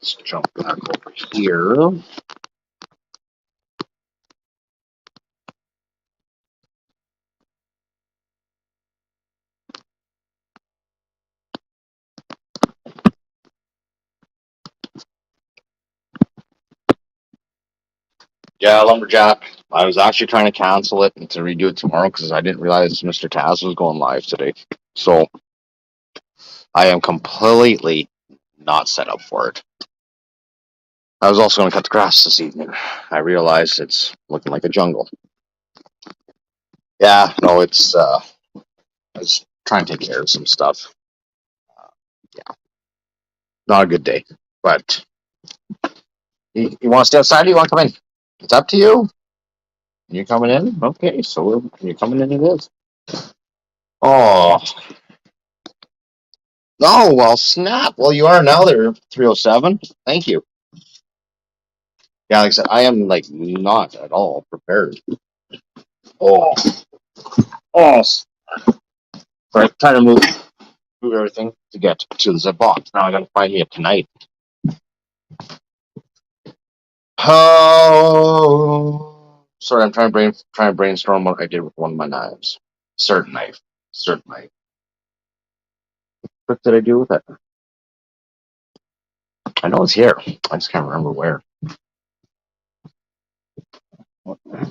Let's jump back over here. Yeah, Lumberjack. I was actually trying to cancel it and to redo it tomorrow because I didn't realize Mr. Taz was going live today. So I am completely not set up for it. I was also going to cut the grass this evening. I realized it's looking like a jungle. Yeah, no, I was trying to take care of some stuff. Yeah, not a good day. But you want to stay outside or you want to come in? It's up to you. You're coming in? Okay, so you're coming in it is. Oh, no, well, snap. Well, you are now there, 307. Thank you. Yeah, like I said, I am like not at all prepared. Oh, oh. Right, trying to move everything to get to the box. Now I gotta find me a tonight. Oh, sorry, I'm trying to brainstorm what I did with one of my knives. Certain knife. What did I do with it? I know it's here. I just can't remember where.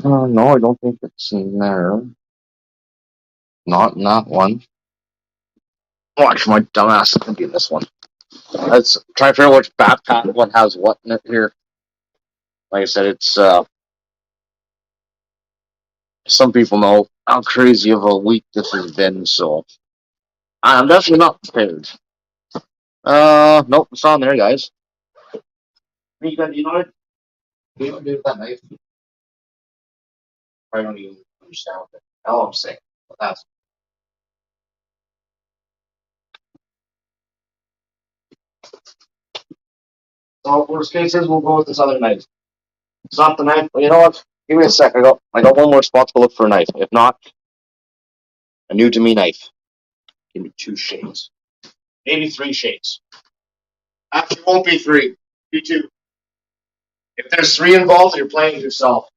No, I don't think it's in there. Not in that one. Watch my dumbass is gonna be in this one. Let's try to figure out which backpack one has what in it here. Like I said, it's some people know how crazy of a week this has been, so I'm definitely not prepared. Nope, it's on there, guys. You know what? You don't do with that knife. I don't even understand what the hell I'm saying. But that's so. Worst cases, we'll go with this other knife. It's not the knife, but you know what? Give me a sec. I got one more spot to look for a knife. If not, a new to me knife. Give me 2 shades, maybe 3 shades. Actually, it won't be 3. Be 2. If there's 3 involved, you're playing yourself.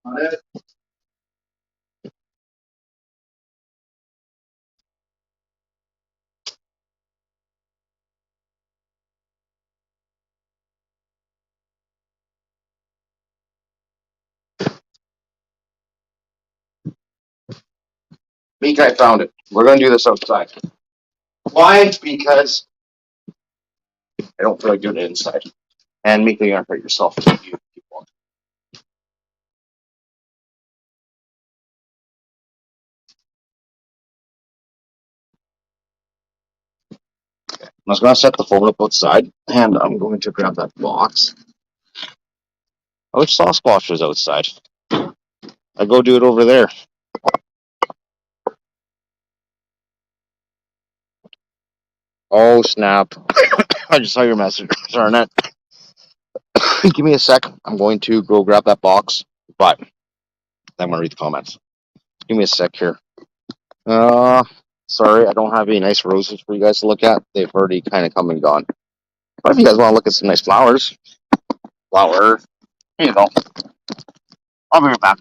On it. Meek, I found it. We're gonna do this outside. Why? Because I don't feel like doing it inside. And Meek, you're gonna hurt yourself if you keep on. I was gonna set the phone up outside, and I'm going to grab that box. I wish Sasquatch was outside. I go do it over there. Oh snap! I just saw your message. Darn it. Give me a sec. I'm going to go grab that box, but I'm gonna read the comments. Give me a sec here. Sorry, I don't have any nice roses for you guys to look at. They've already kind of come and gone. But if you guys want to look at some nice flowers, here you go. I'll be right back.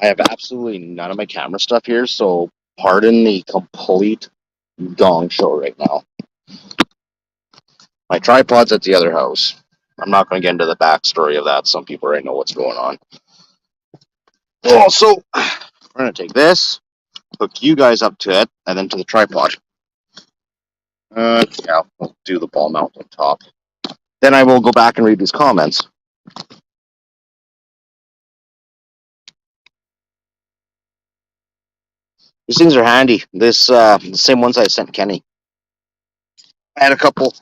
I have absolutely none of my camera stuff here, so pardon the complete gong show right now. My tripod's at the other house. I'm not going to get into the backstory of that. Some people already know what's going on. Well, so we're going to take this, hook you guys up to it, and then to the tripod. Yeah, we'll do the ball mount on top. Then I will go back and read these comments. These things are handy. This the same ones I sent Kenny. I had a couple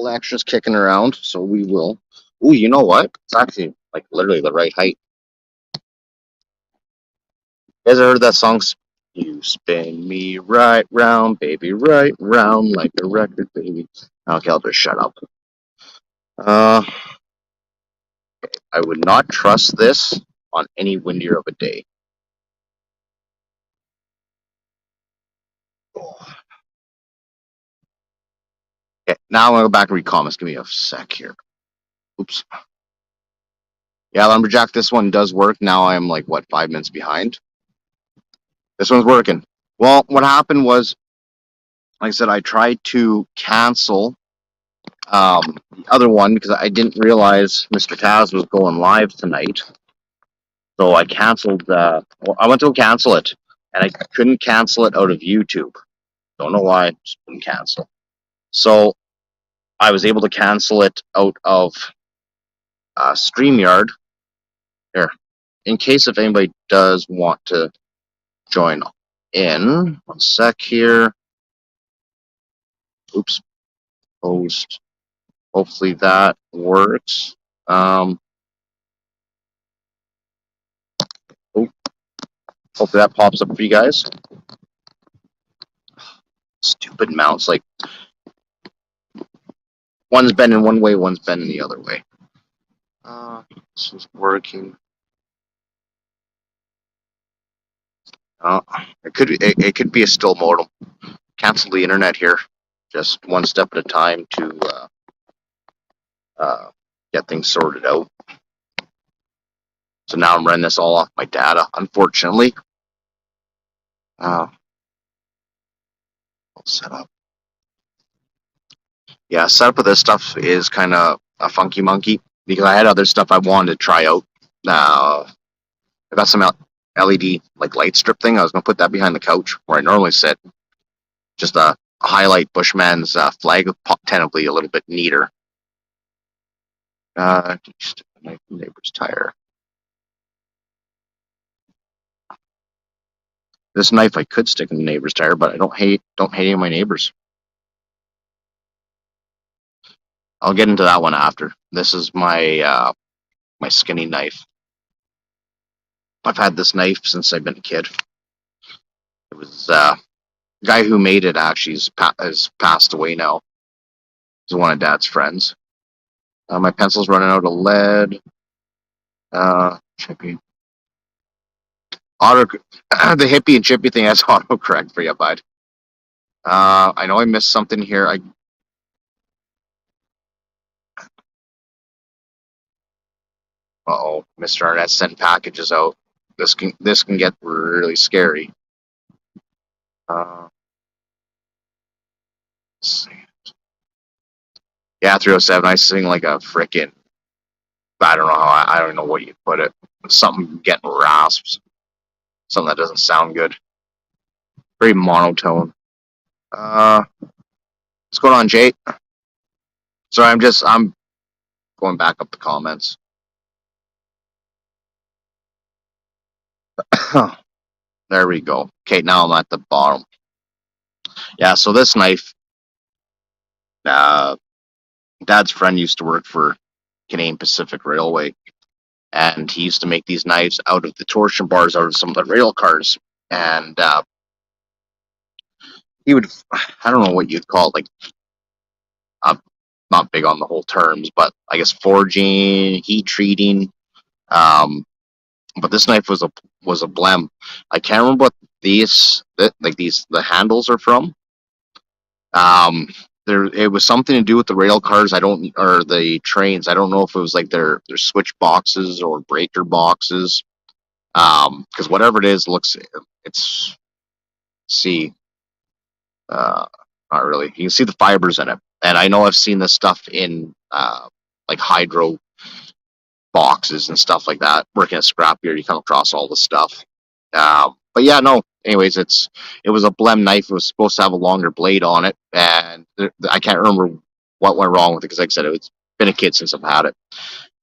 extras kicking around, so we will. Ooh, you know what? It's actually like literally the right height. You guys ever heard that song? You spin me right round, baby, right round like a record, baby. Okay, I'll just shut up. I would not trust this on any windier of a day. Okay, now I'm gonna go back and read comments. Give me a sec here. Oops. Yeah, Lumberjack, this one does work. Now I'm like, what, 5 minutes behind? This one's working. Well, what happened was, like I said, I tried to cancel the other one because I didn't realize Mr. Taz was going live tonight. So I canceled, I went to cancel it, and I couldn't cancel it out of YouTube. Don't know why, just couldn't cancel. So I was able to cancel it out of StreamYard. Here, in case if anybody does want to join in, 1 sec here. Oops, post. Hopefully that works. Oh, hopefully that pops up for you guys. Stupid mounts, like one's bending one way, one's bending the other way. This is working. It could be a still modem. Cancel the internet here, just one step at a time to get things sorted out. So now I'm running this all off my data, unfortunately. I'll set up. Yeah, setup of this stuff is kind of a funky monkey because I had other stuff I wanted to try out. I got some LED like light strip thing. I was gonna put that behind the couch where I normally sit. Just a highlight Bushman's flag, tentatively a little bit neater. My neighbor's tire. This knife I could stick in the neighbor's tire, but I don't hate any of my neighbors. I'll get into that one after. This is my my skinny knife. I've had this knife since I've been a kid. It was the guy who made it actually has passed away now. He's one of Dad's friends. My pencil's running out of lead. Chippy. The hippie and chippy thing has autocorrect for you, bud. I know I missed something here. Uh-oh, Mr. Arnett sent packages out. This can get really scary. Let's see. Yeah, 307. I sing like a frickin'. I don't know how. I don't know what you put it. Something getting rasps. Something that doesn't sound good. Very monotone. What's going on, Jake? Sorry, I'm going back up the comments. There we go. Okay, now I'm at the bottom. Yeah, so this knife, Dad's friend used to work for Canadian Pacific Railway, and he used to make these knives out of the torsion bars out of some of the rail cars. And he would, I don't know what you'd call it, like, I'm not big on the whole terms, but I guess forging, heat treating. But this knife was a blem. I can't remember what the handles are from. It was something to do with the rail cars. Or the trains. I don't know if it was like their switch boxes or breaker boxes. Because whatever it is, it's not really. You can see the fibers in it, and I know I've seen this stuff in like hydro boxes and stuff like that. Working at scrapyard, you come across all this stuff. But yeah, no. Anyways, it was a blem knife. It was supposed to have a longer blade on it, and I can't remember what went wrong with it because, like I said, it's been a kid since I've had it,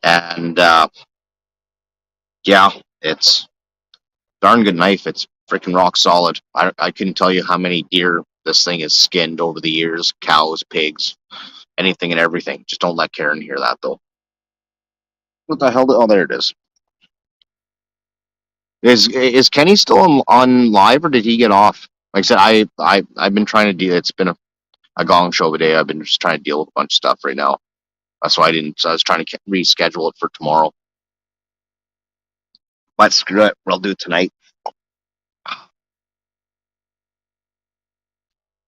and yeah, it's a darn good knife. It's freaking rock solid. I couldn't tell you how many deer this thing has skinned over the years, cows, pigs, anything and everything. Just don't let Karen hear that though. What the hell? Oh, there it is. Is Kenny still on live or did he get off? Like I said, I've been trying to deal. It's been a gong show of a day. I've been just trying to deal with a bunch of stuff right now. That's why I didn't. So I was trying to reschedule it for tomorrow. But screw it. We'll do it tonight.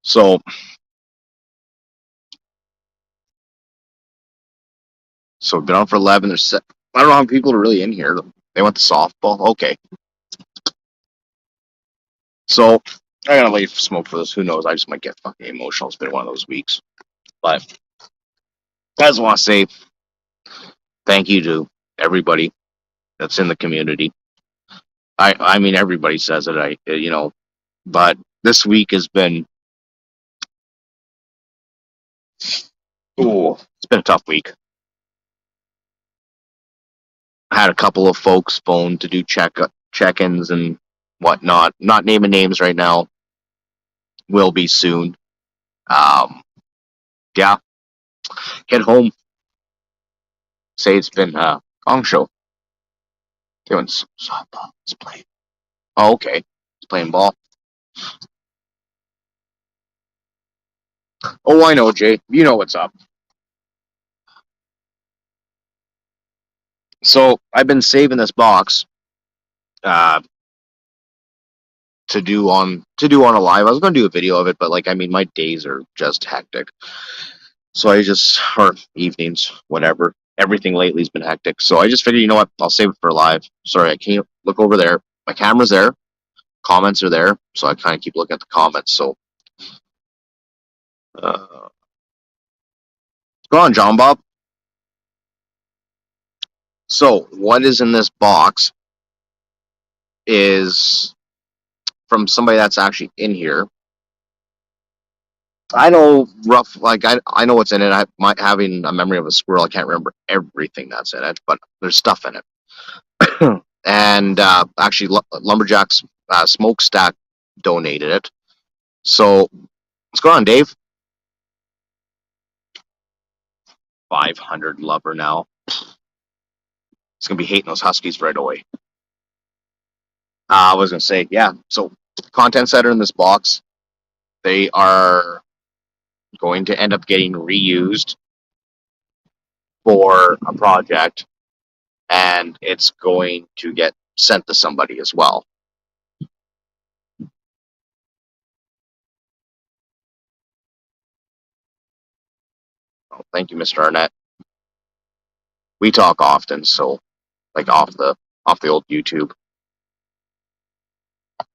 So we've been on for 11. There's I don't know how many people are really in here. They went to softball. Okay. So I gotta wait for smoke for this. Who knows? I just might get fucking emotional. It's been one of those weeks. But I just want to say thank you to everybody that's in the community. I mean everybody says it. But this week has been it's been a tough week. I had a couple of folks phone to do check-ins and whatnot. Not naming names right now. Will be soon. Yeah. Get home. Say it's been a gong show. Doing softball. It's playing. Oh, okay. It's playing ball. Oh, I know, Jay. You know what's up. So I've been saving this box to do on a live. I was going to do a video of it, but my days are just hectic. So or evenings, whatever. Everything lately has been hectic. So I just figured, you know what? I'll save it for live. Sorry, I can't look over there. My camera's there. Comments are there. So I kind of keep looking at the comments. So, go on, John Bob. So what is in this box is from somebody that's actually in here. I know I know what's in it. Having a memory of a squirrel. I can't remember everything that's in it, but there's stuff in it. And actually, Lumberjacks Smokestack donated it. So what's going on, Dave? 500 lover now. It's gonna be hating those Huskies right away. I was gonna say, yeah. So contents that are in this box, they are going to end up getting reused for a project, and it's going to get sent to somebody as well. Oh, thank you, Mr. Arnett. We talk often, so off the old YouTube.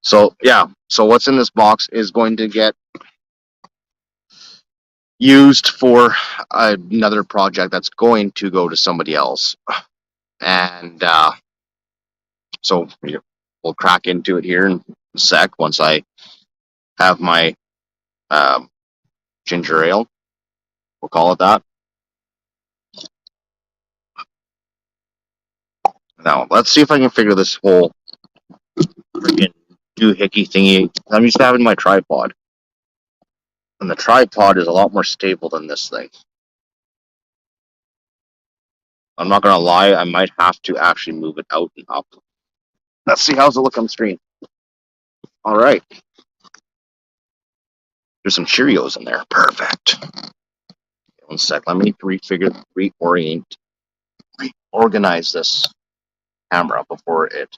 So yeah, so what's in this box is going to get used for another project that's going to go to somebody else, and so we'll crack into it here in a sec once I have my ginger ale. We'll call it that. Now let's see if I can figure this whole freaking doohickey thingy. I'm used to having my tripod, and the tripod is a lot more stable than this thing. I'm not gonna lie, I might have to actually move it out and up. Let's see how's it look on screen. All right. There's some Cheerios in there. Perfect. One sec. Let me reorganize this camera before it.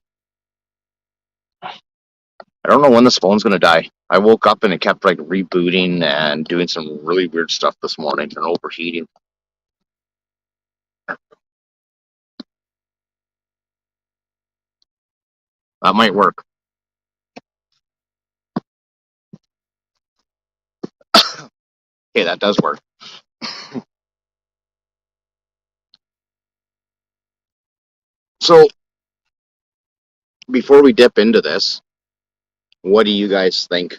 I don't know when this phone's gonna die. I woke up and it kept rebooting and doing some really weird stuff this morning and overheating. That might work. Okay, that does work. So before we dip into this, what do you guys think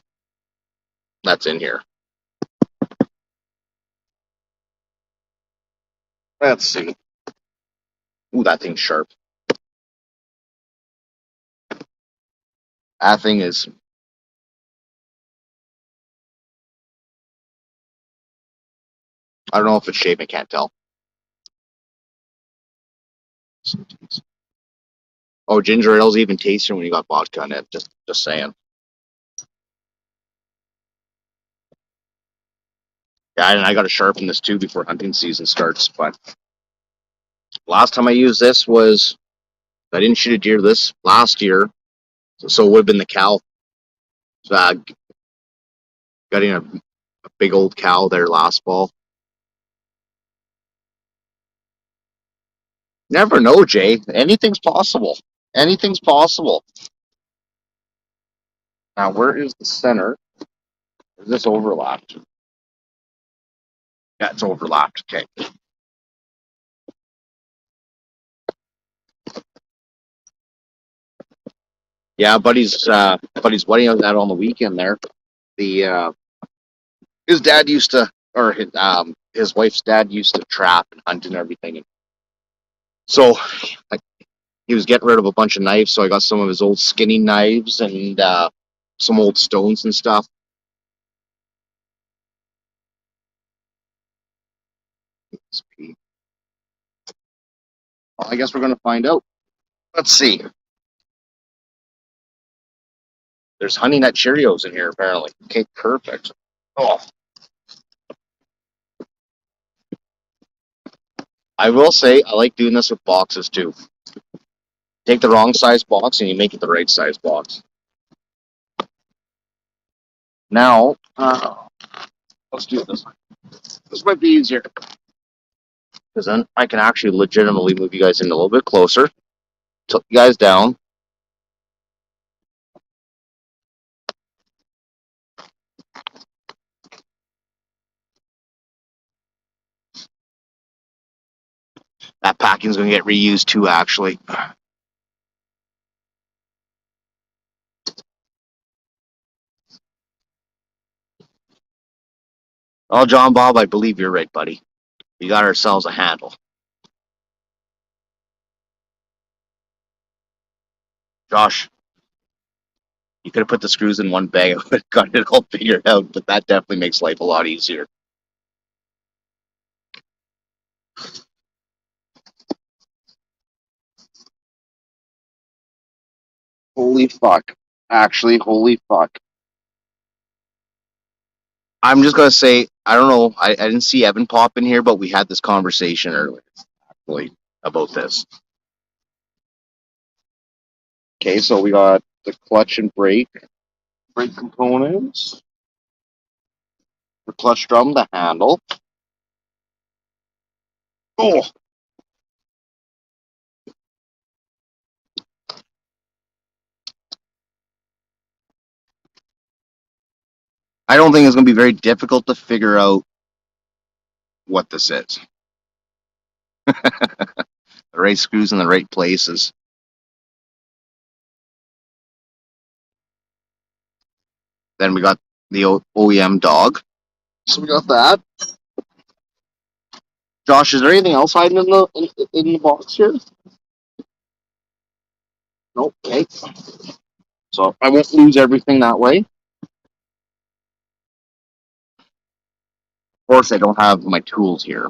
that's in here? Let's see. Ooh, that thing's sharp. That thing is. I don't know if it's shaved. I can't tell. Oh, ginger ale's even tastier when you got vodka in it. Just saying. Yeah, and I got to sharpen this too before hunting season starts. But last time I used this was I didn't shoot a deer this last year, so it would have been the cow. So I got in a big old cow there last fall. Never know, Jay. Anything's possible. Anything's possible. Now, where is the center? Is this overlapped? Yeah, it's overlapped. Okay. Yeah, buddy's wedding was out on the weekend there. The his dad used to, or his wife's dad used to trap and hunt and everything. So like, he was getting rid of a bunch of knives, so I got some of his old skinning knives and some old stones and stuff. Well, I guess we're gonna find out. Let's see. There's Honey Nut Cheerios in here, apparently. Okay, perfect. Oh. I will say, I like doing this with boxes, too. Take the wrong size box, and you make it the right size box. Now, let's do this. This might be easier. Because then I can actually legitimately move you guys in a little bit closer. Tilt you guys down. That packing's going to get reused too, actually. Oh, John Bob, I believe you're right, buddy. We got ourselves a handle. Josh, you could have put the screws in one bag and got it all figured out, but that definitely makes life a lot easier. Holy fuck. Actually, holy fuck. I'm just going to say, I don't know, I didn't see Evan pop in here, but we had this conversation earlier, actually, about this. Okay, so we got the clutch and brake components. The clutch drum, the handle. Oh! I don't think it's going to be very difficult to figure out what this is. The right screws in the right places. Then we got the OEM dog. So we got that. Josh, is there anything else hiding in the box here? Nope. Okay. So I won't lose everything that way. Of course, I don't have my tools here.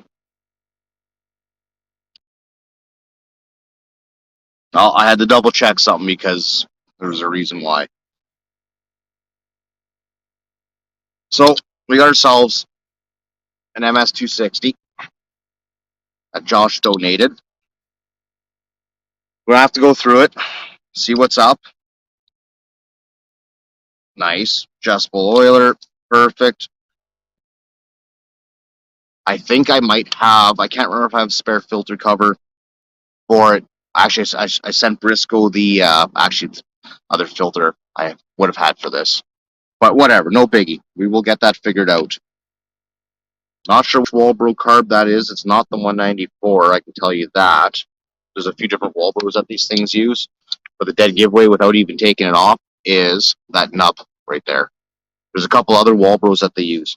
Well, I had to double check something because there was a reason why. So we got ourselves an MS260 that Josh donated. We're gonna have to go through it, see what's up. Nice, adjustable oiler, perfect. I think I might have. I can't remember if I have a spare filter cover for it. Actually, I sent Briscoe the other filter I would have had for this. But whatever, no biggie. We will get that figured out. Not sure which Walbro carb that is. It's not the 194, I can tell you that. there's a few different Walbros that these things use, but the dead giveaway without even taking it off is that nub right there. There's a couple other Walbros that they use.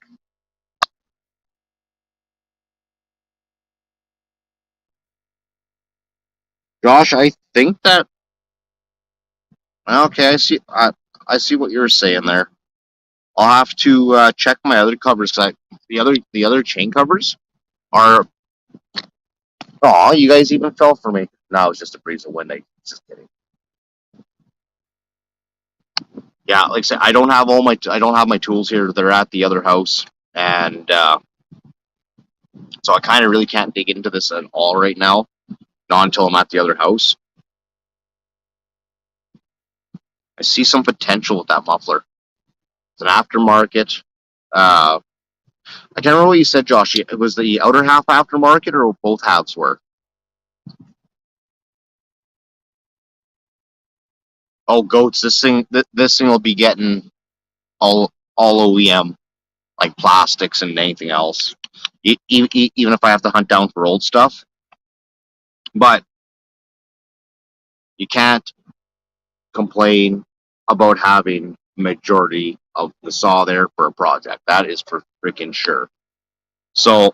Josh, I think that okay. I see what you're saying there. I'll have to check my other covers because the other chain covers are. Oh, you guys even fell for me. No, it was just a breeze of wind. I just kidding. Yeah, like I said, I don't have my tools here. They're at the other house, and so I kind of really can't dig into this at all right now. Not until I'm at the other house. I see some potential with that muffler. It's an aftermarket. I can't remember what you said, Josh. It was the outer half aftermarket, or both halves were. Oh, goats! This thing will be getting all OEM, like plastics and anything else. Even if I have to hunt down for old stuff, but you can't complain about having majority of the saw there for a project. That is for freaking sure. So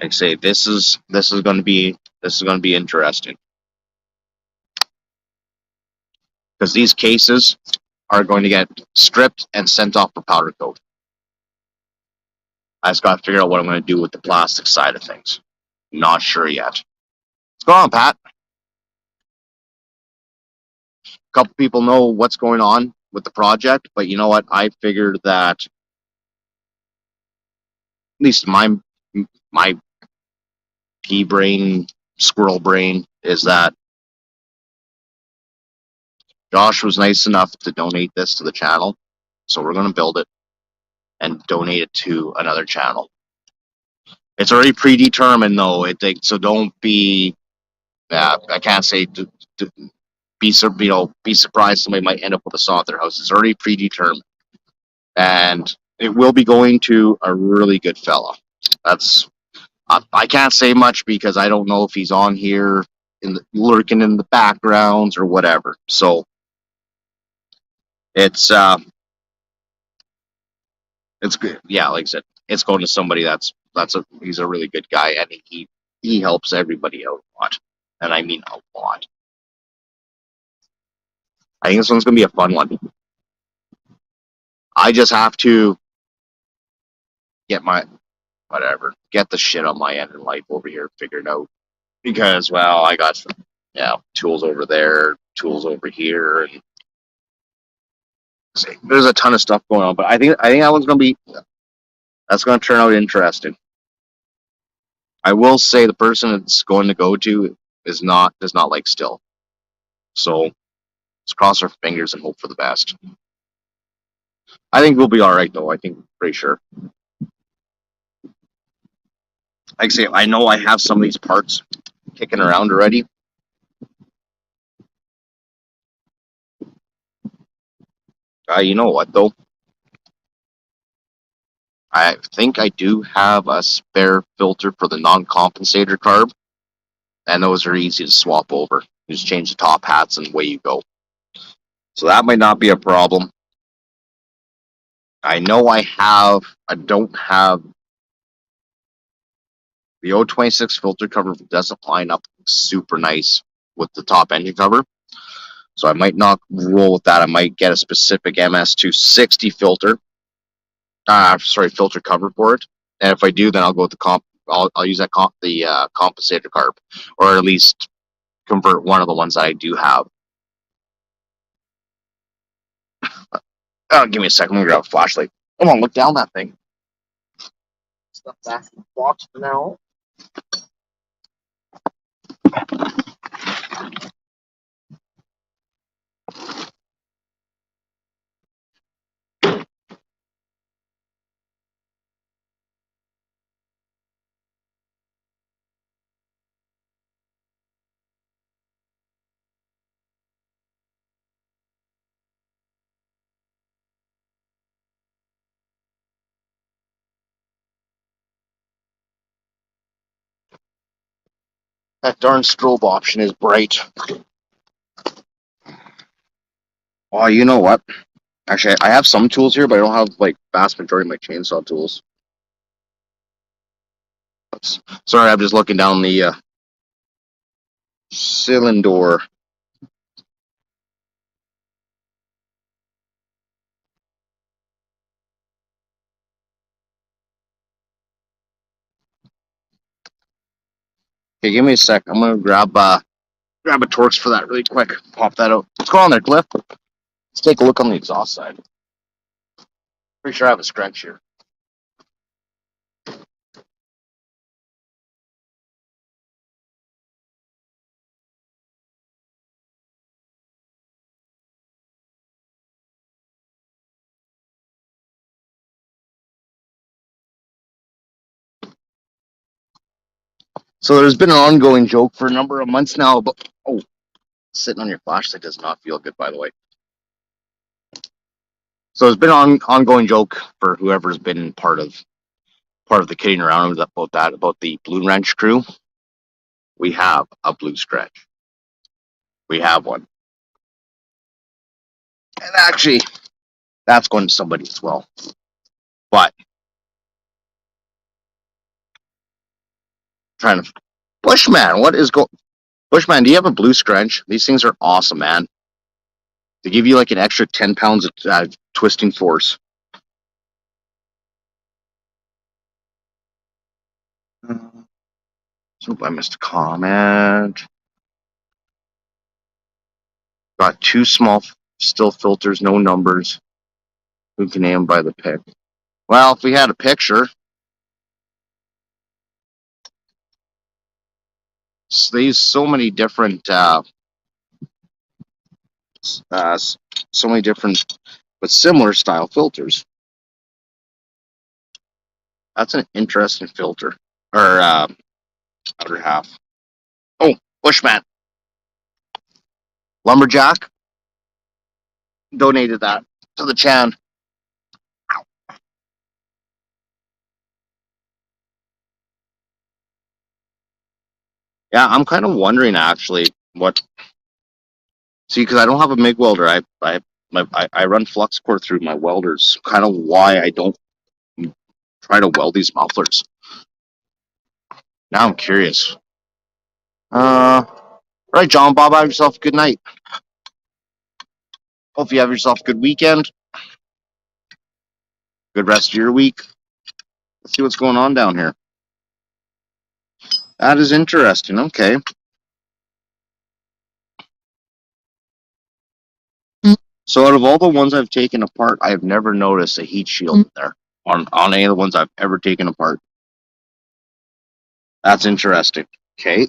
I say this is going to be interesting because these cases are going to get stripped and sent off for powder coat. I just got to figure out what I'm going to do with the plastic side of things. Not sure yet. What's going on, Pat? A couple people know what's going on with the project, but you know what? I figured that at least my pea brain, squirrel brain, is that Josh was nice enough to donate this to the channel, so we're going to build it and donate it to another channel. It's already predetermined, though. So don't be. I can't say be surprised somebody might end up with a saw at their house. It's already predetermined, and it will be going to a really good fella. That's I can't say much because I don't know if he's on here lurking in the backgrounds or whatever. So it's it's good. Yeah, like I said, it's going to somebody he's a really good guy and he helps everybody out a lot, and I mean a lot. I think this one's gonna be a fun one. I just have to get get the shit on my end in life over here figured out because well, I got some tools over there, tools over here, and there's a ton of stuff going on. But I think that one's that's gonna turn out interesting. I will say the person it's going to go to does not like still. So let's cross our fingers and hope for the best. I think we'll be all right though. I think pretty sure. Like I say, I know I have some of these parts kicking around already. You know what though? I think I do have a spare filter for the non-compensator carb, and those are easy to swap over. You just change the top hats and away you go. So that might not be a problem. I know I don't have the O26 filter cover doesn't line up super nice with the top engine cover. So I might not roll with that. I might get a specific MS260 filter. Filter cover for it. And if I do, then I'll go with I'll use the compensator carb, or at least convert one of the ones that I do have. Give me a second. I'm gonna grab a flashlight. Come on, look down that thing. Stuff back in the box for now. That darn strobe option is bright. Oh, you know what? Actually, I have some tools here, but I don't have like vast majority of my chainsaw tools. Sorry, I'm just looking down the cylinder. Okay, give me a sec. I'm gonna grab a Torx for that really quick. Pop that out. What's going on there, Cliff? Let's take a look on the exhaust side. Pretty sure I have a scratch here. So there's been an ongoing joke for a number of months now about sitting on your flashlight does not feel good, by the way. So there's been an ongoing joke for whoever's been part of the kidding around about the Blue Wrench crew. We have a blue scratch. We have one. And actually, that's going to somebody as well. But trying to Bushman, Bushman, do you have a blue scratch? These things are awesome, man. They give you like an extra 10 pounds of twisting force. So I missed a comment. Got two small still filters, no numbers. Who can name by the pic? Well, if we had a picture, these so many different, but similar style filters. That's an interesting filter or other half. Oh, Bushman, Lumberjack donated that to the Chan. Yeah, I'm kind of wondering actually what. See, because I don't have a MIG welder, I run flux core through my welders. Kind of why I don't try to weld these mufflers. Now I'm curious. Right, John Bob, have yourself a good night. Hope you have yourself a good weekend. Good rest of your week. Let's see what's going on down here. That is interesting. Okay. So out of all the ones I've taken apart, I have never noticed a heat shield in there on any of the ones I've ever taken apart. That's interesting. Okay.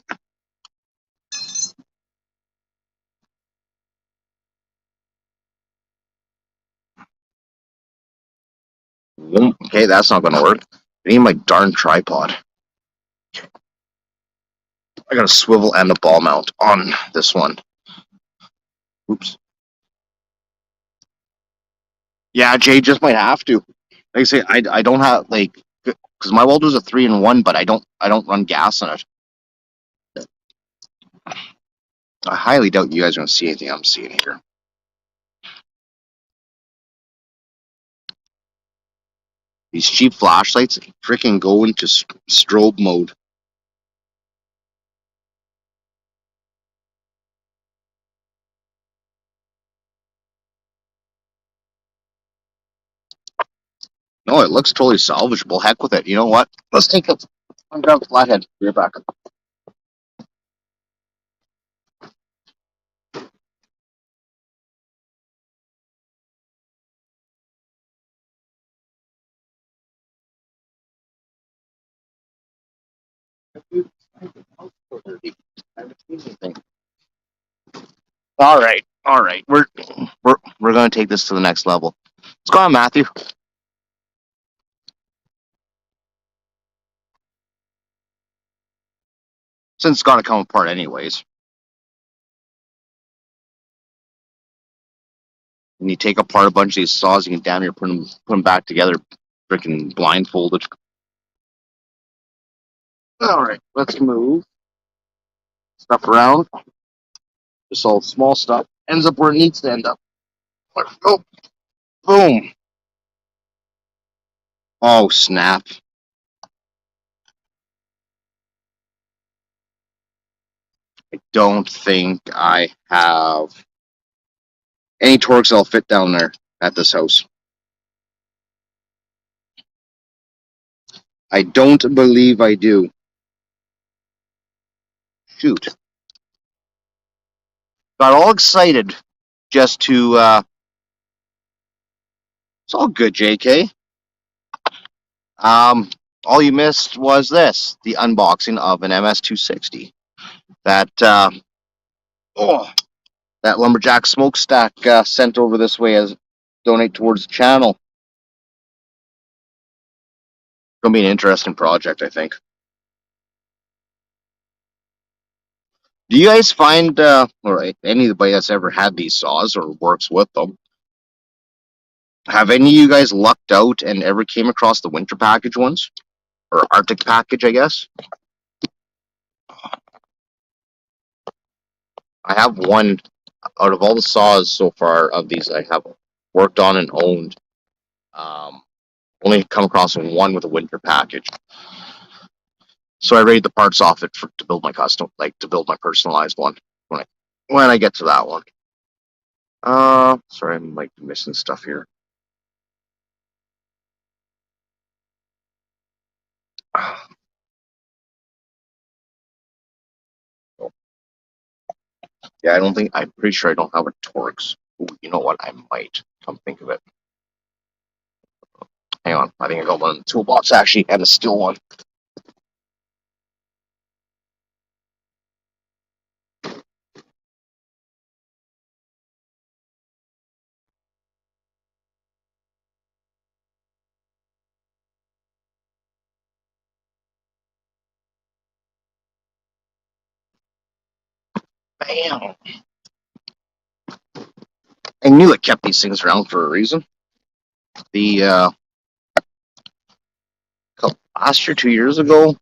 Okay, that's not going to work. I need my darn tripod. I got a swivel and a ball mount on this one. Oops. Yeah, Jay just might have to. Like I say, I don't have like because my welder's a 3-in-1, but I don't run gas on it. I highly doubt you guys are going to see anything I'm seeing here. These cheap flashlights freaking go into strobe mode. No, it looks totally salvageable. Heck with it. You know what? Let's take a grab a flathead. Be back. All right. We're going to take this to the next level. What's going on, Matthew? Since it's got to come apart anyways. And you take apart a bunch of these saws, you can damn near put them back together, freaking blindfolded. All right, let's move. stuff around. Just all small stuff. Ends up where it needs to end up. Oh, boom. Oh, snap. I don't think I have any Torx that'll fit down there at this house. I don't believe I do. Shoot. Got all excited just to, it's all good, JK. All you missed was this, the unboxing of an MS260. That, that Lumberjack smokestack sent over this way as donate towards the channel. Gonna be an interesting project, I think. Do you guys find, or anybody that's ever had these saws or works with them, have any of you guys lucked out and ever came across the winter package ones? Or Arctic package, I guess? I have one out of all the saws so far of these I have worked on and owned. Only come across one with a winter package. So I raid the parts off it to build my custom, like to build my personalized one when I get to that one. Sorry, I'm like missing stuff here. Yeah, I'm pretty sure I don't have a Torx. Ooh, you know what? I might come think of it. Hang on, I think I got one in the toolbox actually, and a steel one. Bam! I knew it kept these things around for a reason. The last year, 2 years ago,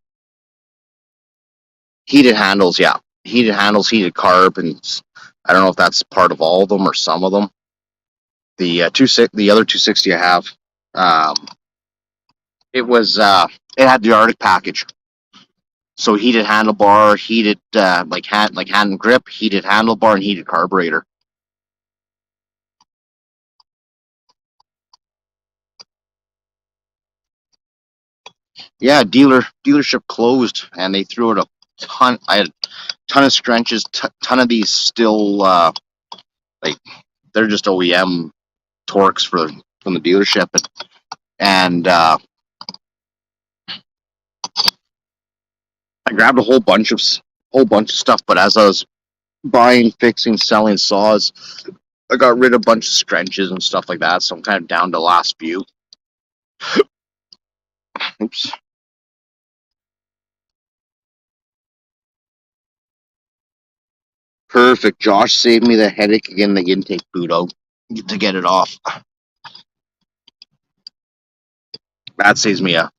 heated handles, yeah. Heated handles, heated carb, and I don't know if that's part of all of them or some of them. The the other 260 I have, it it had the Arctic package. So heated handlebar, heated hand and grip, heated handlebar, and heated carburetor. Yeah, dealership closed, and they threw out a ton. I had a ton of Strenches, ton of these still they're just OEM Torx from the dealership, and I grabbed a whole bunch of stuff. But as I was buying, fixing, selling saws, I got rid of a bunch of Strenches and stuff like that. So I'm kind of down to the last few. Oops. Perfect. Josh saved me the headache again. The intake boot out to get it off. That saves me a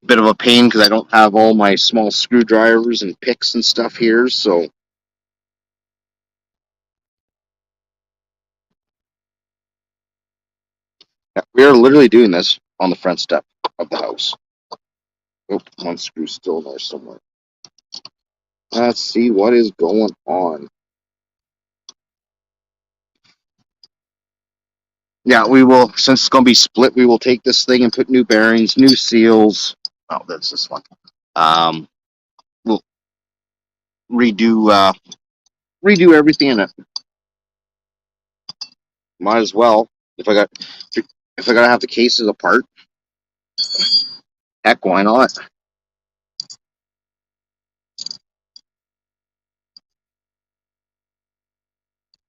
bit of a pain because I don't have all my small screwdrivers and picks and stuff here. So yeah, we are literally doing this on the front step of the house. Oh, one screw still there somewhere. Let's see what is going on. Yeah, we will, since it's going to be split, we will take this thing and put new bearings, new seals. Oh, that's this one. We'll redo everything in it. Might as well. If I gotta have the cases apart, heck, why not?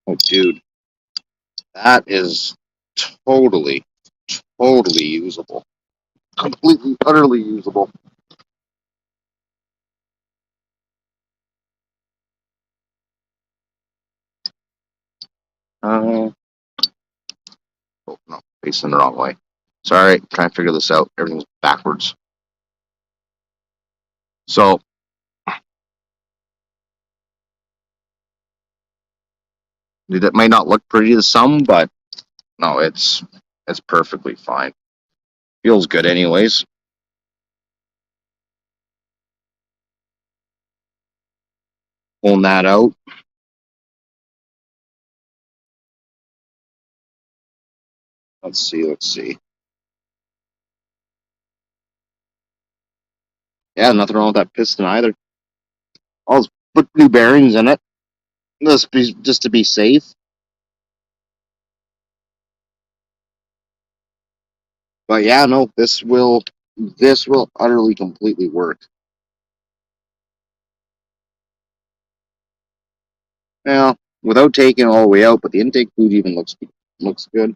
Oh, dude, that is totally usable. Completely, utterly usable. Oh no, facing the wrong way. Sorry, trying to figure this out. Everything's backwards. So It might not look pretty to some, but no, it's perfectly fine. Feels good anyways. Pulling that out. Let's see. Yeah, nothing wrong with that piston either. I'll put new bearings in it. Just to be safe. But yeah, no, this will utterly completely work. Now, without taking it all the way out, but the intake fluid even looks good.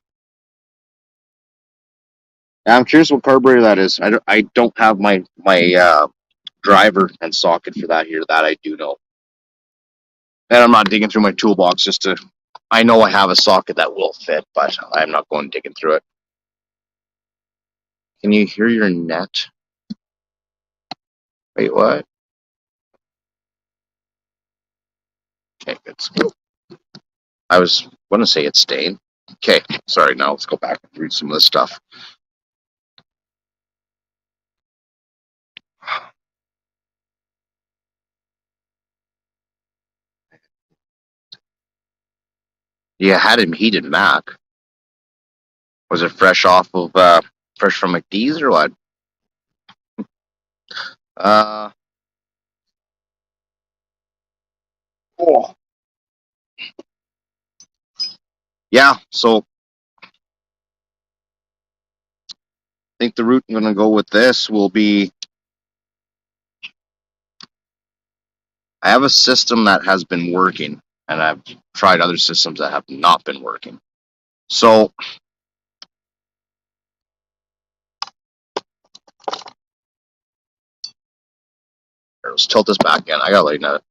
I'm curious what carburetor that is. I don't have my driver and socket for that here. That I do know. And I'm not digging through my toolbox just to. I know I have a socket that will fit, but I'm not going digging through it. Can you hear your net? Wait, what? Okay, let's go. I was going to say it's staying. Okay, sorry. Now let's go back and read some of this stuff. Yeah, had him heated Mac. Was it fresh fresh from McDee's or what? Uh, oh. Yeah, so I think the route I'm going to go with this will be I have a system that has been working, and I've tried other systems that have not been working. So let's tilt this back in. I got to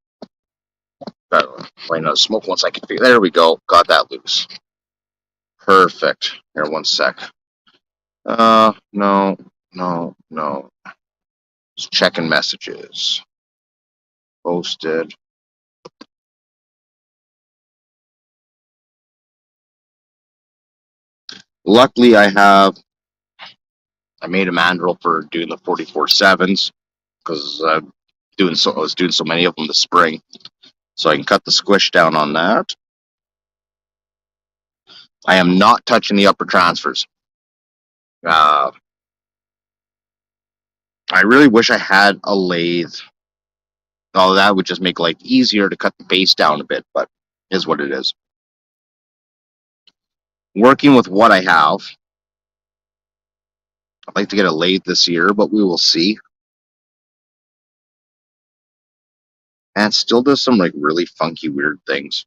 lighten out smoke once I can figure. There we go. Got that loose. Perfect. Here, one sec. No. Just checking messages. Posted. Luckily, I made a mandrel for doing the 44.7s because I was doing so many of them this spring, so I can cut the squish down on that. I am not touching the upper transfers. I really wish I had a lathe. Oh, that would just make life easier to cut the base down a bit, but it is what it is. Working with what I have. I'd like to get a lathe this year, but we will see. And it still does some like really funky, weird things.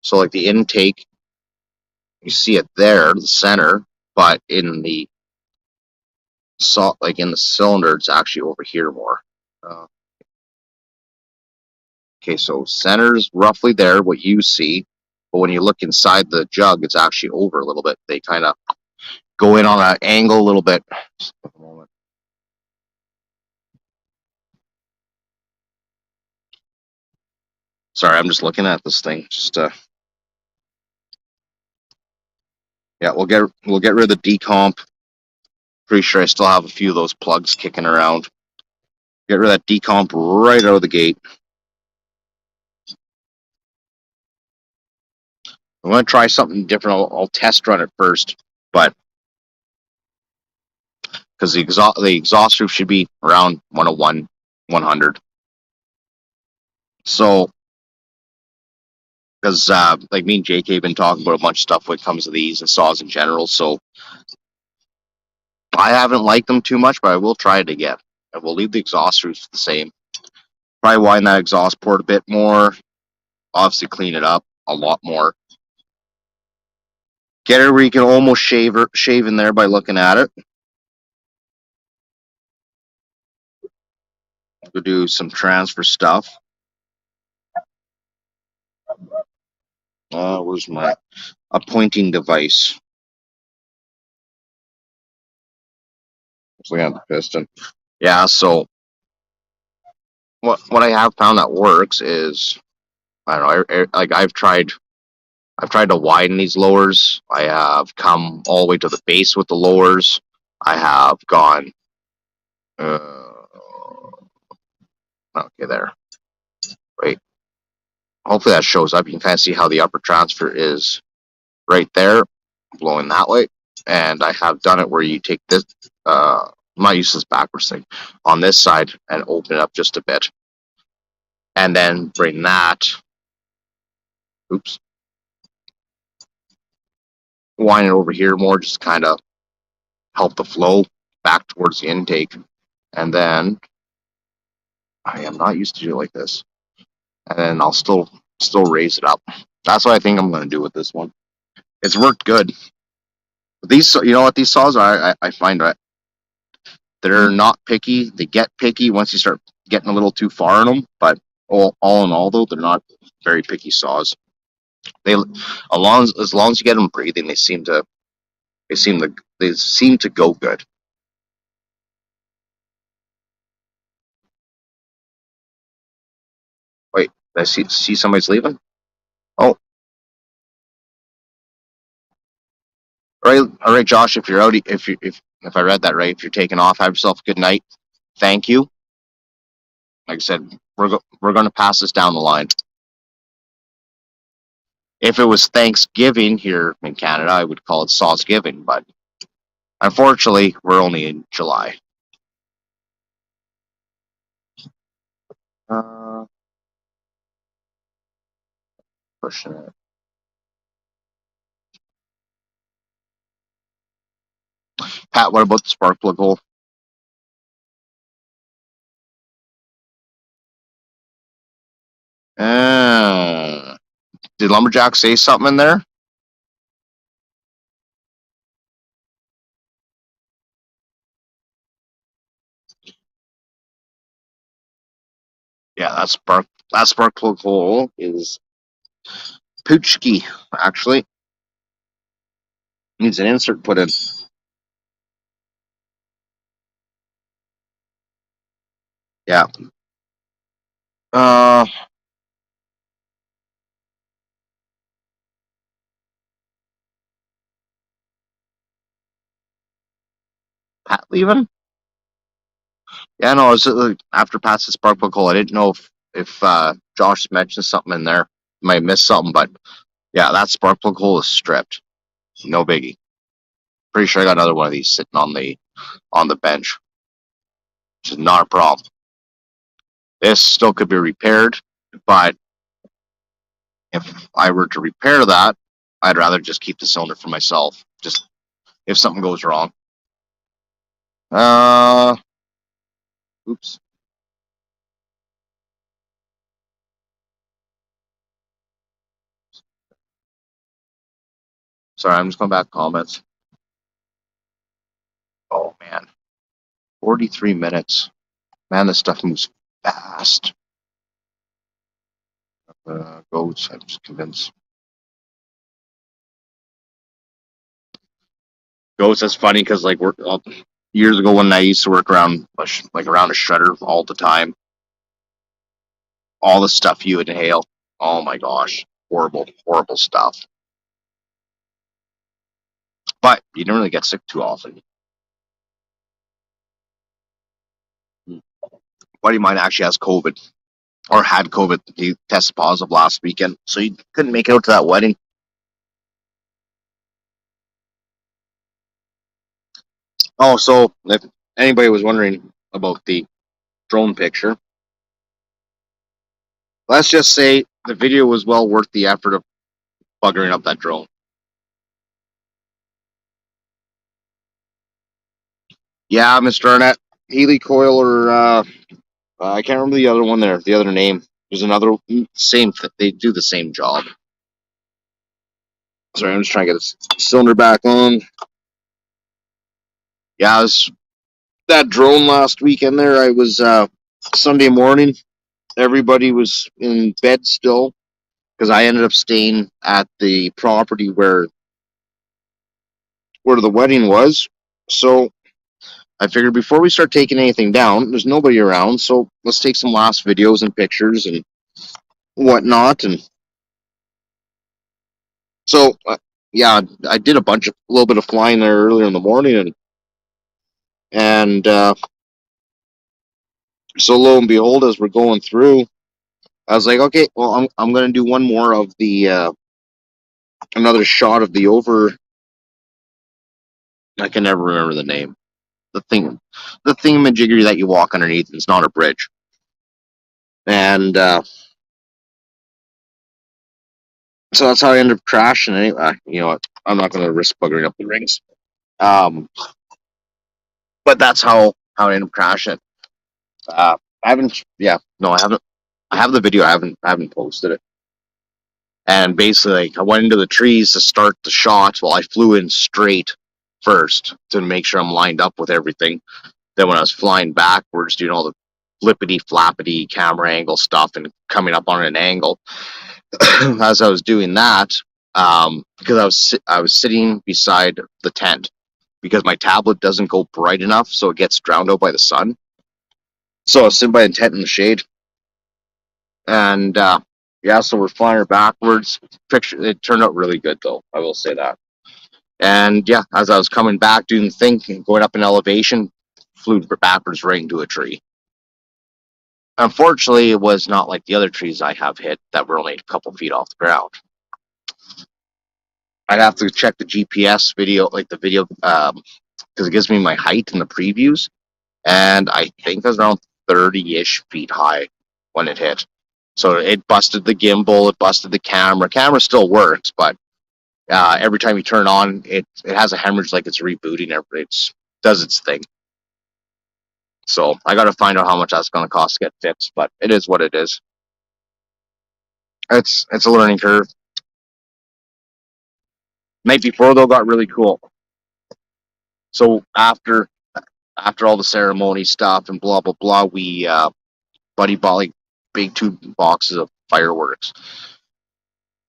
So like the intake, you see it there, the center, but in the in the cylinder, it's actually over here more. Okay, so center's roughly there, what you see, but when you look inside the jug, it's actually over a little bit. They kind of go in on an angle a little bit. Sorry, I'm just looking at this thing. Yeah, we'll get rid of the decomp. Pretty sure I still have a few of those plugs kicking around. Get rid of that decomp right out of the gate. I'm going to try something different. I'll test run it first, but because the exhaust roof should be around 101, 100. So, because like me and Jake have been talking about a bunch of stuff when it comes to these and saws in general, so I haven't liked them too much, but I will try it again. I will leave the exhaust roof the same. Probably widen that exhaust port a bit more. Obviously, clean it up a lot more. Get it where you can almost shave in there by looking at it. We'll do some transfer stuff. Where's my pointing device? We have the piston. Yeah, so what I have found that works is I don't know. Like I've tried to widen these lowers. I have come all the way to the base with the lowers. I have gone. Okay, there. Wait. Hopefully that shows up. You can kind of see how the upper transfer is right there, blowing that way. And I have done it where you take this, might use this backwards thing, on this side and open it up just a bit. And then bring that, oops, wind it over here more, just kind of help the flow back towards the intake. And then I am not used to do it like this. And then I'll still raise it up. That's what I think I'm going to do with this one. It's worked good. But these, you know what, these saws are, I find that they're not picky. They get picky once you start getting a little too far in them. But all in all, though, they're not very picky saws. They, as long as you get them breathing, they seem to go good. Wait, I see somebody's leaving. Oh, all right, Josh. If you're out, if I read that right, if you're taking off, have yourself a good night. Thank you. Like I said, we're going to pass this down the line. If it was Thanksgiving here in Canada, I would call it Sawsgiving, but unfortunately, we're only in July. Pushing it. Pat, what about the spark plug hole? Did Lumberjack say something in there? Yeah, that spark plug hole is Poochki, actually. Needs an insert put in. Yeah. Pat leaving? Yeah, no, it was after Pat's the spark plug hole. I didn't know if Josh mentioned something in there. Might have missed something, but yeah, that spark plug hole is stripped. No biggie. Pretty sure I got another one of these sitting on the bench, which is not a problem. This still could be repaired, but if I were to repair that, I'd rather just keep the cylinder for myself, just if something goes wrong. Oops. Sorry, I'm just going back to comments. Oh, man. 43 minutes. Man, this stuff moves fast. Goats, I'm just convinced. Goats, that's funny because like years ago when I used to work around a shredder all the time, all the stuff you inhale, oh my gosh, horrible stuff. But you don't really get sick too often. A buddy of mine actually has COVID, or had COVID. He tested positive last weekend, so he couldn't make it out to that wedding. Oh, so if anybody was wondering about the drone picture, let's just say the video was well worth the effort of buggering up that drone. Yeah, Mr. Arnett, Helicoil, or I can't remember the other one there, the other name. There's another same. They do the same job. Sorry, I'm just trying to get this cylinder back on. Yeah, I was that drone last weekend there. I was Sunday morning. Everybody was in bed still because I ended up staying at the property where the wedding was. So I figured before we start taking anything down, there's nobody around, so let's take some last videos and pictures and whatnot, and so yeah, I did a little bit of flying there earlier in the morning, and so lo and behold, as we're going through, I was like, okay, well, I'm gonna do one more of the another shot of the over. I can never remember the name. The thingamajiggery that you walk underneath. It's not a bridge, and so that's how I ended up crashing. Anyway, you know what? I'm not gonna risk buggering up the rings. Um, but that's how I ended up crashing. I haven't. Yeah, no, I haven't. I have the video. I haven't posted it. And basically, like, I went into the trees to start the shot while I flew in straight first to make sure I'm lined up with everything. Then when I was flying backwards, doing all the flippity flappity camera angle stuff and coming up on an angle, as I was doing that, because I was sitting beside the tent because my tablet doesn't go bright enough, so it gets drowned out by the sun. So I was sitting by the tent in the shade, and yeah, so we're flying her backwards. Picture it turned out really good though, I will say that. And yeah, as I was coming back doing the thing, going up in elevation, flew backwards right into a tree. Unfortunately, it was not like the other trees I have hit that were only a couple feet off the ground. I'd have to check the GPS video, like the video, because it gives me my height in the previews, and I think it was around 30-ish feet high when it hit. So it busted the gimbal, it busted the camera. Camera still works, but every time you turn on, it has a hemorrhage like it's rebooting. It does its thing. So I got to find out how much that's going to cost to get fixed, but it is what it is. It's a learning curve. Night before though got really cool. So after all the ceremony stuff and blah blah blah, we buddy bought like big 2 boxes of fireworks.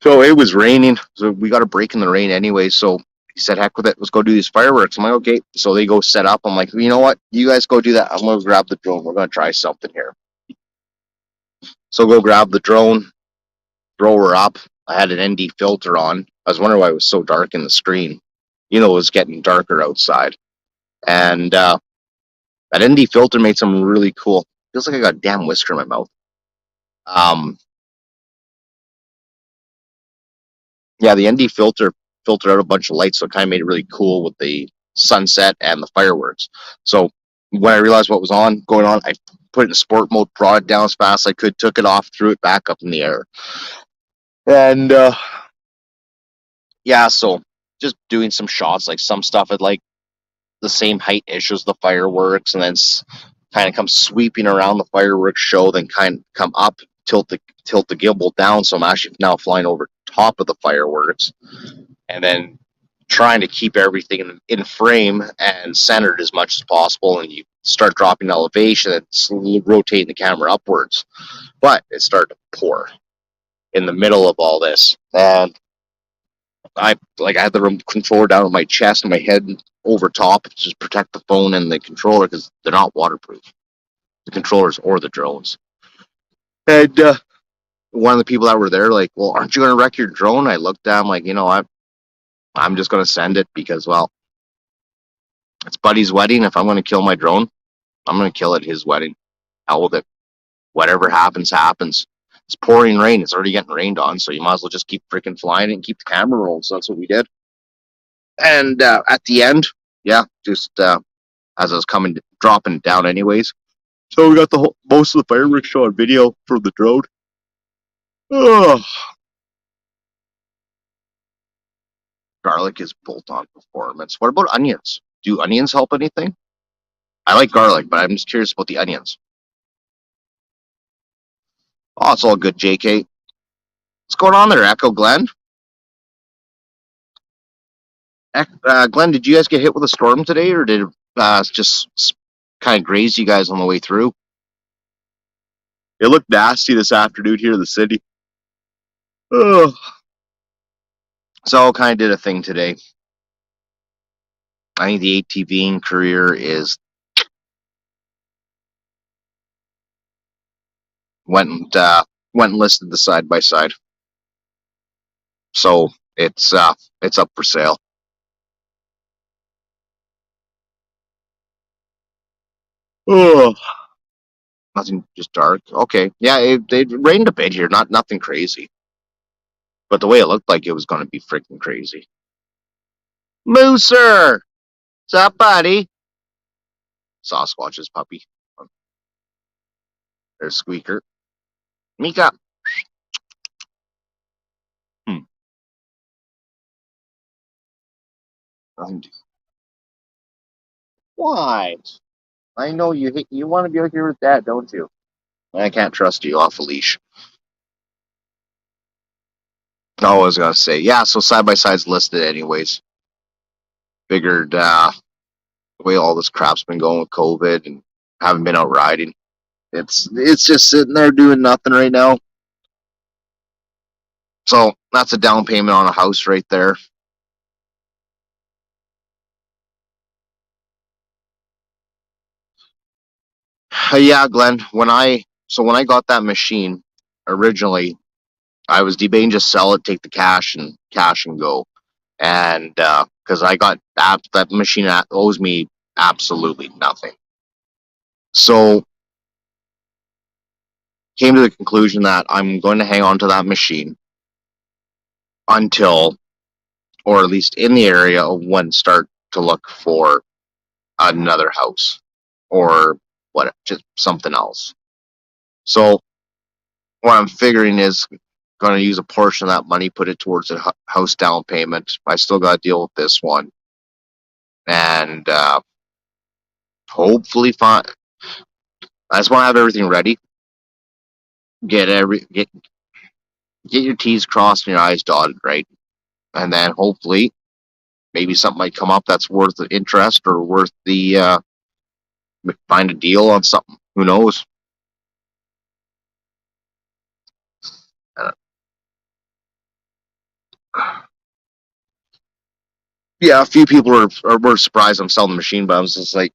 So it was raining, so we got a break in the rain anyway. So he said, "Heck with it, let's go do these fireworks." I'm like, "Okay." So they go set up. I'm like, "You know what? You guys go do that. I'm gonna grab the drone. We're gonna try something here." So go grab the drone, throw her up. I had an ND filter on. I was wondering why it was so dark in the screen. You know, it was getting darker outside, and that ND filter made some really cool. Feels like I got a damn whisker in my mouth. Um, yeah, the ND filter filtered out a bunch of lights, so it kind of made it really cool with the sunset and the fireworks. So when I realized what was going on, I put it in sport mode, brought it down as fast as I could, took it off, threw it back up in the air, and yeah, so just doing some shots, like some stuff at like the same height ish as the fireworks, and then kind of come sweeping around the fireworks show, then kind of come up, tilt the gimbal down, so I'm actually now flying over top of the fireworks, and then trying to keep everything in frame and centered as much as possible. And you start dropping elevation and rotating the camera upwards, but it started to pour in the middle of all this, and I had the controller down on my chest and my head over top to just protect the phone and the controller because they're not waterproof, the controllers or the drones. And one of the people that were there, like, "Well, aren't you going to wreck your drone?" I looked down, like, I'm just going to send it because, well, it's Buddy's wedding. If I'm going to kill my drone, I'm going to kill it his wedding. Hell with it. Whatever happens, happens. It's pouring rain. It's already getting rained on, so you might as well just keep freaking flying and keep the camera rolling. So that's what we did. And at the end, yeah, just as I was dropping it down anyways. So we got most of the fireworks show on video from the drone. Oh. Garlic is bolt-on performance. What about onions? Do onions help anything? I like garlic, but I'm just curious about the onions. Oh, it's all good, JK. What's going on there, Echo Glenn? Glenn, did you guys get hit with a storm today, or did it just kind of graze you guys on the way through? It looked nasty this afternoon here in the city. Oh. So kind of did a thing today. I think the ATVing career is went went and listed the side by side. So it's up for sale. Oh, nothing, just dark. Okay, yeah, it rained a bit here. Nothing crazy, but the way it looked like it was going to be freaking crazy. Mooser, what's up, buddy? Sasquatch's puppy. There's Squeaker. Mika. Hmm. Why? I know you want to be out here with Dad, don't you? I can't trust you off a leash. No, I was gonna say, yeah. So side by side's listed anyways. Figured the way all this crap's been going with COVID and haven't been out riding, it's just sitting there doing nothing right now. So that's a down payment on a house right there. Yeah, Glenn. When I got that machine originally, I was debating just sell it, take the cash and go. And because I got that machine owes me absolutely nothing. So came to the conclusion that I'm going to hang on to that machine until, or at least in the area of when, start to look for another house or what, just something else. So what I'm figuring is going to use a portion of that money, put it towards a house down payment. I still got to deal with this one, and hopefully find. I just want to have everything ready. Get your T's crossed and your I's dotted, right? And then hopefully maybe something might come up that's worth the interest or worth the find a deal on something. Who knows? Uh, yeah, a few people were surprised I'm selling the machine, but I was just like,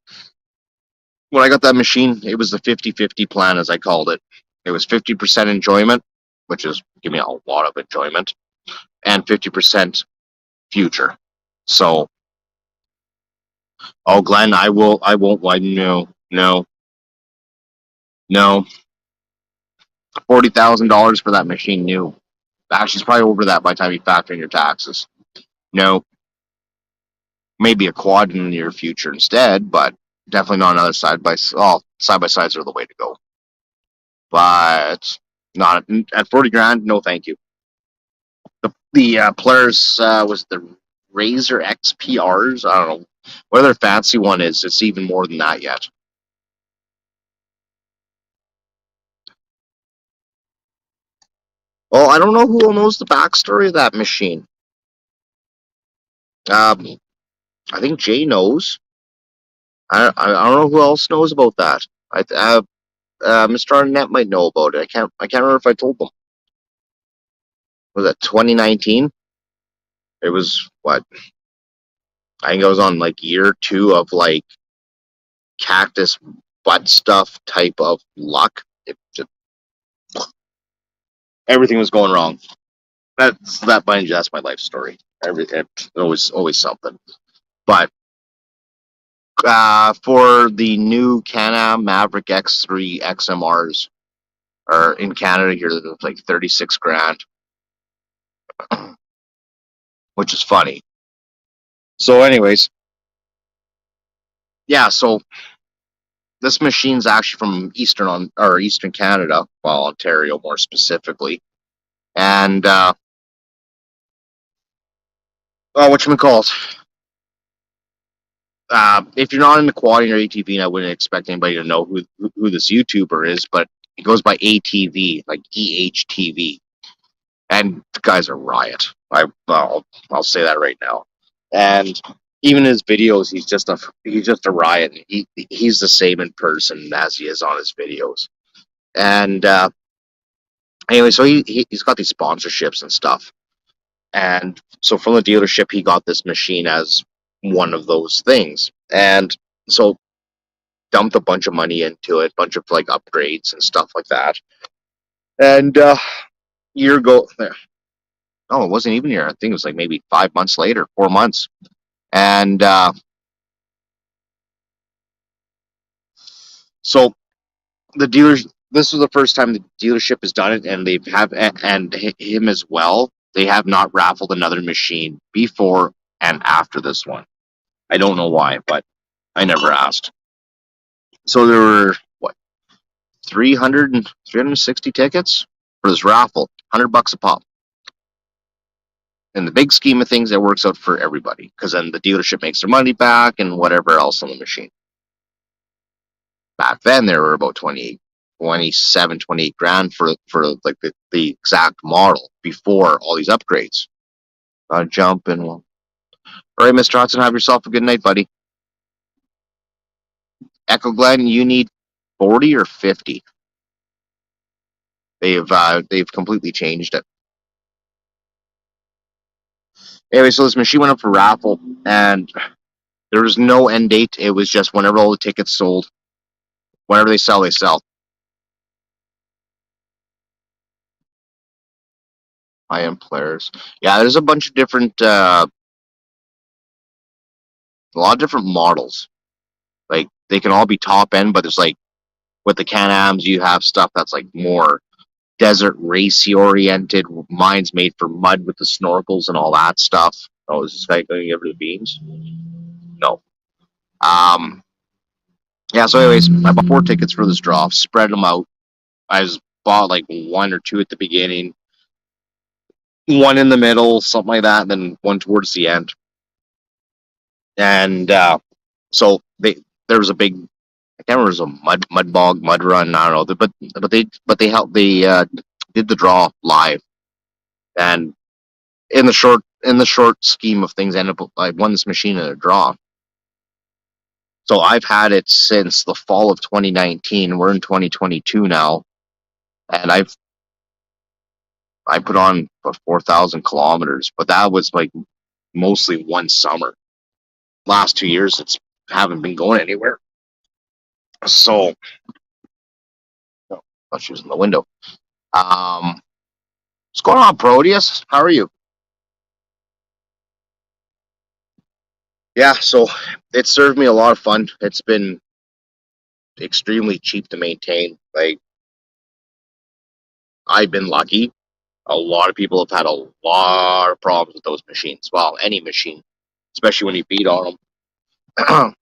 when I got that machine, it was the 50-50 plan, as I called it. It was 50% enjoyment, which is give me a lot of enjoyment, and 50% future. So, oh, Glenn, I won't lie. No. $40,000 for that machine new. Actually, it's probably over that by the time you factor in your taxes. No, maybe a quad in the near future instead, but definitely not another side by sides are the way to go. But not at 40 grand. No, thank you. The Polaris was the Razor XPRs. I don't know what their fancy one is. It's even more than that yet. Well, I don't know who knows the backstory of that machine. I think Jay knows. I don't know who else knows about that. Mr. Arnett might know about it. I can't remember if I told them. Was that 2019? It was what? I think I was on like year 2 of like cactus butt stuff type of luck. It just, everything was going wrong. That's my life story. Everything always something. But for the new Can-Am Maverick X3 XMRs, or in Canada here, it's like 36 grand, which is funny. So, anyways, yeah. So this machine's actually from Eastern Canada, well, Ontario more specifically, and whatchamacallit. If you're not into quadding or ATV, I wouldn't expect anybody to know who this YouTuber is, but he goes by ATV, like EHTV, and the guy's a riot. I'll say that right now. And even his videos, he's just a riot. He's the same in person as he is on his videos. And anyway, so he's got these sponsorships and stuff. And so from the dealership, he got this machine as one of those things. And so dumped a bunch of money into it, bunch of like upgrades and stuff like that. And year ago, no, it wasn't even a year. I think it was like maybe 5 months later, 4 months. And so the dealers, this was the first time the dealership has done it, and and him as well. They have not raffled another machine before and after this one. I don't know why, but I never asked. So there were what 360 tickets for this raffle, $100 a pop. In the big scheme of things, it works out for everybody because then the dealership makes their money back and whatever else on the machine. Back then, there were about 28 grand for like the exact model before all these upgrades. Jump and all right, Mr. Hudson, have yourself a good night, buddy. Echo Glen, you need 40 or 50. They've completely changed it. Anyway, so this machine went up for raffle, and there was no end date. It was just whenever all the tickets sold. Whenever they sell, they sell. High-end players. Yeah, there's a bunch of different, a lot of different models. Like, they can all be top end, but there's like, with the Can-Ams, you have stuff that's like more desert racy oriented. Mine's made for mud with the snorkels and all that stuff. Oh, is this guy going to give her the beans? No. Yeah, so anyways, I bought 4 tickets for this draw, spread them out. I just bought like 1 or 2 at the beginning, 1 in the middle, something like that, and then 1 towards the end. And so there was a big, I can't remember, it was a mud bog, mud run, I don't know, but they helped, they did the draw live, and in the short scheme of things, I won this machine in a draw. So I've had it since the fall of 2019. We're in 2022 now, and I put on 4,000 kilometers, but that was like mostly one summer. Last 2 years, it's haven't been going anywhere. So, oh, thought she was in the window. What's going on, Proteus? How are you? Yeah, so it served me a lot of fun. It's been extremely cheap to maintain. Like, I've been lucky. A lot of people have had a lot of problems with those machines. Well, any machine, especially when you beat on them.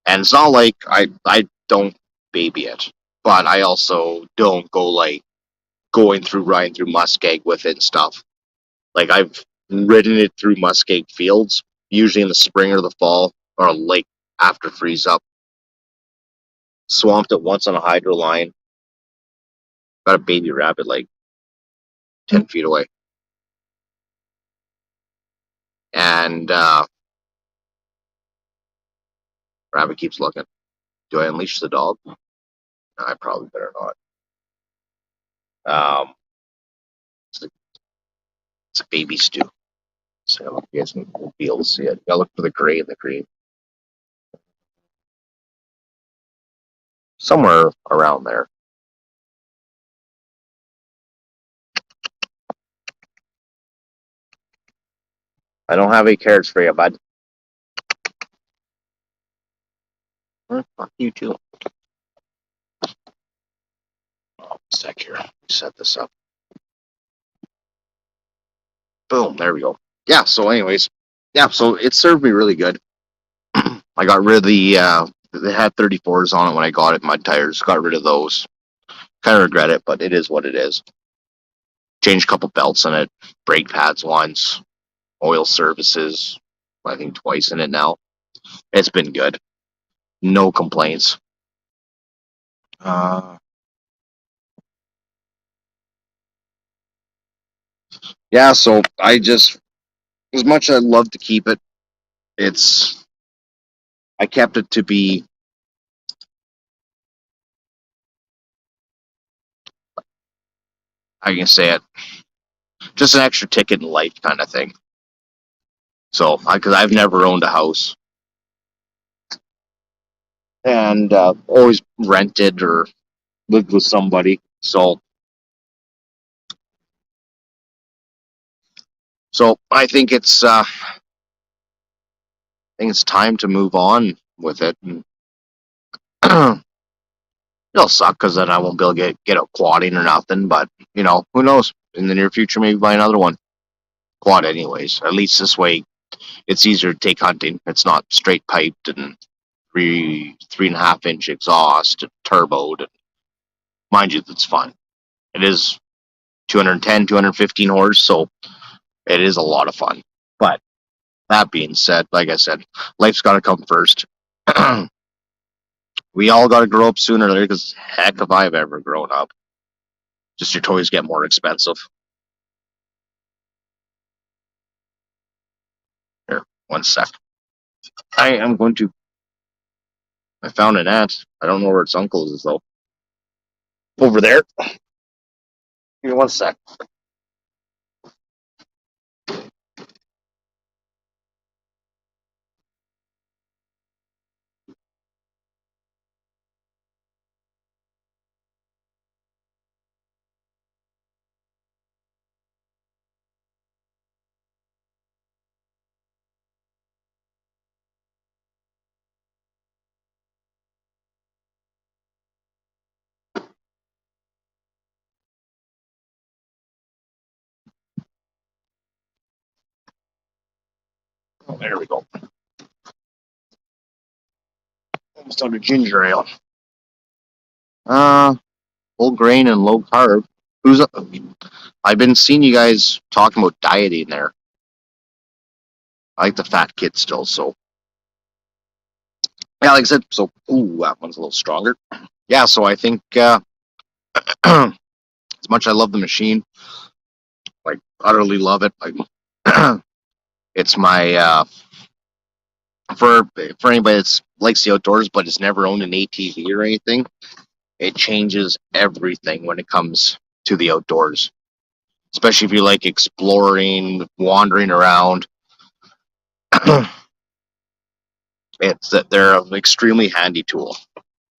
And it's not like I don't baby it, but I also don't go like riding through muskeg with it and stuff. Like, I've ridden it through muskeg fields, usually in the spring or the fall, or like after freeze up. Swamped it once on a hydro line. Got a baby rabbit like 10 feet away. And rabbit keeps looking. Do I unleash the dog? No, I probably better not. It's a baby stew. So you guys will be able to see it. You gotta look for the gray and the green. Somewhere around there. I don't have any carrots for you, bud. Fuck you too. Oh, sec here. Set this up. Boom. There we go. Yeah. So, anyways, yeah. So it served me really good. I got rid of the. They had 34s on it when I got it. Mud tires. Got rid of those. Kind of regret it, but it is what it is. Changed a couple belts in it. Brake pads once. Oil services. I think twice in it now. It's been good. No complaints. Yeah, so I just, as much as I'd love to keep it, I kept it to be, I can say it, just an extra ticket in life kind of thing. So, because I've never owned a house and always rented or lived with somebody. So, So I think it's time to move on with it. And it'll suck because then I won't be able to get out quadding or nothing. But who knows? In the near future, maybe buy another one. Quad, anyways. At least this way, it's easier to take hunting. It's not straight piped and 3.5 inch exhaust, and turboed. And mind you, that's fun. It is 210, 215 horse, so it is a lot of fun. But that being said, like I said, life's got to come first. We all got to grow up sooner or later because heck if I've ever grown up. Just your toys get more expensive. Here, 1 sec. I am going to. I found an ant. I don't know where its uncle is though. Over there. Give me 1 sec. Oh, there we go. Almost out of ginger ale. Full grain and low carb. I've been seeing you guys talking about dieting there. I like the fat kid still, so yeah, like I said, so that one's a little stronger. Yeah, so I think as much as I love the machine, like utterly love it. Like it's my for anybody that likes the outdoors but has never owned an ATV or anything, it changes everything when it comes to the outdoors. Especially if you like exploring, wandering around. It's that they're an extremely handy tool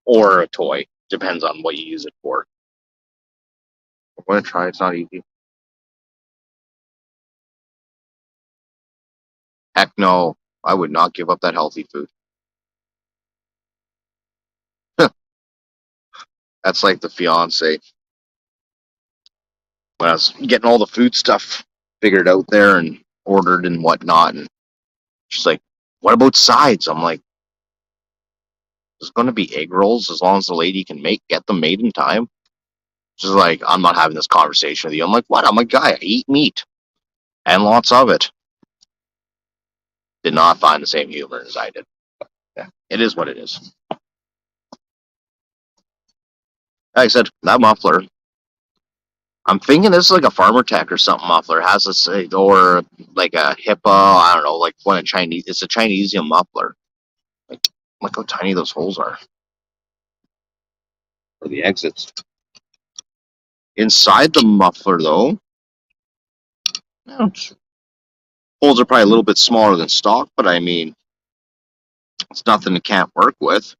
or a toy, depends on what you use it for. I'm gonna try. It's not easy. Heck no, I would not give up that healthy food. That's like the fiance. When I was getting all the food stuff figured out there and ordered and whatnot, and she's like, "What about sides?" I'm like, "There's going to be egg rolls as long as the lady can get them made in time." She's like, "I'm not having this conversation with you." I'm like, "What? I'm a guy. I eat meat and lots of it." Did not find the same humor as I did. Yeah, it is what it is. Like I said, that muffler. I'm thinking this is like a Farmer Tech or something muffler. It has a or like a HIPAA. I don't know, like one of Chinese. It's a Chinesium muffler. Like, look how tiny those holes are. For the exits. Inside the muffler, though, holes are probably a little bit smaller than stock, but I mean, it's nothing it can't work with.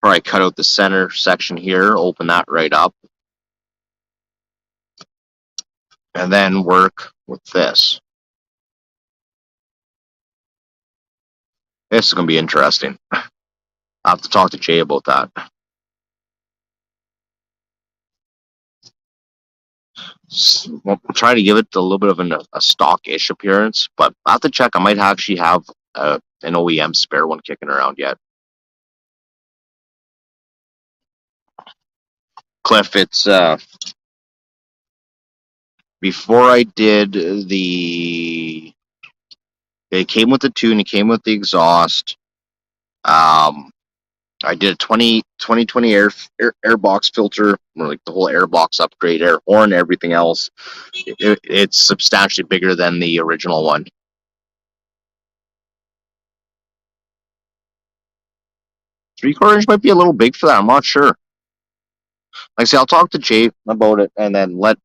Probably cut out the center section here, open that right up, and then work with this. This is going to be interesting. I'll have to talk to Jay about that. We'll try to give it a little bit of a stock-ish appearance, but I have to check. I might actually have an OEM spare one kicking around yet. Cliff, it's before I did it came with the tune, it came with the exhaust. I did a 2020 air box filter, like the whole air box upgrade, air horn, everything else. It's substantially bigger than the original one. 3/4 inch might be a little big for that. I'm not sure. Like I say, I'll talk to Jay about it, and then let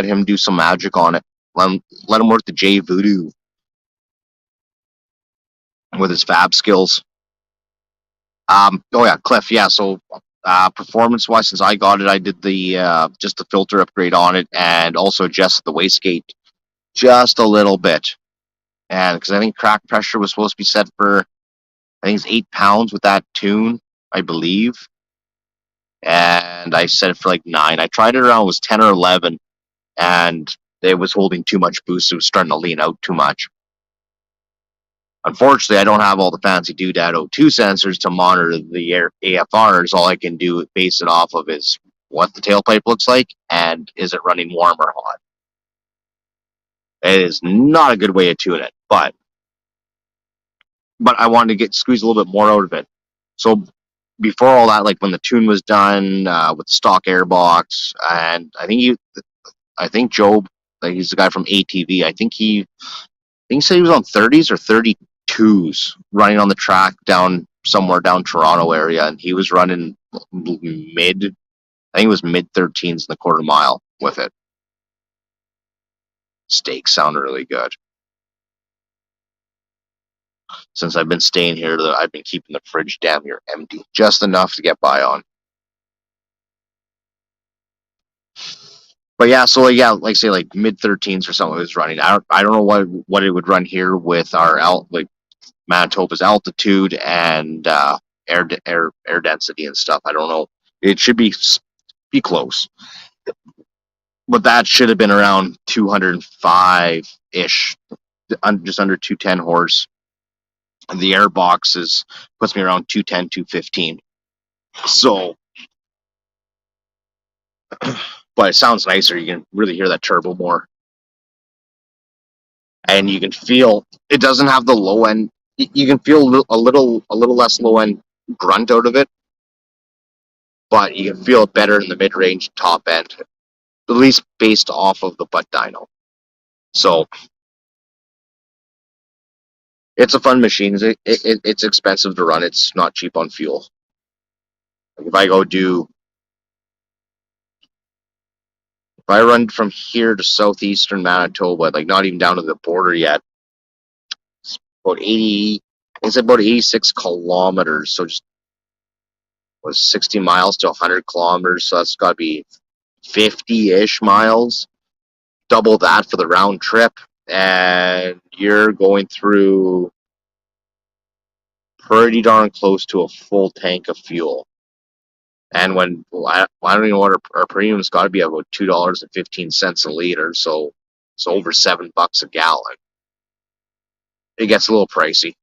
him do some magic on it. Let him work the Jay voodoo with his fab skills. Oh yeah, Cliff. Yeah, so Performance-wise, since I got it, I did the just the filter upgrade on it, and also adjusted the wastegate just a little bit. And because I think crack pressure was supposed to be set for, I think it's 8 pounds with that tune, I believe. And I set it for like 9. I tried it around, it was 10 or 11, and it was holding too much boost. It was starting to lean out too much. Unfortunately, I don't have all the fancy doodad O2 sensors to monitor the AFRs. All I can do base it off of is what the tailpipe looks like and is it running warm or hot. It is not a good way to tune it, but I wanted to squeeze a little bit more out of it. So before all that, like when the tune was done with the stock airbox, and I think Job, like he's the guy from ATV. I think he said he was on 30s or 32s running on the track down somewhere down Toronto area, and he was running mid. I think it was mid 13s in the quarter mile with it. Steaks sound really good. Since I've been staying here, I've been keeping the fridge damn near empty, just enough to get by on. But yeah, so like say like mid 13s or something it was running. I don't know what it would run here with our like Manitoba's altitude and air density and stuff. I don't know. It should be close, but that should have been around 205 ish, just under 210 horse. And the air box puts me around 210, 215. So, but it sounds nicer. You can really hear that turbo more, and you can feel it doesn't have the low end. You can feel a little less low end grunt out of it, but you can feel it better in the mid range, top end, at least based off of the butt dyno. So it's a fun machine. It's expensive to run. It's not cheap on fuel. Like if I run from here to southeastern Manitoba, like not even down to the border yet, it's about 80. It's about 86 kilometers. So just was 60 miles to 100 kilometers. So that's got to be 50-ish miles. Double that for the round trip, and you're going through pretty darn close to a full tank of fuel. And when I don't even know what our premium's got to be about $2.15 a liter, so it's over $7 a gallon. It gets a little pricey.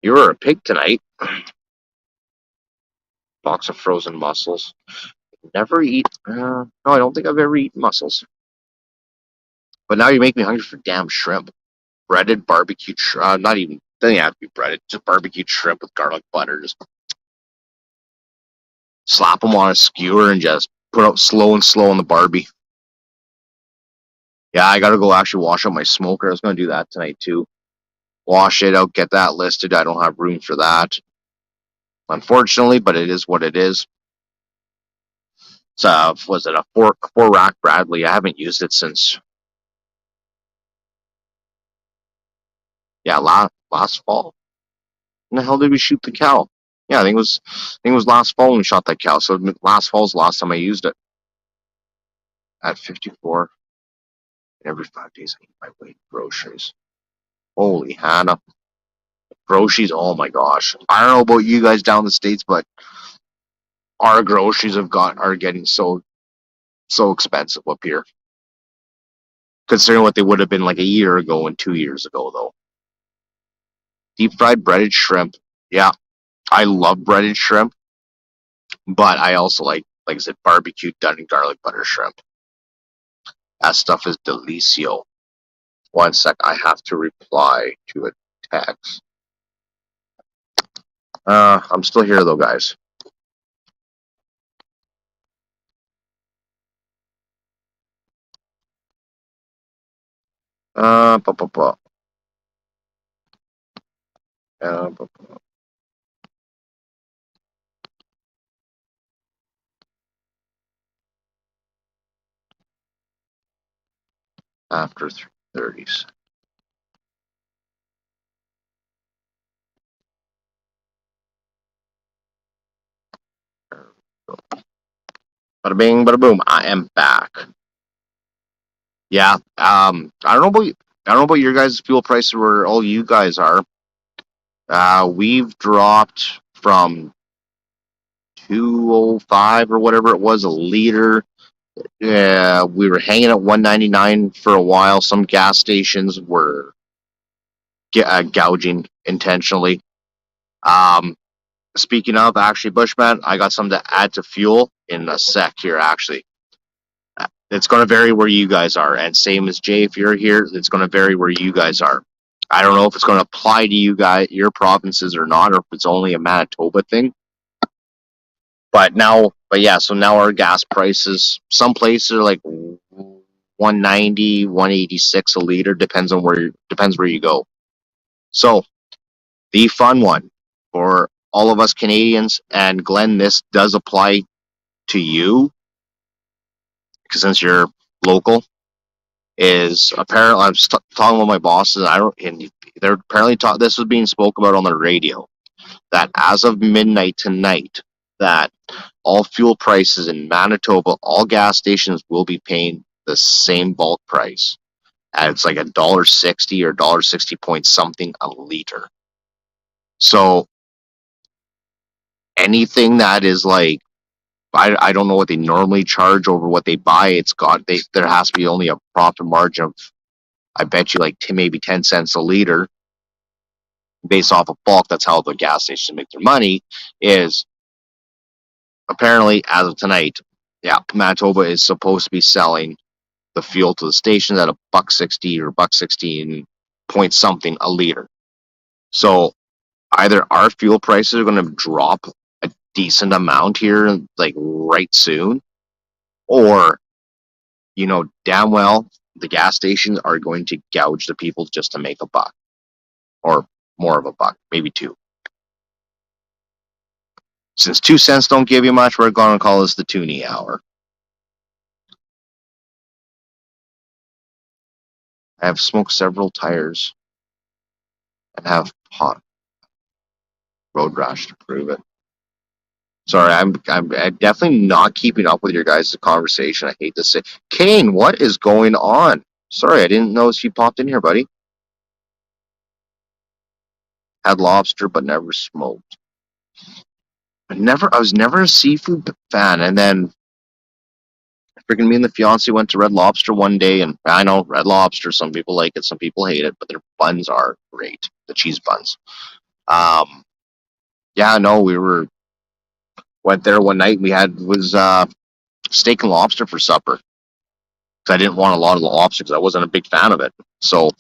You were a pig tonight. Box of frozen mussels. Never eat. No, I don't think I've ever eaten mussels. But now you make me hungry for damn shrimp. Breaded barbecue shrimp. Not even. Doesn't have to be breaded. Just barbecued shrimp with garlic butter. Just slap them on a skewer and just put out slow on the Barbie. Yeah, I gotta go actually wash out my smoker. I was gonna do that tonight too. Wash it out, get that listed. I don't have room for that, unfortunately, but it is what it is. So was it a four rack Bradley? I haven't used it since last fall. When the hell did we shoot the cow? Yeah, I think it was last fall when we shot that cow. So last fall's the last time I used it. At 54, every 5 days I eat my weight groceries. Holy Hannah. Groceries, oh my gosh. I don't know about you guys down the States, but our groceries are getting so expensive up here. Considering what they would have been like a year ago and 2 years ago though. Deep fried breaded shrimp. Yeah. I love breaded shrimp, but I also like I said, barbecued done in garlic butter shrimp. That stuff is delicio. One sec, I have to reply to a text. I'm still here though, guys. Uh, bu- bu- bu- bu- after 3:30s. Bada bing, bada boom. I am back. Yeah. I don't know about your guys' fuel prices where all you guys are. We've dropped from 205 or whatever it was a liter. Yeah, we were hanging at 199 for a while. Some gas stations were gouging intentionally. Speaking of, actually, Bushman, I got something to add to fuel in a sec here, actually. It's going to vary where you guys are. And same as Jay, if you're here, it's going to vary where you guys are. I don't know if it's going to apply to you guys, your provinces or not, or if it's only a Manitoba thing. But yeah, so now our gas prices, some places are like 190, 186 a liter, depends where you go. So the fun one for all of us Canadians, and Glenn, this does apply to you, because since you're local, is apparently I was talking with my bosses, and they're apparently this was being spoke about on the radio, that as of midnight tonight, that all fuel prices in Manitoba, all gas stations will be paying the same bulk price. And it's like $1.60 or $1.60 point something a liter. So anything that is like, I don't know what they normally charge over what they buy. There has to be only a profit margin of, I bet you, like maybe 10 cents a liter based off of bulk. That's how the gas stations make their money. Is apparently, as of tonight, yeah, Manitoba is supposed to be selling the fuel to the stations at $1.60 or $1.16 point something a liter. So either our fuel prices are going to drop a decent amount here, like right soon, or damn well the gas stations are going to gouge the people just to make a buck, or more of a buck, maybe two. Since 2 cents don't give you much, we're going to call this the Toonie Hour. I have smoked several tires and have hot road rash to prove it. Sorry, I'm definitely not keeping up with your guys' conversation. I hate to say. Kane, what is going on? Sorry, I didn't notice you popped in here, buddy. Had lobster, but never smoked. I was never a seafood fan, and then freaking me and the fiance went to Red Lobster one day, and I know Red Lobster, some people like it, some people hate it, but their buns are great, the cheese buns. Yeah, no, went there one night, and we had steak and lobster for supper, because I didn't want a lot of the lobster, because I wasn't a big fan of it, so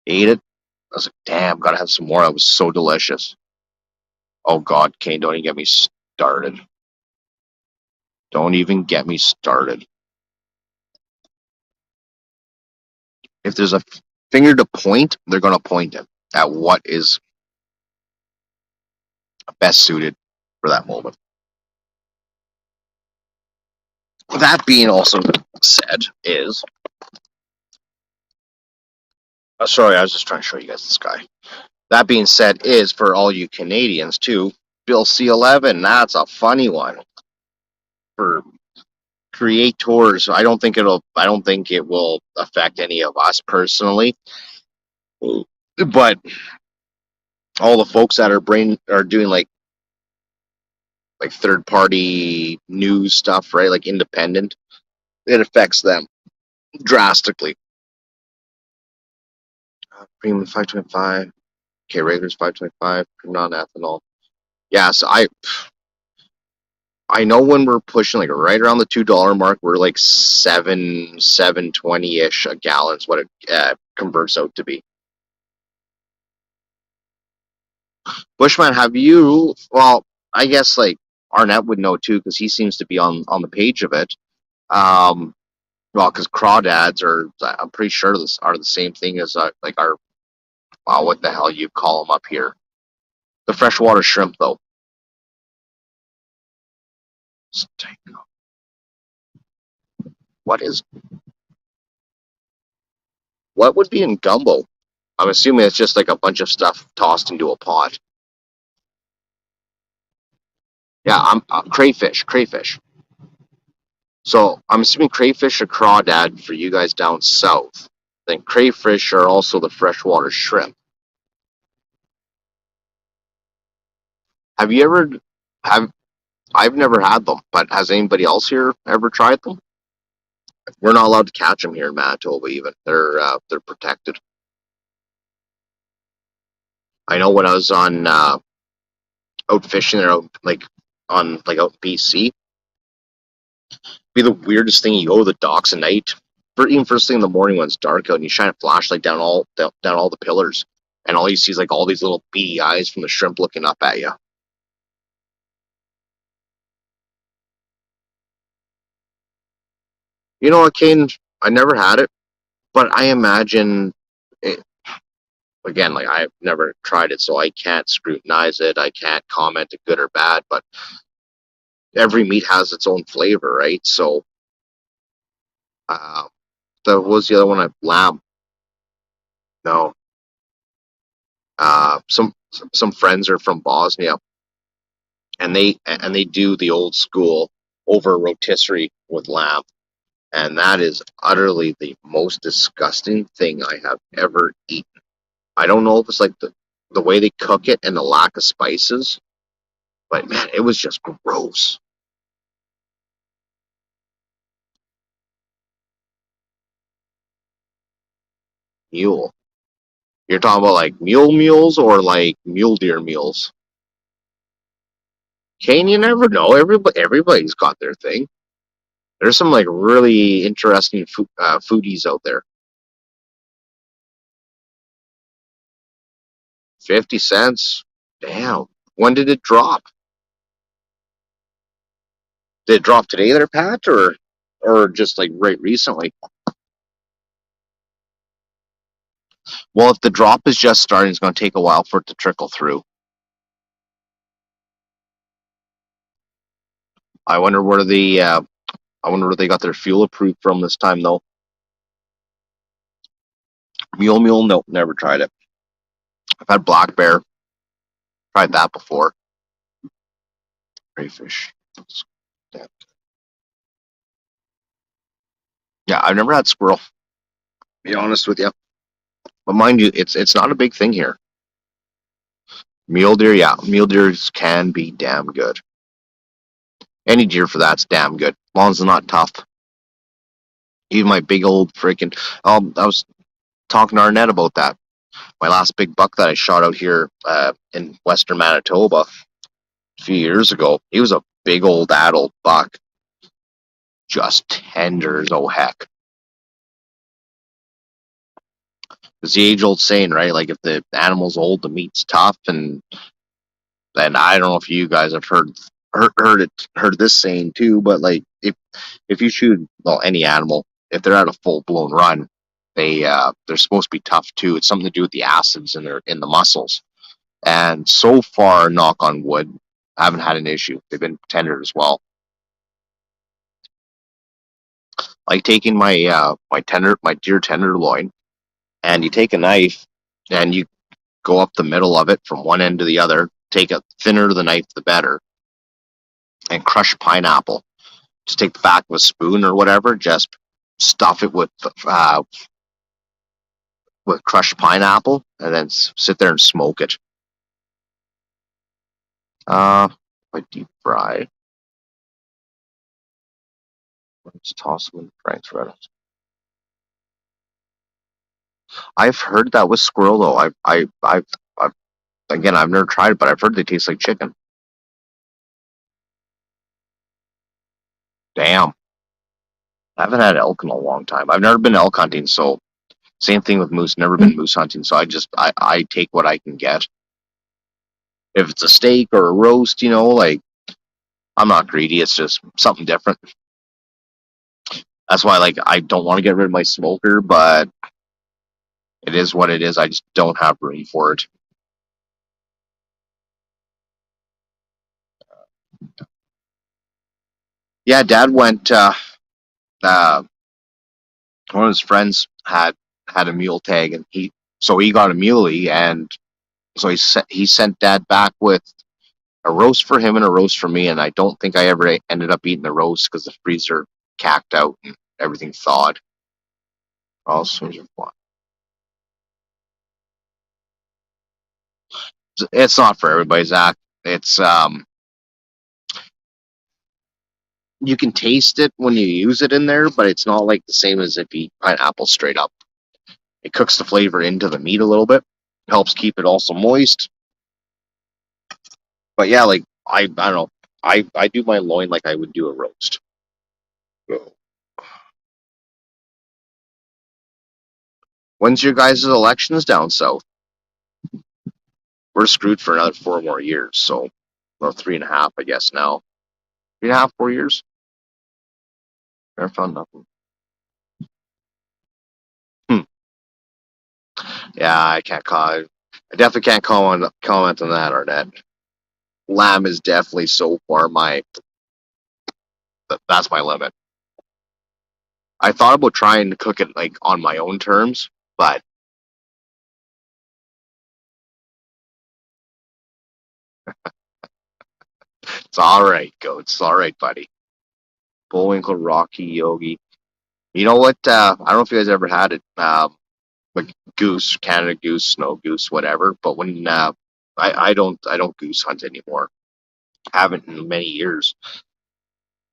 ate it. I was like, damn, gotta have some more. It was so delicious. Oh God, Kane, don't even get me started. Don't even get me started. If there's a finger to point, they're going to point it at what is best suited for that moment. That being also said is... sorry, I was just trying to show you guys this guy. That being said is, for all you Canadians too, Bill C-11, that's a funny one. For creators, I don't think it will affect any of us personally, but all the folks that are doing like third party news stuff, right? Like independent, it affects them drastically. Premium 525. Okay, regular's 525. Non-ethanol. Yeah, so I know when we're pushing like right around the $2 mark, we're like $7.20-ish a gallon is what it converts out to be. Bushman, have you? Well, I guess like Arnett would know too, because he seems to be on the page of it. Well, because crawdads I'm pretty sure are the same thing as like our, wow, what the hell you call them up here? The freshwater shrimp, though. What would be in gumbo? I'm assuming it's just like a bunch of stuff tossed into a pot. Yeah, I'm crayfish, crayfish. So I'm assuming crayfish are crawdad for you guys down south. Then crayfish are also the freshwater shrimp. Have you ever have I've never had them, but has anybody else here ever tried them? We're not allowed to catch them here in Manitoba. Even they're protected. I know when I was on out fishing there, out like on like out in BC, be the weirdest thing. You go to the docks at night, for even first thing in the morning when it's dark out, and you shine a flashlight down all the pillars, and all you see is like all these little beady eyes from the shrimp looking up at you. You know what, Kane? I never had it, but I imagine it, again, like I've never tried it, so I can't scrutinize it. I can't comment it good or bad, but every meat has its own flavor, right? So, uh, the what was the other one? Lamb. No, some friends are from Bosnia, and they do the old school over rotisserie with lamb, and that is utterly the most disgusting thing I have ever eaten. I don't know if it's like the way they cook it and the lack of spices, but man, it was just gross. Mule. You're talking about like mule mules or like mule deer mules? Kane, you never know. Everybody's got their thing. There's some like really interesting foodies out there. 50 cents. Damn. When did it drop? Did it drop today there, Pat, or just like right recently? Well, if the drop is just starting, it's going to take a while for it to trickle through. I wonder where I wonder where they got their fuel approved from this time though. Mule, nope, never tried it. I've had black bear, tried that before. Crayfish. Yeah, I've never had squirrel. To be honest with you, but mind you, it's not a big thing here. Mule deer, yeah, mule deers can be damn good. Any deer for that's damn good, as long as it's not tough. Even my big old freaking. I was talking to Arnett about that. My last big buck that I shot out here in western Manitoba a few years ago. He was a big old adult buck, just tender as oh heck. It's the age old saying, right? Like if the animal's old, the meat's tough, and I don't know if you guys have heard this saying too, but like if you shoot any animal, if they're at a full blown run, they're supposed to be tough too. It's something to do with the acids in the muscles. And so far, knock on wood, I haven't had an issue. They've been tender as well. Like taking my deer tenderloin, and you take a knife and you go up the middle of it from one end to the other. Take a thinner the knife, the better, and crush pineapple. Just take the back of a spoon or whatever. Just stuff it with crushed pineapple, and then sit there and smoke it. Like deep fry. Let's toss them in Frank's Reddit. I've heard that with squirrel though. I've again, I've never tried it, but I've heard they taste like chicken. Damn, I haven't had elk in a long time. I've never been elk hunting, so same thing with moose. Never been moose hunting, so I take what I can get. If it's a steak or a roast, like I'm not greedy. It's just something different. That's why, like, I don't want to get rid of my smoker, but it is what it is. I just don't have room for it. Yeah, Dad went. Uh, One of his friends had a mule tag, and he got a muley, and so he sent Dad back with A roast for him and a roast for me, and I don't think I ever ended up eating the roast because the freezer cacked out and everything thawed. Also, it's not for everybody, Zach. It's you can taste it when you use it in there, but it's not like the same as if you eat pineapple straight up. It cooks the flavor into the meat a little bit, helps keep it also moist. But yeah, like I don't know, I do my loin like I would do a roast. When's your guys' elections down south? We're screwed for another 4 more years, so well 3.5, I guess now. 3.5, 4 years. Never found nothing. Hmm. Yeah, I can't comment. I definitely can't comment on that, Arnett. Lamb is definitely so far that's my limit. I thought about trying to cook it like on my own terms, but it's all right, Goat. It's all right, buddy. Bullwinkle, Rocky, Yogi. You know what? I don't know if you guys ever had it. Like goose, Canada goose, snow goose, whatever. But when I don't goose hunt anymore. Haven't in many years.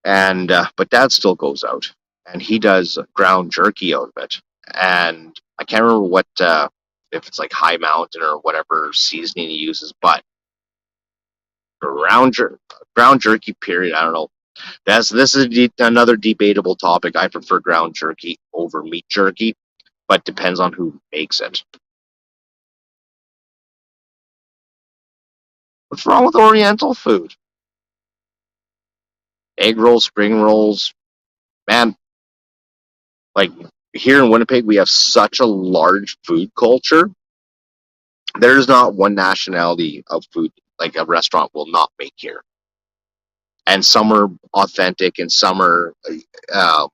And but Dad still goes out, and he does ground jerky out of it. And I can't remember what if it's like High Mountain or whatever seasoning he uses, but ground ground jerky. Period. I don't know. This is another debatable topic. I prefer ground jerky over meat jerky, but depends on who makes it. What's wrong with Oriental food? Egg rolls, spring rolls, man. Like here in Winnipeg, we have such a large food culture. There's not one nationality of food like a restaurant will not make here, and some are authentic and some are uh,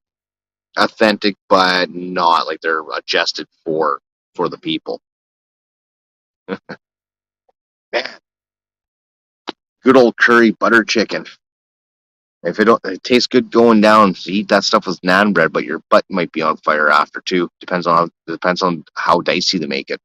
authentic but not like they're adjusted for the people. Man, good old curry butter chicken. If it tastes good going down, so eat that stuff with naan bread, but your butt might be on fire after too. Depends on how dicey they make it.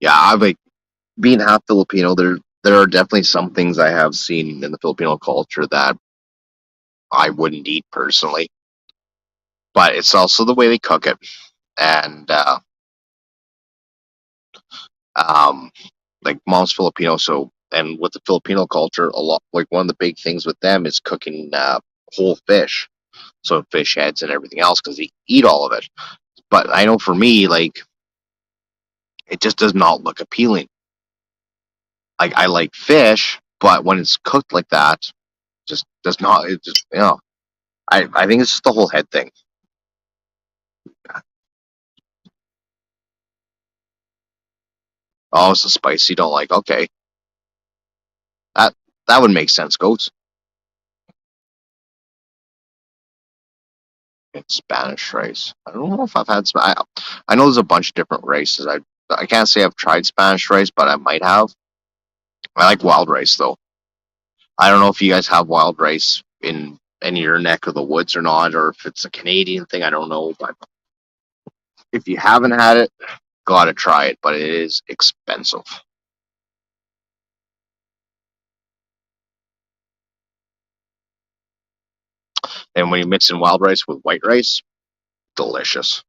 Yeah, I like being half Filipino. There are definitely some things I have seen in the Filipino culture that I wouldn't eat personally, but it's also the way they cook it, and um, like mom's Filipino, so and with the Filipino culture, a lot like one of the big things with them is cooking whole fish, so fish heads and everything else because they eat all of it. But I know for me, like it just does not look appealing. Like I like fish, but when it's cooked like that, just does not. It just I think it's just the whole head thing. Oh, it's the spice you don't like. Okay, that that would make sense. Goats and Spanish rice. I don't know if I've had. I know there's a bunch of different races. I can't say I've tried Spanish rice, but I might have. I like wild rice though. I don't know if you guys have wild rice in your neck of the woods or not, or if it's a Canadian thing. I don't know, but if you haven't had it, gotta try it. But it is expensive. And when you mix in wild rice with white rice, delicious.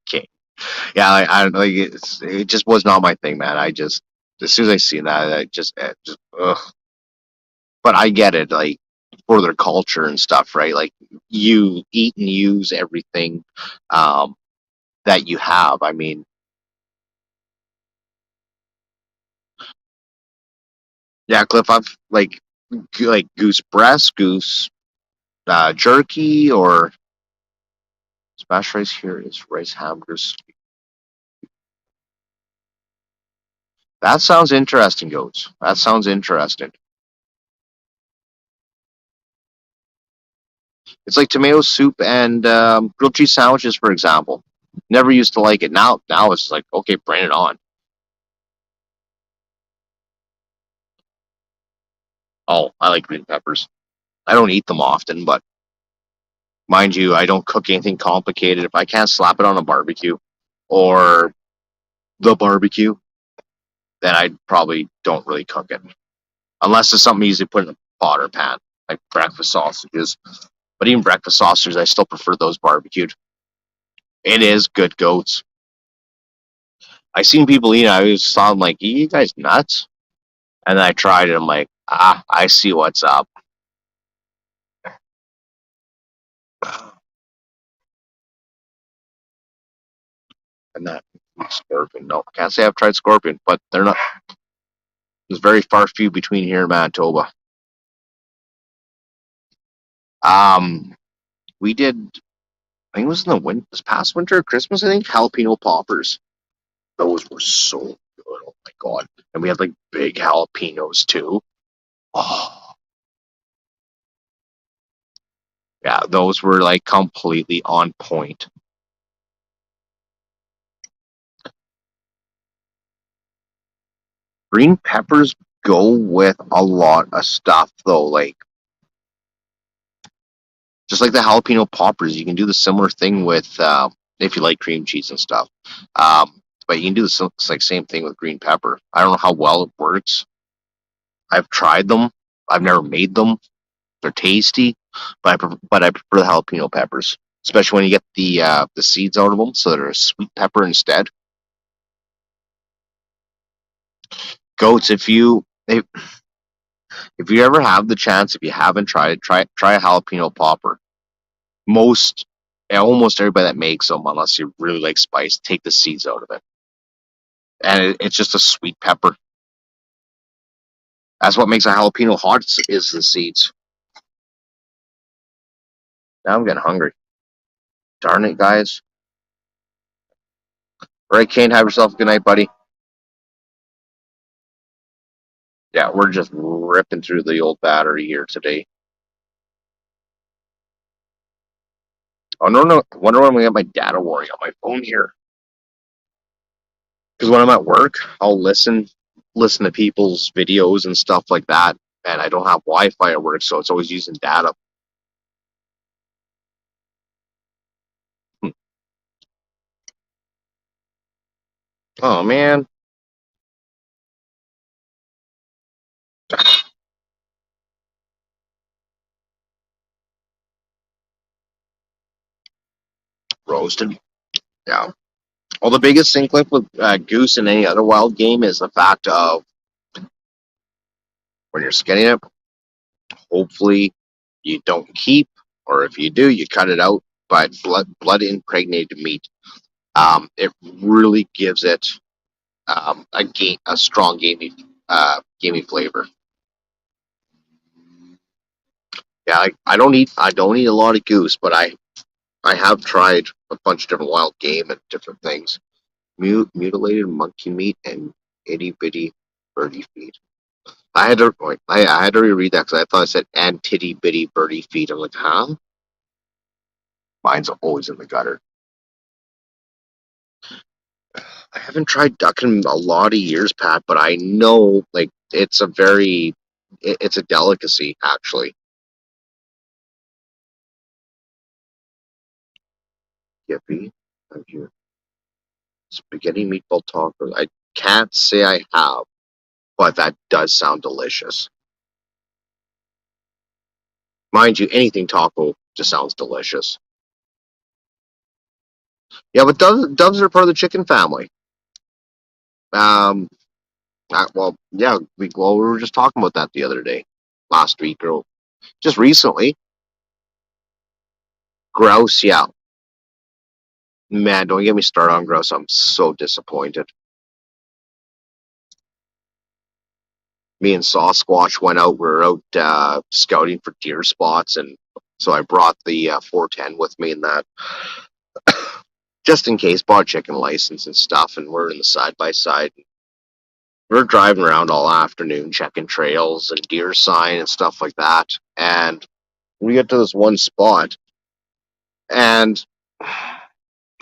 Okay. Yeah, I don't like it just was not my thing, man. I just as soon as I see that, just ugh. But I get it, like for their culture and stuff, right? Like you eat and use everything um, that you have. I mean, yeah, Cliff, I've like goose breast, goose jerky, or smash rice. Here is rice hamburgers. That sounds interesting, goats. That sounds interesting. It's like tomato soup and grilled cheese sandwiches, for example. Never used to like it. Now it's like, okay, bring it on. Oh, I like green peppers. I don't eat them often, but mind you, I don't cook anything complicated. If I can't slap it on a barbecue or the barbecue, then I probably don't really cook it. Unless it's something easy to put in a pot or pan, like breakfast sausages. But even breakfast sausages, I still prefer those barbecued. It is good goats. I seen people eat it. I was saw them like, you guys nuts? And then I tried it. I'm like, I see what's up. And that scorpion. No, can't say I've tried scorpion, but they're not. There's very far few between here and Manitoba. Um, we did. I think it was in the this past winter, or Christmas. I think jalapeno poppers. Those were so good. Oh my god! And we had like big jalapenos too. Oh yeah, those were like completely on point. Green peppers go with a lot of stuff though. Like just like the jalapeno poppers, you can do the similar thing with if you like cream cheese and stuff. But you can do the like same thing with green pepper. I don't know how well it works. I've tried them. I've never made them. They're tasty, but I prefer the jalapeno peppers, especially when you get the seeds out of them, so they're a sweet pepper instead. Goats, if you ever have the chance, if you haven't tried it, try a jalapeno popper. Most Almost everybody that makes them, unless you really like spice, take the seeds out of it, and it's just a sweet pepper. That's what makes a jalapeno hot is the seeds. Now I'm getting hungry. Darn it, guys! All right, Kane, have yourself a good night, buddy. Yeah, we're just ripping through the old battery here today. Oh no! Wonder when we get my data warning on my phone here. Because when I'm at work, I'll listen to people's videos and stuff like that, and I don't have Wi-Fi at work, so it's always using data. Hmm. Oh man, roasted. Yeah. Well, the biggest thing, Cliff, with goose and any other wild game is the fact of when you're skinning it, hopefully you don't keep, or if you do, you cut it out. But blood impregnated meat, it really gives it a strong gamey flavor. Yeah, I don't eat a lot of goose, but I have tried a bunch of different wild game and different things. Mutilated monkey meat and itty bitty birdie feet. I had to reread that because I thought it said and titty bitty birdie feet. I'm like, huh? Mine's always in the gutter. I haven't tried duck in a lot of years, Pat, but I know like it's a delicacy actually. Yippee! Thank you. Spaghetti meatball tacos. I can't say I have, but that does sound delicious. Mind you, anything taco just sounds delicious. Yeah, but doves are part of the chicken family. Um, yeah, we were just talking about that the other day, last week or just recently. Grouse, yeah, man, don't get me started on grouse. I'm so disappointed. Me and Sasquatch went out. We were out scouting for deer spots, and so I brought the 410 with me and that just in case. Bought a chicken license and stuff, and we're in the side by side. We're driving around all afternoon checking trails and deer sign and stuff like that. And we get to this one spot, and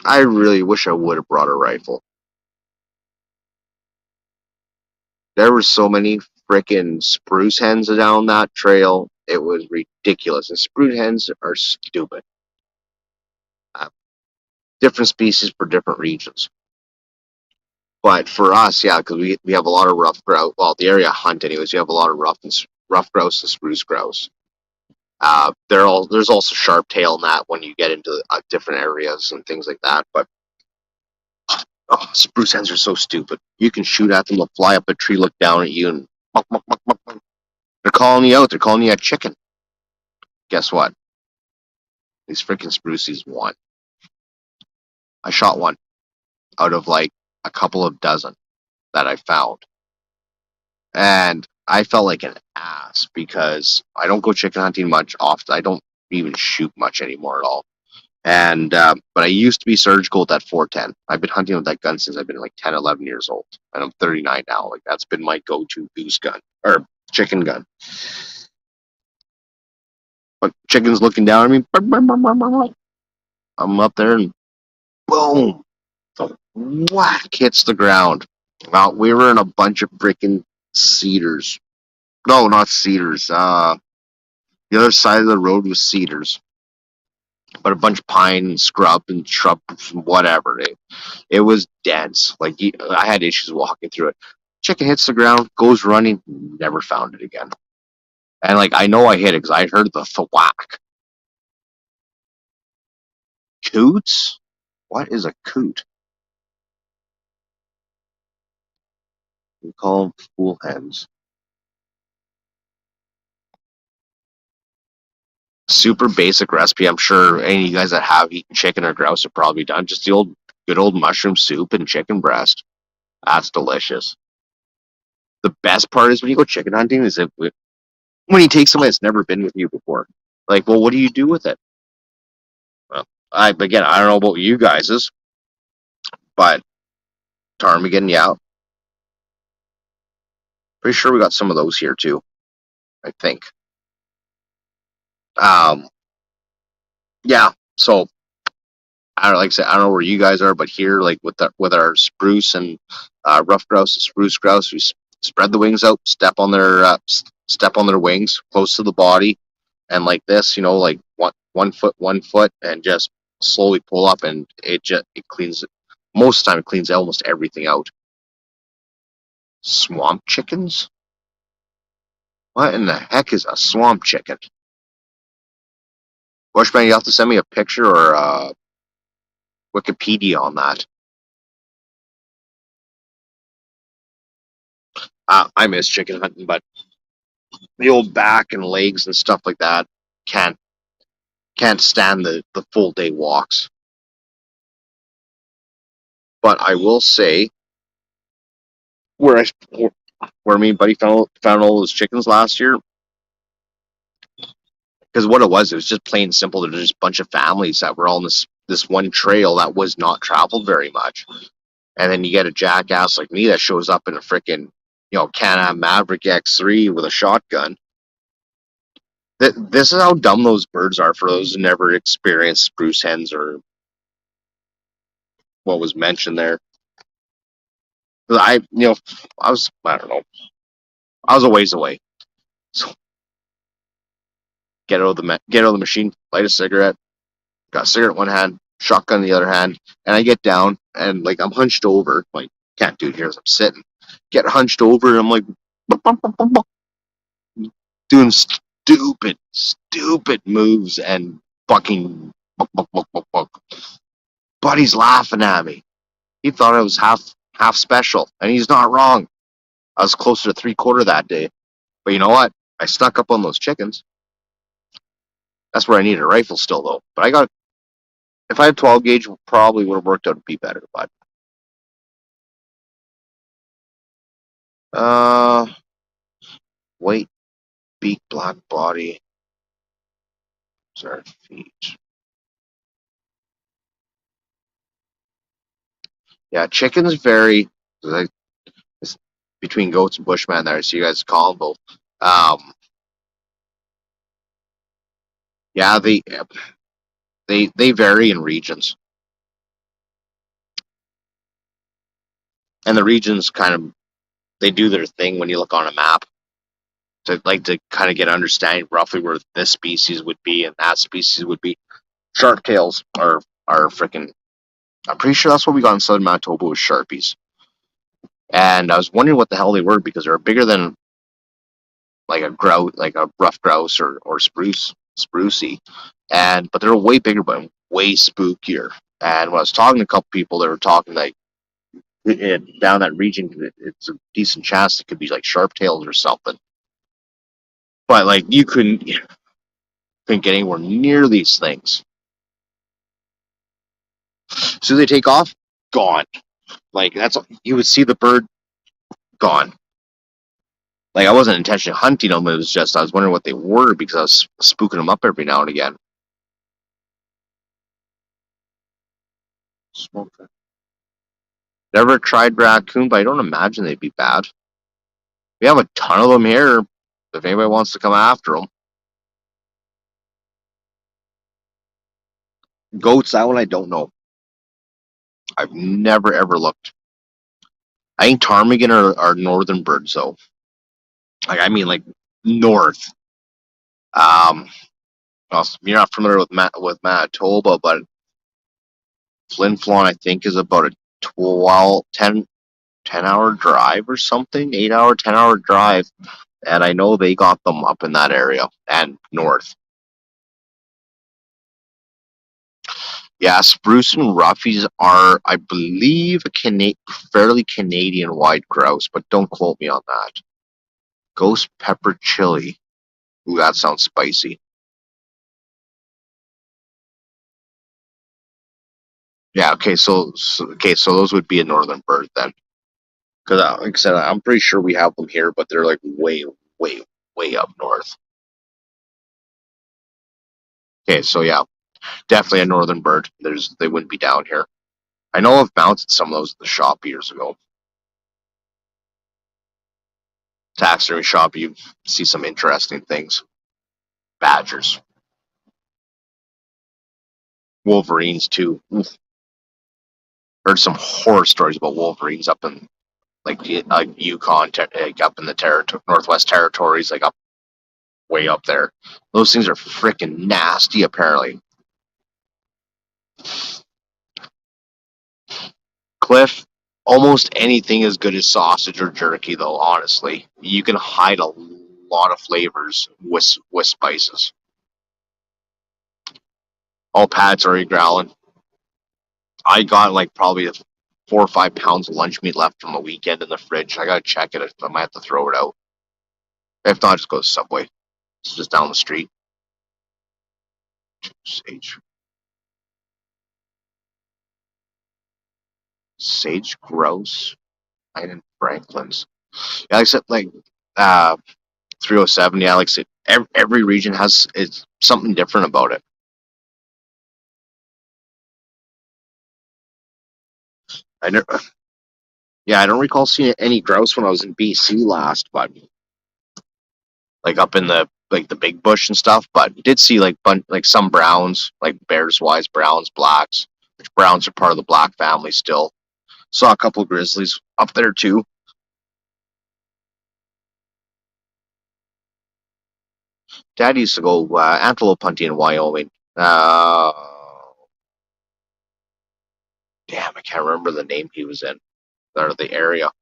I really wish I would have brought a rifle. There were so many freaking spruce hens down that trail. It was ridiculous. And spruce hens are stupid. Uh, Different species for different regions. But for us, yeah, because we have a lot of rough grouse. Well, the area I hunt, anyways, you have a lot of rough grouse and spruce grouse. There's also sharp tail in that when you get into different areas and things like that. But spruce hens are so stupid. You can shoot at them, they'll fly up a tree, look down at you, and buck, buck, buck, buck, buck. They're calling you out. They're calling you a chicken. Guess what? These freaking sprucies won. I shot one out of like a couple of dozen that I found. And I felt like an ass because I don't go chicken hunting much often. I don't even shoot much anymore at all. And but I used to be surgical with that 410. I've been hunting with that gun since I've been like 10, 11 years old, and I'm 39 now. Like that's been my go-to goose gun or chicken gun. But chicken's looking down at me. I'm up there and boom, the whack hits the ground. Well, we were in a bunch of freaking cedars. No, not cedars. The other side of the road was cedars, but a bunch of pine and scrub and shrub, whatever. It was dense. Like I had issues walking through it. Chicken hits the ground, goes running, never found it again. And like I know I hit it because I heard the thwack. Coots? What is a coot? We call them fool hens. Super basic recipe. I'm sure any of you guys that have eaten chicken or grouse have probably done. Just the good old mushroom soup and chicken breast. That's delicious. The best part is when you go chicken hunting is when you take somebody that's never been with you before. Like, well, what do you do with it? Well, I don't know about you guys's, but ptarmigan, yeah. Pretty sure we got some of those here too. I think. Yeah. So I don't like I said, I don't know where you guys are, but here, like with our spruce and rough grouse and spruce grouse, we spread the wings out, step on their wings close to the body, and like this, like one foot, and just slowly pull up, and it cleans it. Most of the time, it cleans almost everything out. Swamp chickens? What in the heck is a swamp chicken? Bushman, you have to send me a picture or Wikipedia on that. I miss chicken hunting, but the old back and legs and stuff like that can't stand the full day walks. But I will say, where me and Buddy found all those chickens last year, because what it was just plain simple. There's just a bunch of families that were all on this one trail that was not traveled very much, and then you get a jackass like me that shows up in a freaking Can-Am Maverick X3 with a shotgun. This is how dumb those birds are for those who never experienced spruce hens or what was mentioned there. I don't know, I was a ways away. So get out of the machine, light a cigarette, got a cigarette in one hand, shotgun in the other hand, and I get down and like I'm hunched over, like can't do it here as I'm sitting. Get hunched over and I'm like doing stupid moves and fucking Buddy's laughing at me. He thought I was half special, and he's not wrong. I was closer to 3/4 that day. But you know what? I stuck up on those chickens. That's where I needed a rifle still, though. But if I had 12 gauge, probably would have worked out to be better. But white beak, black body. Our feet. Yeah, chickens vary. Like, between goats and bushman there, so you guys call them both. Yeah, they vary in regions, and the regions kind of they do their thing when you look on a map to kind of get an understanding roughly where this species would be and that species would be. Sharp tails are freaking. I'm pretty sure that's what we got in southern Manitoba was sharpies, and I was wondering what the hell they were because they're bigger than like a grouse, like a rough grouse or sprucey, and but they're way bigger but way spookier. And when I was talking to a couple people, they were talking like down that region, it's a decent chance it could be like sharp tails or something. But like you couldn't get anywhere near these things. So they take off, gone. Like that's you would see the bird gone. Like I wasn't intentionally hunting them. It was just I was wondering what they were because I was spooking them up every now and again. Never tried raccoon, but I don't imagine they'd be bad. We have a ton of them here. If anybody wants to come after them, goats. That one I don't know. I've never ever looked. I think ptarmigan are northern birds though. Like I mean like north. Well, you're not familiar with Manitoba, but Flin Flon I think is about a 10 hour drive or something, 8 hour, 10 hour drive, and I know they got them up in that area and north. Yeah, spruce and roughies are, I believe, a fairly Canadian wide grouse, but don't quote me on that. Ghost pepper chili. Ooh, that sounds spicy. Yeah, okay, so those would be a northern bird then. Because, like I said, I'm pretty sure we have them here, but they're like way, way, way up north. Okay, so yeah, definitely a northern bird. They wouldn't be down here. I know I've mounted some of those at the shop years ago. Taxidermy shop, you see some interesting things. Badgers, wolverines too. Oof. Heard some horror stories about wolverines up in like Yukon, like up in the Northwest Territories, like up way up there. Those things are freaking nasty, apparently. Cliff, almost anything as good as sausage or jerky, though. Honestly, you can hide a lot of flavors with spices. All Pat's already growling. I got like probably 4 or 5 pounds of lunch meat left from the weekend in the fridge. I gotta check it. I might have to throw it out. If not, just go to Subway. It's just down the street. Sage grouse. And Franklin's. Yeah, except like 307. Yeah, like I said, every region has it's something different about it. I never, yeah, I don't recall seeing any grouse when I was in BC last, but like up in the big bush and stuff. But did see like some browns, like Bears Wise browns, blacks, which browns are part of the black family still. Saw a couple of grizzlies up there too. Dad used to go antelope hunting in Wyoming. Damn, I can't remember the name he was in or the area.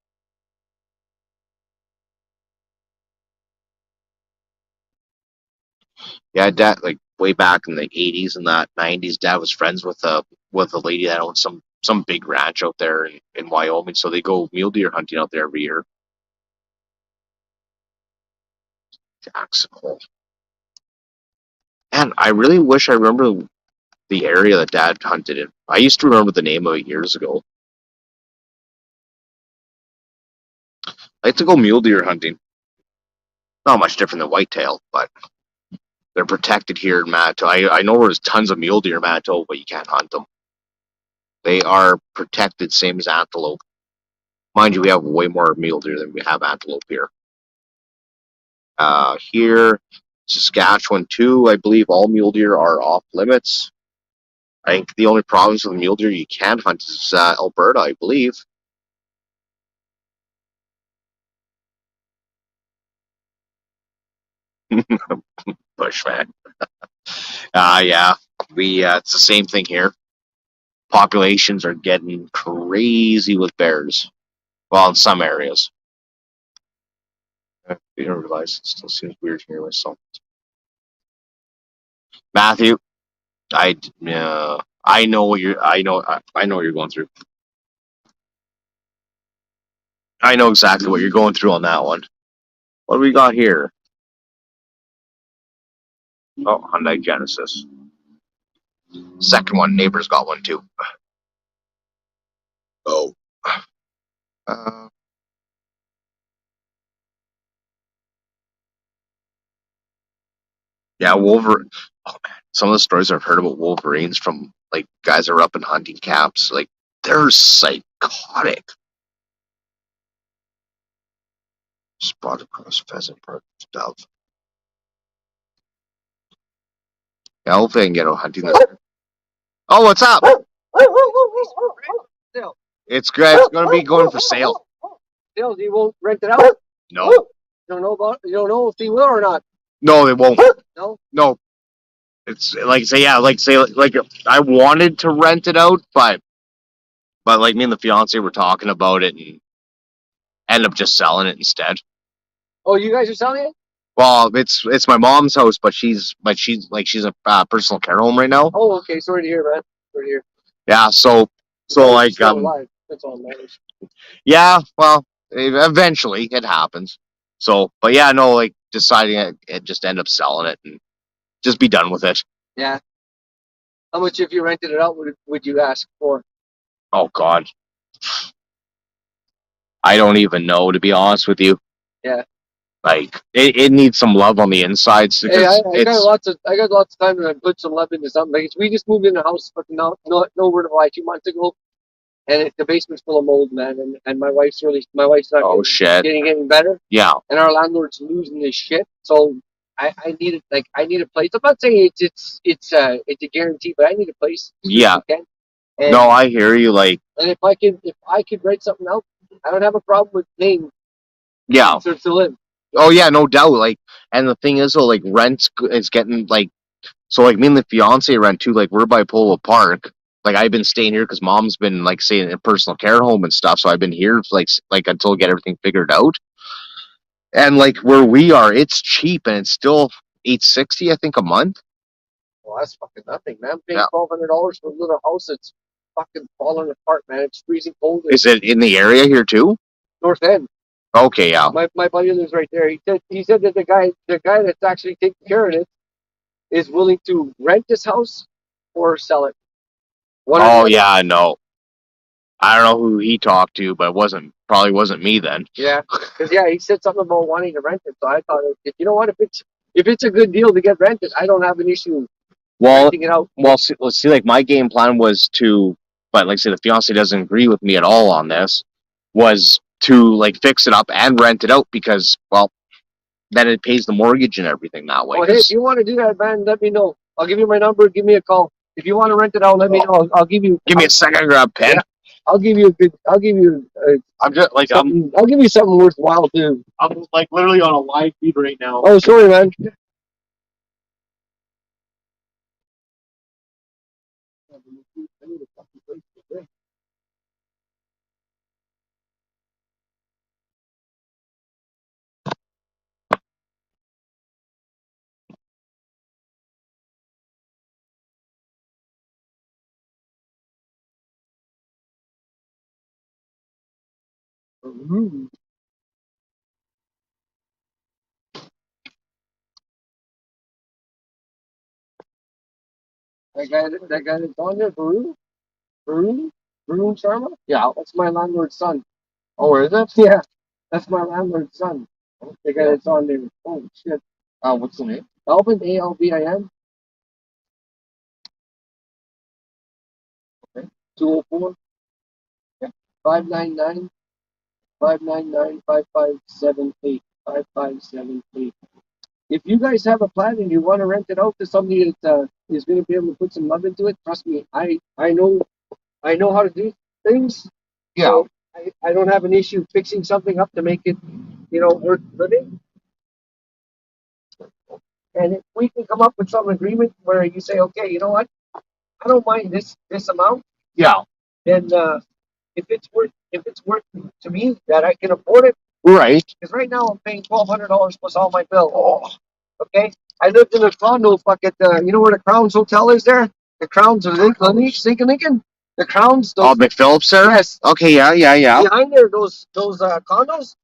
Yeah, dad, like way back in the '80s and that '90s, dad was friends with a lady that owned some big ranch out there in Wyoming. So they go mule deer hunting out there every year. Jackson Hole. And I really wish I remember the area that dad hunted in. I used to remember the name of it years ago. I like to go mule deer hunting. Not much different than whitetail, but they're protected here in Manitoba. I know there's tons of mule deer in Manitoba, but you can't hunt them. They are protected, same as antelope. Mind you, we have way more mule deer than we have antelope here. Here, Saskatchewan too. I believe all mule deer are off limits. I think the only province with mule deer you can hunt is Alberta, I believe. Bushman. Yeah. It's the same thing here. Populations are getting crazy with bears. Well, in some areas. I didn't realize it still seems weird here myself. Matthew, I know what you're. I know what you're going through. I know exactly what you're going through on that one. What do we got here? Oh, Hyundai Genesis. Second one, neighbors got one too. Oh. Uh, yeah, Wolverine. Oh man, some of the stories I've heard about Wolverines from like guys that are up in hunting camps, like they're psychotic. Spotted across pheasant, bird, dove. Yeah, hopefully I can get out hunting this. Oh, what's up? It's good. It's going to be going for sale. Sales, you won't rent it out? No. You don't know if he will or not? No, they won't. No? No. It's like I wanted to rent it out, but like me and the fiance were talking about it and end up just selling it instead. Oh, you guys are selling it? Well, it's my mom's house, but she's a personal care home right now. Oh, okay. Sorry to hear, man. Sorry to hear. Yeah, so like still alive. That's all that matters. Yeah, well, eventually it happens. So, but yeah, no, like deciding it just end up selling it and just be done with it. Yeah. How much, if you rented it out, would you ask for? Oh God, I don't even know, to be honest with you. Yeah. Like it needs some love on the insides because I got lots of time to put some love into something. Like, we just moved in a house fucking no word of a lie 2 months ago, and the basement's full of mold, man. And my wife's not getting better. Yeah. And our landlord's losing his shit. So I need a place. I'm not saying it's a guarantee, but I need a place. Yeah. And, no, I hear you. Like, and if I could write something out, I don't have a problem with paying. Yeah. To live. Oh yeah, no doubt. Like, and the thing is, though, like rent is getting like, so like me and the fiance rent too. Like we're by Polo Park. Like I've been staying here because mom's been like staying in a personal care home and stuff. So I've been here like until I get everything figured out. And like where we are, it's cheap and it's still $860, I think, a month. Well, that's fucking nothing, man. I'm paying $1,200 for a little house that's fucking falling apart, man. It's freezing cold. Is it in the area here too? North End. Okay, yeah. My buddy lives right there. He said that the guy that's actually taking care of it is willing to rent this house or sell it. Oh yeah, I know. I don't know who he talked to, but probably wasn't me then. Yeah, because he said something about wanting to rent it. So I thought, if it's a good deal to get rented, I don't have an issue renting it out. Well, let's see. Like my game plan was but like I said, the fiance doesn't agree with me at all on this. Was to like fix it up and rent it out because, well, then it pays the mortgage and everything that way. Well, hey, if you want to do that, man, let me know. I'll give you my number. Give me a call. If you want to rent it out, let me know. I'll give you. Give me a second, grab pen. Yeah. I'll give you. I'll give you something worthwhile too. I'm like literally on a live feed right now. Oh, sorry, man. That guy that's on there, Varun Sharma? Yeah, that's my landlord's son. Oh, is it? Yeah, that's my landlord's son. The guy that's on there. Oh, shit. What's the name? Alvin, Albin. Okay. 204 599 599 5578 5578. if you guys have a plan and you want to rent it out to somebody that is going to be able to put some love into it, trust me, I know how to do things. Yeah. So I don't have an issue fixing something up to make it, worth living. And if we can come up with some agreement where you say, okay, you know what, I don't mind this amount. Yeah. Then if it's worth to me that I can afford it. Right. Because right now I'm paying $1,200 plus all my bills. Oh. Okay. I lived in a condo, you know where the Crowns Hotel is there? The Crowns of Lincoln. The Crowns. Oh, McPhillips there? Yes. Okay, yeah. Behind there, those condos.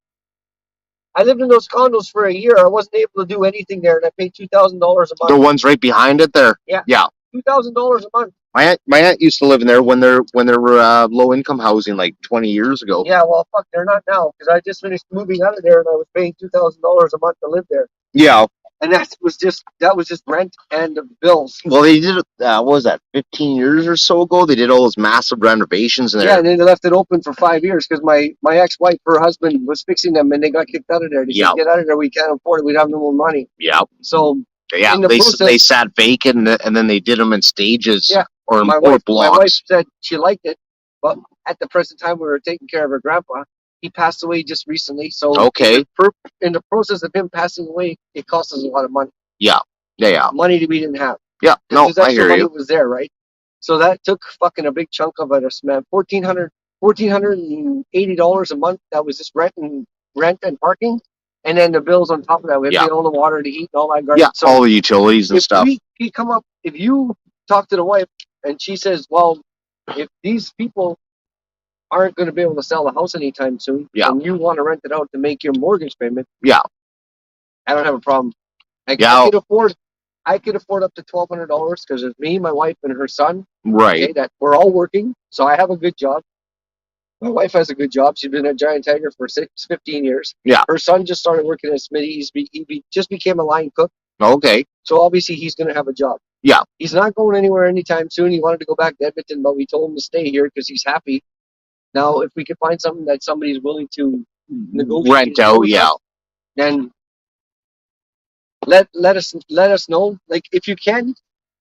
I lived in those condos for a year. I wasn't able to do anything there, and I paid $2,000 a month. The ones right behind it there? Yeah. Yeah. $2,000 a month. My aunt used to live in there when there were low income housing like 20 years ago. Yeah, well, fuck, they're not now because I just finished moving out of there and I was paying $2,000 a month to live there. Yeah. And that was just rent and the bills. Well, they did what was that, 15 years or so ago? They did all those massive renovations in there. Yeah, and then they left it open for 5 years because my ex-wife, her husband, was fixing them and they got kicked out of there. They said, get out of there. We can't afford it. We'd have no more money. Yeah. So yeah, they sat vacant and then they did them in stages. Yeah. Or blocks. My wife said she liked it, but at the present time we were taking care of her grandpa. He passed away just recently, so okay. In the process of him passing away, it cost us a lot of money. Yeah. Money that we didn't have. Yeah, no, I hear money you. Was there, right? So that took fucking a big chunk of it, man. $1,480 a month. That was just rent and parking, and then the bills on top of that. We had to pay all the water, the heat, and all that garbage. Yeah, so all the utilities and stuff. If you talk to the wife and she says, well, if these people aren't going to be able to sell the house anytime soon, and you want to rent it out to make your mortgage payment, I don't have a problem. I could afford up to $1,200 because it's me, my wife, and her son. Right. Okay, that we're all working, so I have a good job. My wife has a good job. She's been at Giant Tiger for 15 years. Yeah. Her son just started working at Smitty. He just became a line cook. Okay. So obviously he's going to have a job. Yeah. He's not going anywhere anytime soon. He wanted to go back to Edmonton, but we told him to stay here because he's happy. Now, if we could find something that somebody's willing to negotiate, rent out, then let us know. Like, if you can,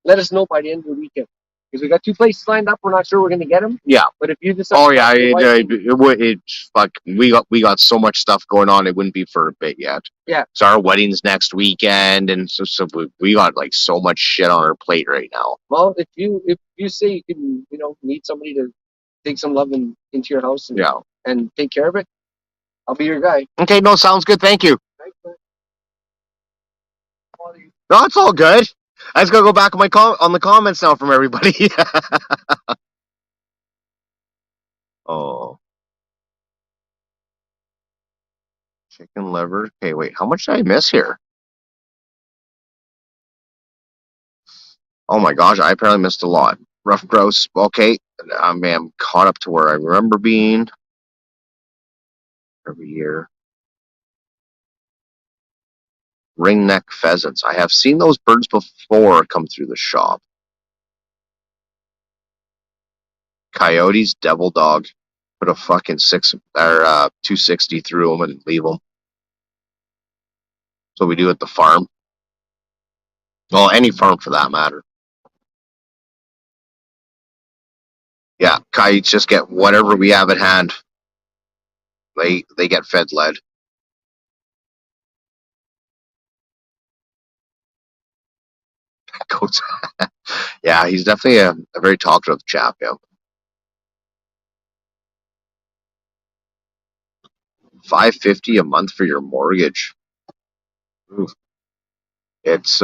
let us know by the end of the weekend. Because we got 2 places lined up. We're not sure we're going to get them. Yeah. But if you decide... we got so much stuff going on, it wouldn't be for a bit yet. Yeah. So our wedding's next weekend, and so we got like so much shit on our plate right now. Well, if you say you can, need somebody to take some love into your house and take care of it, I'll be your guy. Okay, no, sounds good. Thank you. Thanks, man. No, it's all good. I just gotta go back on the comments now from everybody. Oh. Chicken liver. Okay, wait. How much did I miss here? Oh my gosh, I apparently missed a lot. Rough grouse. Okay, I'm caught up to where I remember being every year. Ringneck pheasants. I have seen those birds before come through the shop. Coyotes, devil dog. Put a fucking 260 through them and leave them. So we do at the farm. Well, any farm for that matter. Yeah, coyotes just get whatever we have at hand. They get fed lead. Goats. Yeah, he's definitely a very talkative chap, yeah. $550 a month for your mortgage. Ooh. It's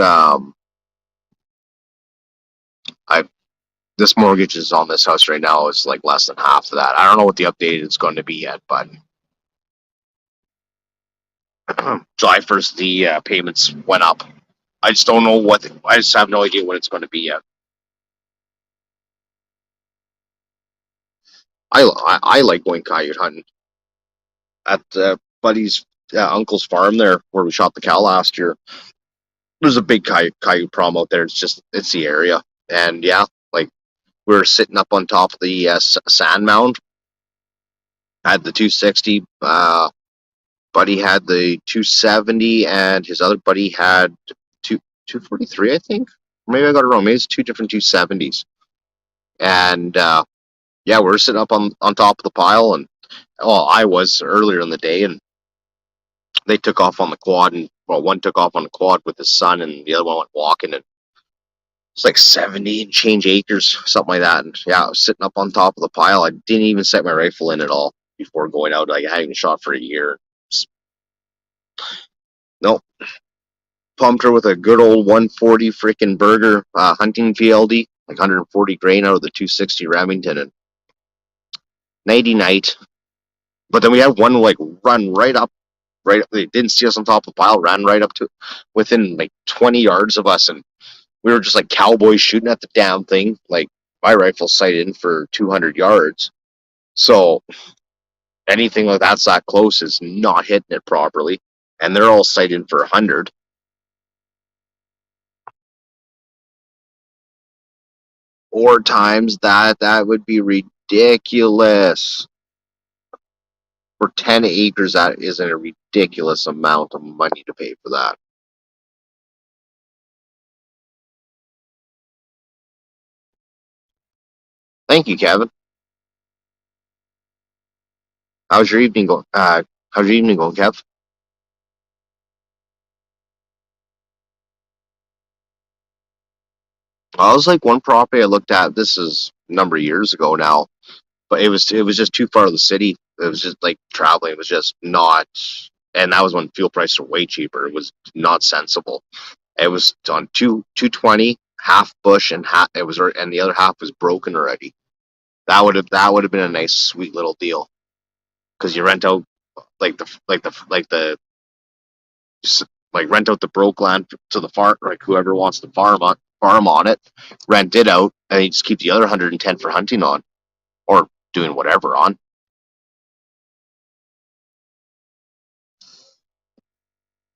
this mortgage is on this house right now is like less than half of that. I don't know what the update is going to be yet, but July 1st the payments went up. I just don't know I just have no idea what it's going to be yet. I like going coyote hunting at Buddy's uncle's farm there where we shot the cow last year. There's a big coyote prom out there. It's the area, and yeah, like we were sitting up on top of the sand mound. I had the 260 buddy had the 270, and his other buddy had 243, I think. Maybe I got it wrong. Maybe it's two different 270s. And yeah, we're sitting up on top of the pile, and I was earlier in the day, and they took off on the quad, and one took off on the quad with his son, and the other one went walking, and it's like 70 and change acres, something like that. And yeah, I was sitting up on top of the pile. I didn't even set my rifle in at all before going out. Like, I hadn't shot for a year. Nope. Pumped her with a good old 140 freaking Berger hunting VLD, like 140 grain out of the 260 Remington, and nighty night. But then we had one like run right up. They didn't see us on top of the pile, ran right up to within like 20 yards of us, and we were just like cowboys shooting at the damn thing. Like, my rifle's sighted in for 200 yards. So anything like that's that close is not hitting it properly. And they're all sighted in for 100. Or times that would be ridiculous. For 10 acres, that isn't a ridiculous amount of money to pay for that. Thank you, Kevin. How's your evening going? Kev? Well, it was like one property I looked at. This is a number of years ago now, but it was just too far to the city. It was just like traveling. It was just not, and that was when fuel prices were way cheaper. It was not sensible. It was on 220, half bush, and it was, and the other half was broken already. That would have been a nice, sweet little deal, because you rent out rent out the broke land to the farm, like whoever wants to farm on it, rent it out, and you just keep the other 110 for hunting on, or doing whatever on.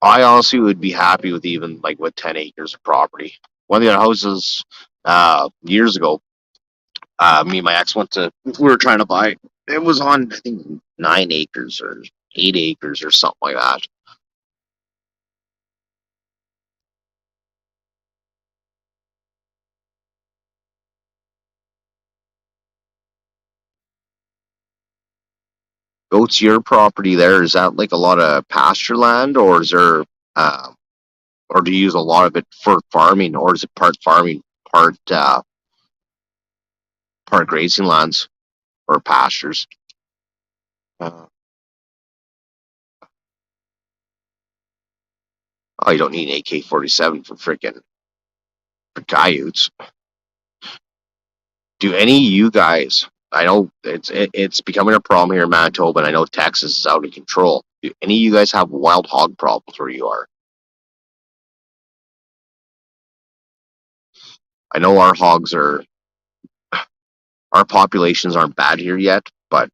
I honestly would be happy with even like with 10 acres of property. One of the houses years ago, me and my ex we were trying to buy. It was on, I think, 9 acres or 8 acres or something like that. Goats, your property there, is that like a lot of pasture land, or is there, or do you use a lot of it for farming, or is it part farming, part grazing lands or pastures? Oh, you don't need an AK-47 for coyotes. Do any of you guys? I know it's becoming a problem here in Manitoba, and I know Texas is out of control. Do any of you guys have wild hog problems where you are? I know our populations aren't bad here yet, but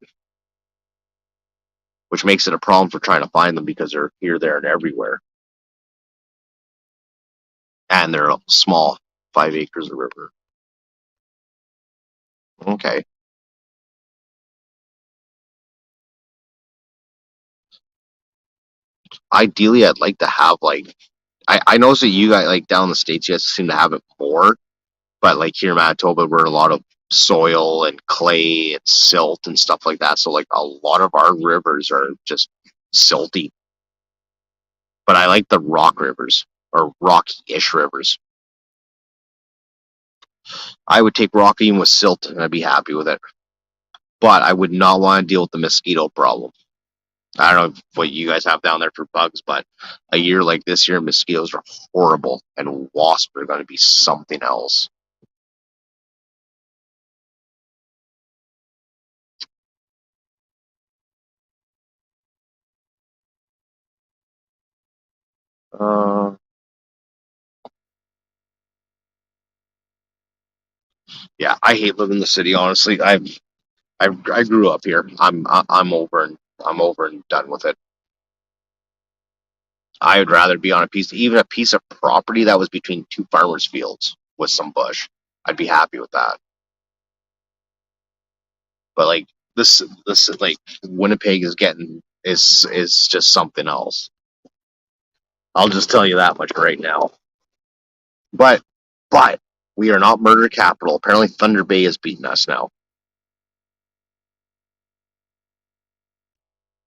which makes it a problem for trying to find them, because they're here, there, and everywhere, and they're small, 5 acres of river. Okay. Ideally, I'd like to have like, I know that you guys, like down in the States, you guys seem to have it more, but like here in Manitoba, we're a lot of soil and clay and silt and stuff like that. So like a lot of our rivers are just silty. But I like the rock rivers, or rocky-ish rivers. I would take rocky with silt, and I'd be happy with it. But I would not want to deal with the mosquito problem. I don't know what you guys have down there for bugs, but a year like this year, mosquitoes are horrible, and wasps are going to be something else. Yeah, I hate living in the city. Honestly, I grew up here. I'm over and done with it. I would rather be on even a piece of property that was between two farmers' fields with some bush. I'd be happy with that. But like this like Winnipeg is getting is just something else. I'll just tell you that much right now. But we are not murder capital. Apparently Thunder Bay has beaten us now.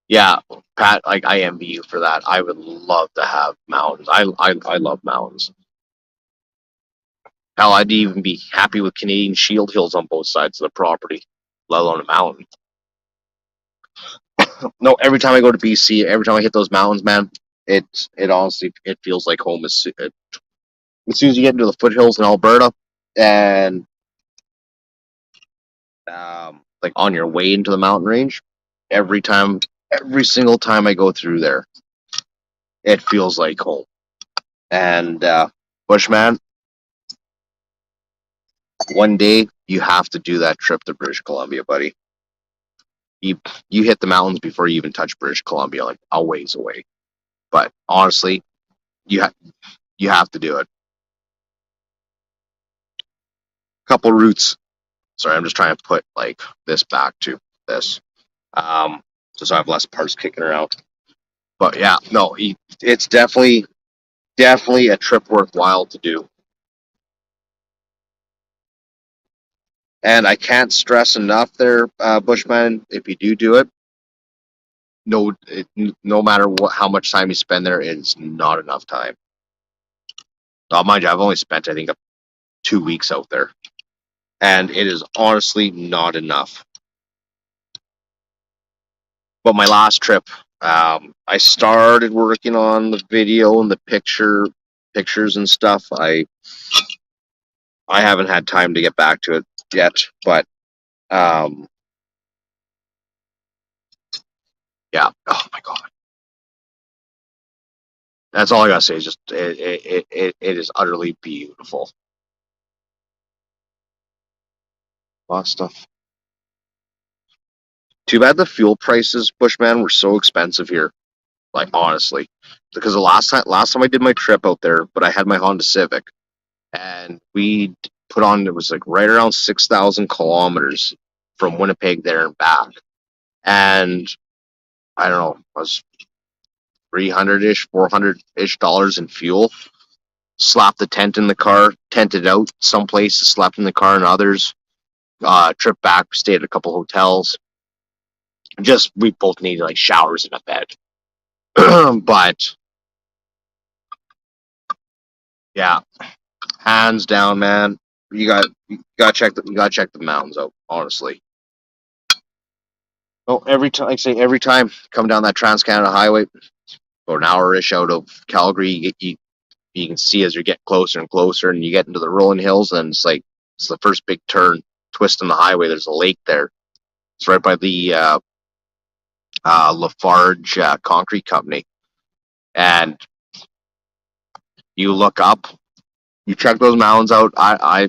Yeah, Pat, like I envy you for that. I would love to have mountains. I love mountains. Hell, I'd even be happy with Canadian Shield Hills on both sides of the property, let alone a mountain. No, every time I go to BC, every time I hit those mountains, man, it honestly it feels like home. As soon as you get into the foothills in Alberta, and like on your way into the mountain range, every single time I go through there, it feels like home. And Bushman, one day you have to do that trip to British Columbia, buddy. You hit the mountains before you even touch British Columbia, like a ways away. But honestly, you have to do it. Couple routes. Sorry, I'm just trying to put like this back to this, so I have less parts kicking around. But yeah, no, it's definitely a trip worthwhile to do. And I can't stress enough there, Bushman, if you do it, no matter how much time you spend there, it's not enough time. Mind you, I've only spent, I think, 2 weeks out there. And it is honestly not enough. But my last trip, I started working on the video and the pictures and stuff. I haven't had time to get back to it yet, but yeah. Oh my god, that's all I gotta say. Is just it is utterly beautiful. A lot of stuff. Too bad the fuel prices, Bushman, were so expensive here. Like honestly, because the last time I did my trip out there, but I had my Honda Civic, and we put on, it was like right around 6,000 kilometers from Winnipeg there and back, and I don't know, it was 300-ish, $400-ish in fuel. Slapped the tent in the car, tented out some places, slept in the car and others. Trip back, stayed at a couple hotels. Just we both needed like showers and a bed. But yeah, hands down, man. You gotta check the mountains out. Honestly, well, every time come down that Trans Canada Highway, or an hour-ish out of Calgary, you can see as you're getting closer and closer, and you get into the rolling hills, and it's the first big turn, twist on the highway. There's a lake there. It's right by the Lafarge Concrete Company, and you look up, you check those mountains out. I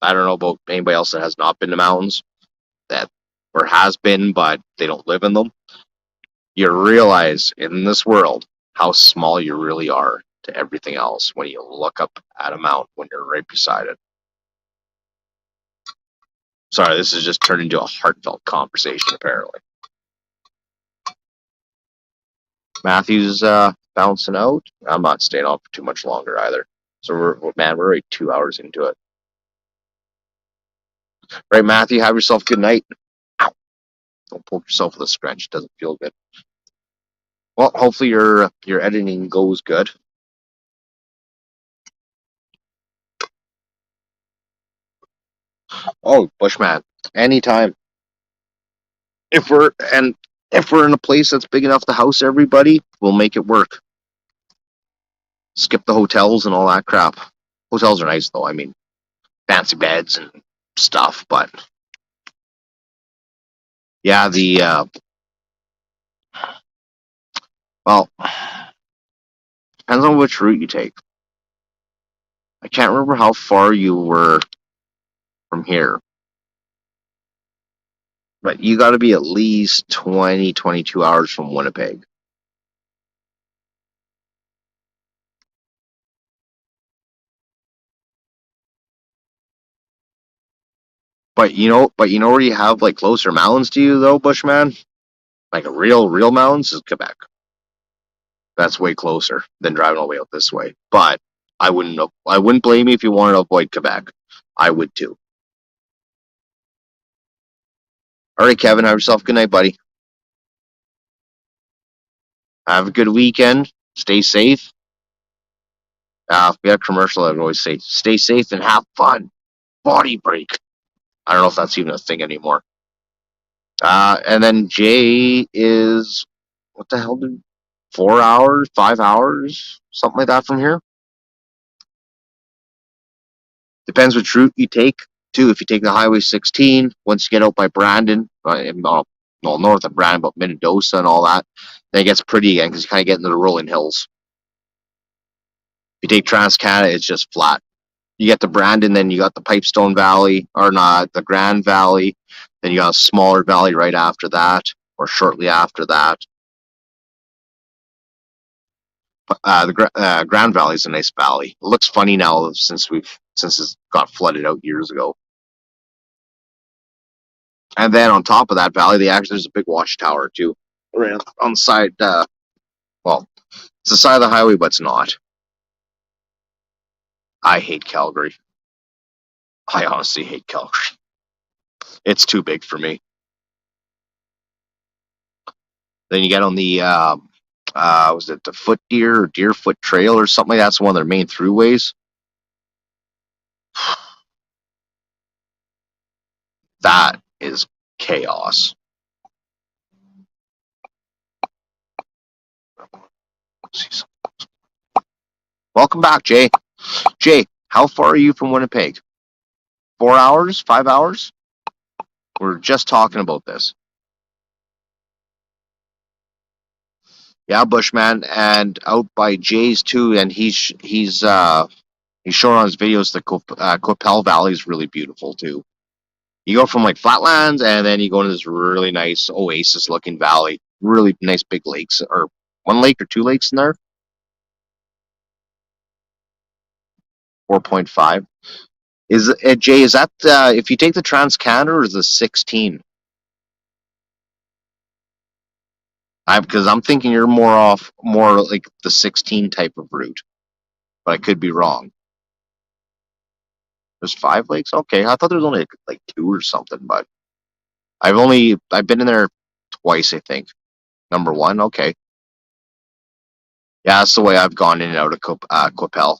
don't know about anybody else that has not been to mountains, that or has been, but they don't live in them. You realize in this world how small you really are to everything else when you look up at a mountain when you're right beside it. Sorry, this has just turned into a heartfelt conversation, apparently. Matthew's bouncing out. I'm not staying on for too much longer either. So we're already 2 hours into it. Right, Matthew, have yourself a good night. Ow. Don't poke yourself with a scratch. It doesn't feel good. Well, hopefully your editing goes good. Oh, Bushman, anytime. If we're in a place that's big enough to house everybody, we'll make it work. Skip the hotels and all that crap. Hotels are nice though. I mean, fancy beds and stuff, but yeah, well, depends on which route you take. I can't remember how far you were from here, but you got to be at least 20, 22 hours from Winnipeg. But you know where you have like closer mountains to you though, Bushman? like a real mountains, is Quebec. That's way closer than driving all the way out this way. But I wouldn't blame you if you wanted to avoid Quebec. I would too. All right, Kevin, have yourself a good night, buddy. Have a good weekend. Stay safe. We have a commercial that would always say, stay safe and have fun. Body break. I don't know if that's even a thing anymore. And then Jay is, what the hell, dude? 4 hours, 5 hours, something like that from here. Depends which route you take, too. If you take the Highway 16, once you get out by Brandon, north of Brandon, but Minnedosa and all that, then it gets pretty again because you kind of get into the rolling hills. If you take Trans-Canada, it's just flat. You get to Brandon, then you got the Pipestone Valley, or not, the Grand Valley. Then you got a smaller valley right after that, or shortly after that. The Grand Valley is a nice valley. It looks funny now since it got flooded out years ago. And then on top of that valley, there's a big watchtower too, right on the side. Well, it's the side of the highway, but it's not. I hate Calgary. I honestly hate Calgary. It's too big for me. Then you get on the was it the Foot Deer or Deerfoot Trail or something like that? It's one of their main throughways. That is chaos. Welcome back, Jay. Jay, how far are you from Winnipeg? 4 hours? 5 hours? We're just talking about this. Yeah, Bushman, and out by Jay's too, and he's showing on his videos the Qu'Appelle Valley is really beautiful too. You go from like flatlands, and then you go into this really nice oasis-looking valley. Really nice big lakes, or one lake or two lakes in there. 4.5. Is Jay? Is that if you take the Trans-Canada or is the 16? Because I'm thinking you're more like the 16 type of route, but I could be wrong. There's 5 lakes. Okay, I thought there was only like 2 or something, but I've been in there twice, I think. Number 1, okay. Yeah, that's the way I've gone in and out of Qu'Appelle.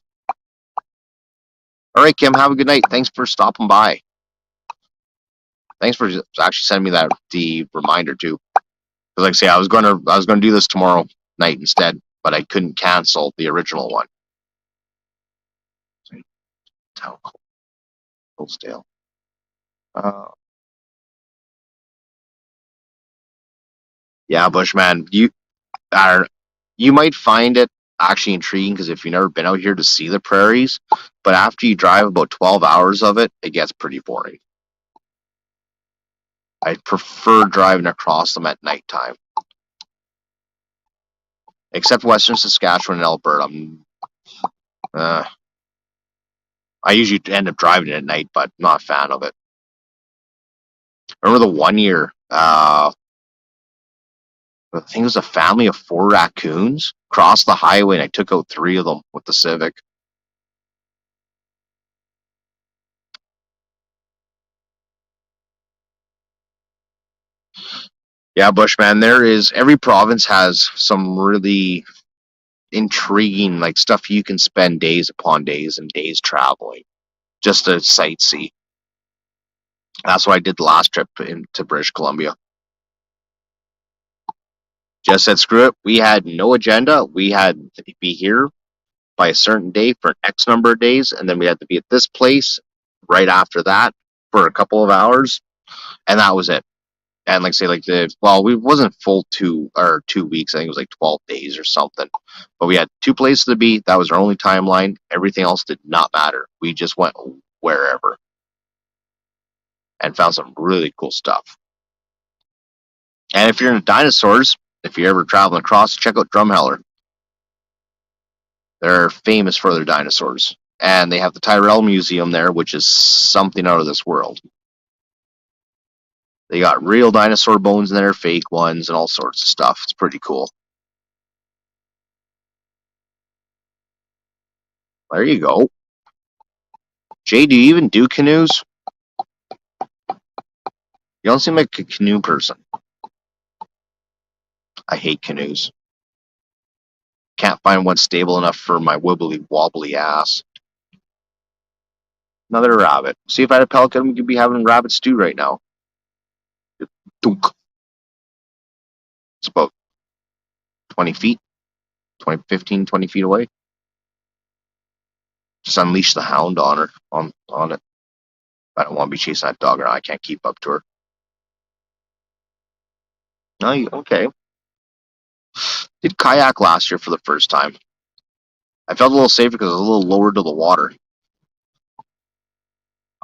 All right, Kim, have a good night. Thanks for stopping by. Thanks for actually sending me the reminder too. Because like I say, I was gonna do this tomorrow night instead, but I couldn't cancel the original one. Hillsdale. Yeah, Bushman, you might find it actually intriguing because if you've never been out here to see the prairies, but after you drive about 12 hours of it, it gets pretty boring. I prefer driving across them at nighttime. Except Western Saskatchewan and Alberta. I usually end up driving it at night, but not a fan of it. Remember the one year, I think it was a family of 4 raccoons crossed the highway, and I took out 3 of them with the Civic. Yeah, Bushman, every province has some really intriguing like stuff you can spend days upon days and days traveling just to sightsee. That's what I did the last trip into British Columbia. Just said screw it. We had no agenda. We had to be here by a certain day for X number of days, and then we had to be at this place right after that for a couple of hours, and that was it. And like say we wasn't full 2 weeks. I think it was like 12 days or something. But we had 2 places to be. That was our only timeline. Everything else did not matter. We just went wherever and found some really cool stuff. And if you're into dinosaurs, if you're ever traveling across, check out Drumheller. They're famous for their dinosaurs. And they have the Tyrrell Museum there, which is something out of this world. They got real dinosaur bones in there, fake ones, and all sorts of stuff. It's pretty cool. There you go. Jay, do you even do canoes? You don't seem like a canoe person. I hate canoes. Can't find one stable enough for my wibbly wobbly ass. Another rabbit. See, if I had a pelican, we could be having rabbit stew right now. Dunk. It's about 20 feet. 15, 20 feet away. Just unleash the hound on her, on it. I don't want to be chasing that dog around. I can't keep up to her. No, okay. Did kayak last year for the first time. I felt a little safer because it was a little lower to the water.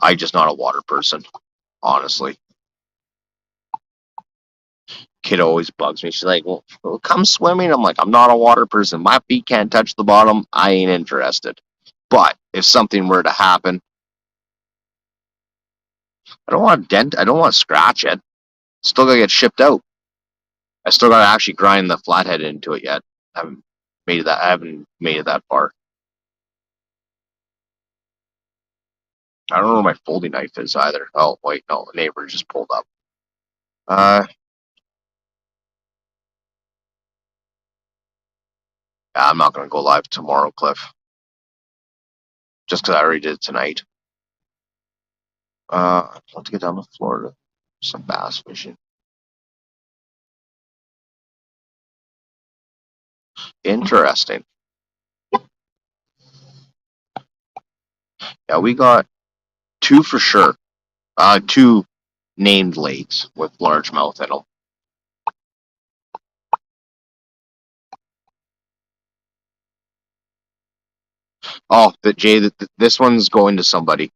I'm just not a water person, honestly. Kid always bugs me. She's like, well, come swimming. I'm like, I'm not a water person. My feet can't touch the bottom. I ain't interested. But if something were to happen, I don't want to dent. I don't want to scratch it. Still gotta get shipped out. I still gotta actually grind the flathead into it yet. I haven't made it that far. I don't know where my folding knife is either. Oh wait, no, the neighbor just pulled up. Yeah, I'm not gonna go live tomorrow, Cliff. Just because I already did it tonight. I'd love to get down to Florida. Some bass fishing. Interesting. Yeah, we got 2 for sure. 2 named lakes with largemouth in them. Oh, Jay, this one's going to somebody.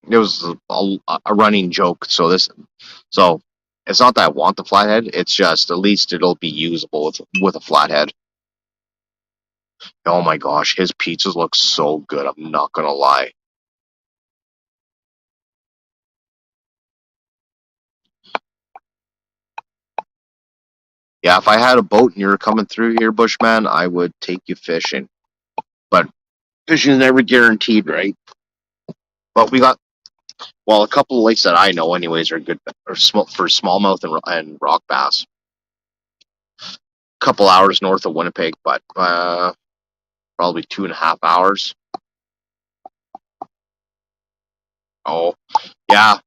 It was a running joke. So it's not that I want the flathead. It's just at least it'll be usable with a flathead. Oh my gosh, his pizzas look so good. I'm not gonna lie. Yeah, if I had a boat and you were coming through here, Bushman, I would take you fishing. But fishing is never guaranteed, right? But we got, well, a couple of lakes that I know, anyways, are good for smallmouth and rock bass. A couple hours north of Winnipeg, but probably 2.5 hours. Oh, yeah.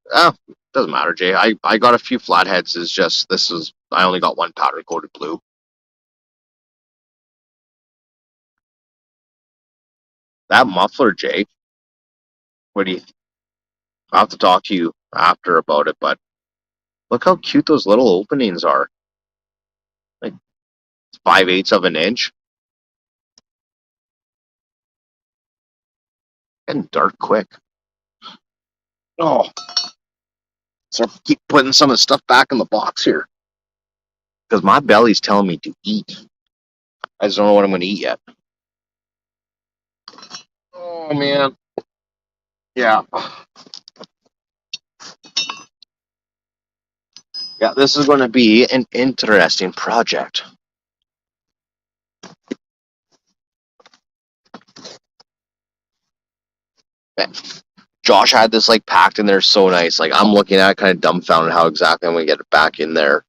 Doesn't matter, Jay. I got a few flatheads. It's just I only got one powder coated blue. That muffler, Jay. What do you? I'll have to talk to you after about it, but look how cute those little openings are. Like 5/8 of an inch. Getting dark quick. Oh, so keep putting some of the stuff back in the box here because my belly's telling me to eat. I just don't know what I'm going to eat yet. Oh man. Yeah. Yeah, this is going to be an interesting project. Josh had this like packed in there so nice. Like I'm looking at it kind of dumbfounded how exactly I'm going to get it back in there.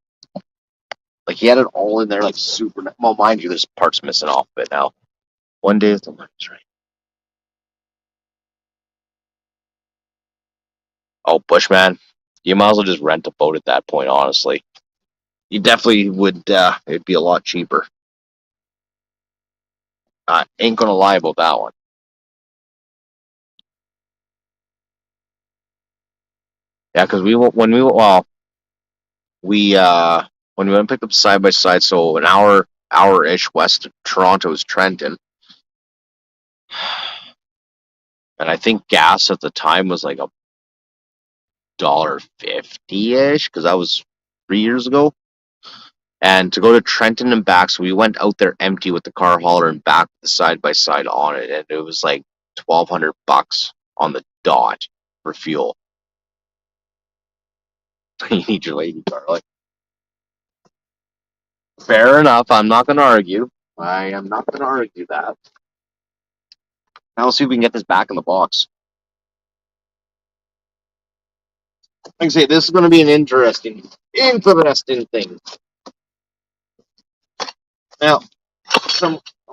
Like he had it all in there like super nice. Well, mind you, there's parts missing off of it now. One day with the money's right. Oh, Bushman, you might as well just rent a boat at that point, honestly. You definitely would, it'd be a lot cheaper. I ain't gonna lie about that one. Yeah, because when we went and picked up side by side, so an hour-ish west of Toronto is Trenton. And I think gas at the time was like $1.50-ish, because that was 3 years ago. And to go to Trenton and back, so we went out there empty with the car hauler and back with the side by side on it, and it was like $1,200 on the dot for fuel. You need your lady, Charlie. Fair enough. I'm not going to argue. I am not going to argue that. Now let's see if we can get this back in the box. Like I say, this is going to be an interesting thing. Now,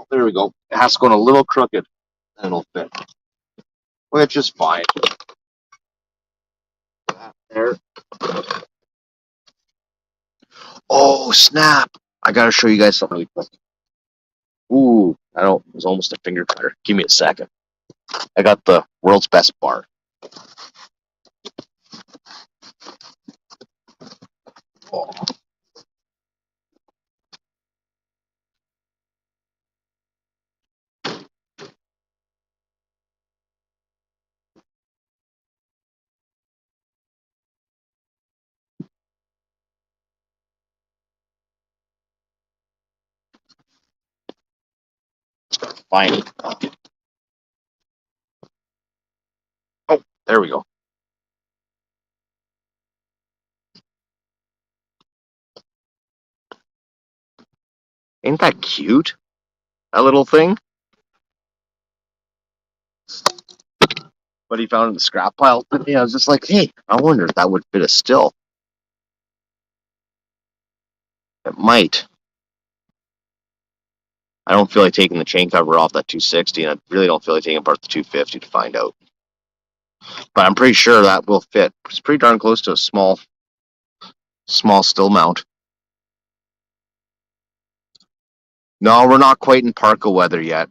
there we go. It has to go in a little crooked, and it'll fit, which is fine. There. Oh snap! I gotta show you guys something really quick. Ooh, it was almost a finger cutter. Give me a second. I got the world's best bar. Oh. Fine. Oh, there we go. Ain't that cute? That little thing? But he found in the scrap pile today. I was just like, hey, I wonder if that would fit a still. It might. I don't feel like taking the chain cover off that 260, and I really don't feel like taking apart the 250 to find out. But I'm pretty sure that will fit. It's pretty darn close to a small still mount. No, we're not quite in parka weather yet.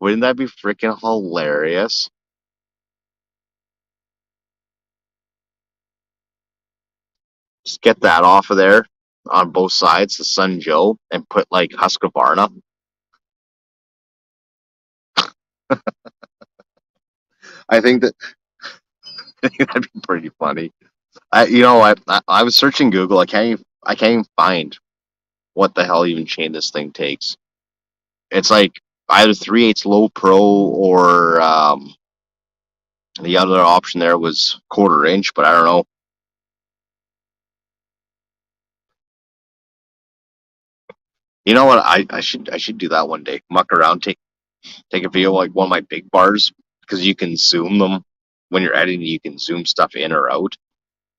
Wouldn't that be freaking hilarious? Just get that off of there on both sides, the Sun Joe, and put like Husqvarna. I think that'd be pretty funny. I was searching Google. I can't even find what the hell even chain this thing takes. It's like either 3/8 low pro or the other option there was 1/4 inch, but I don't know. You know what? I should do that one day. Muck around, take a video like one of my big bars, because you can zoom them when you're editing. You can zoom stuff in or out,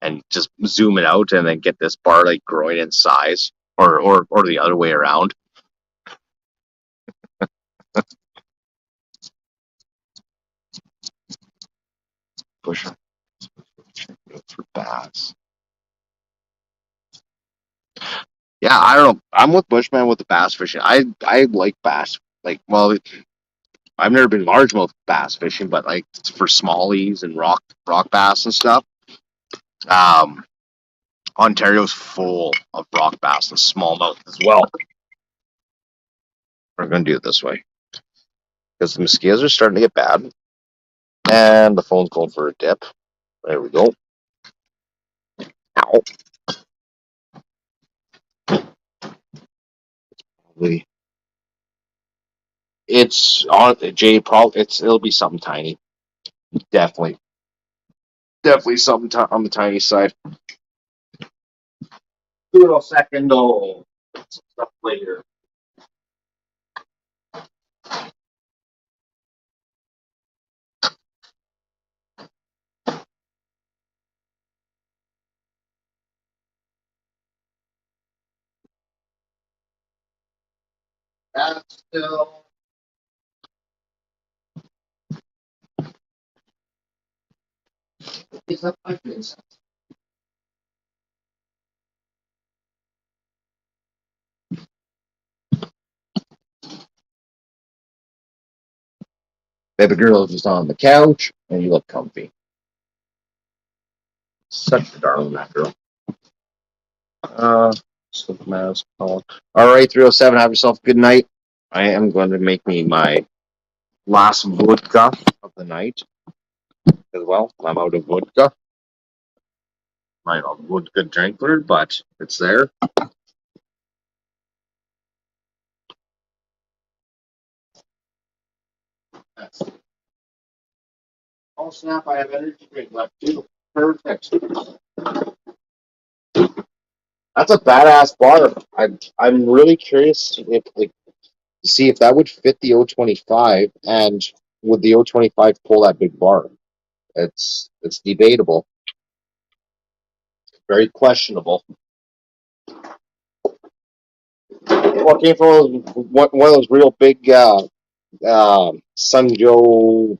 and just zoom it out, and then get this bar like growing in size, or the other way around. Push for bass. Yeah, I don't know. I'm with Bushman with the bass fishing. I like bass. Like, well, I've never been largemouth bass fishing, but like for smallies and rock bass and stuff. Ontario's full of rock bass and smallmouth as well. We're gonna do it this way because the mosquitoes are starting to get bad, and the phone's going for a dip. There we go. Ow. Probably. It's on Jay. Probably it'll be something tiny. Definitely something on the tiny side. Do it a second. Oh, stuff later. That's still. Is up my face. Baby girl is just on the couch, and you look comfy. Such a darling, that girl. Slip mask call. All right, 307. Have yourself a good night. I am going to make me my last vodka of the night as well. I'm out of vodka. I'm not a vodka drinker, but it's there. Oh snap! I have energy drink left too. Perfect. That's a badass bar. I'm really curious if like see if that would fit the O25 and would the O25 pull that big bar? It's debatable. Very questionable. Well, it came from one of those real big Sun Joe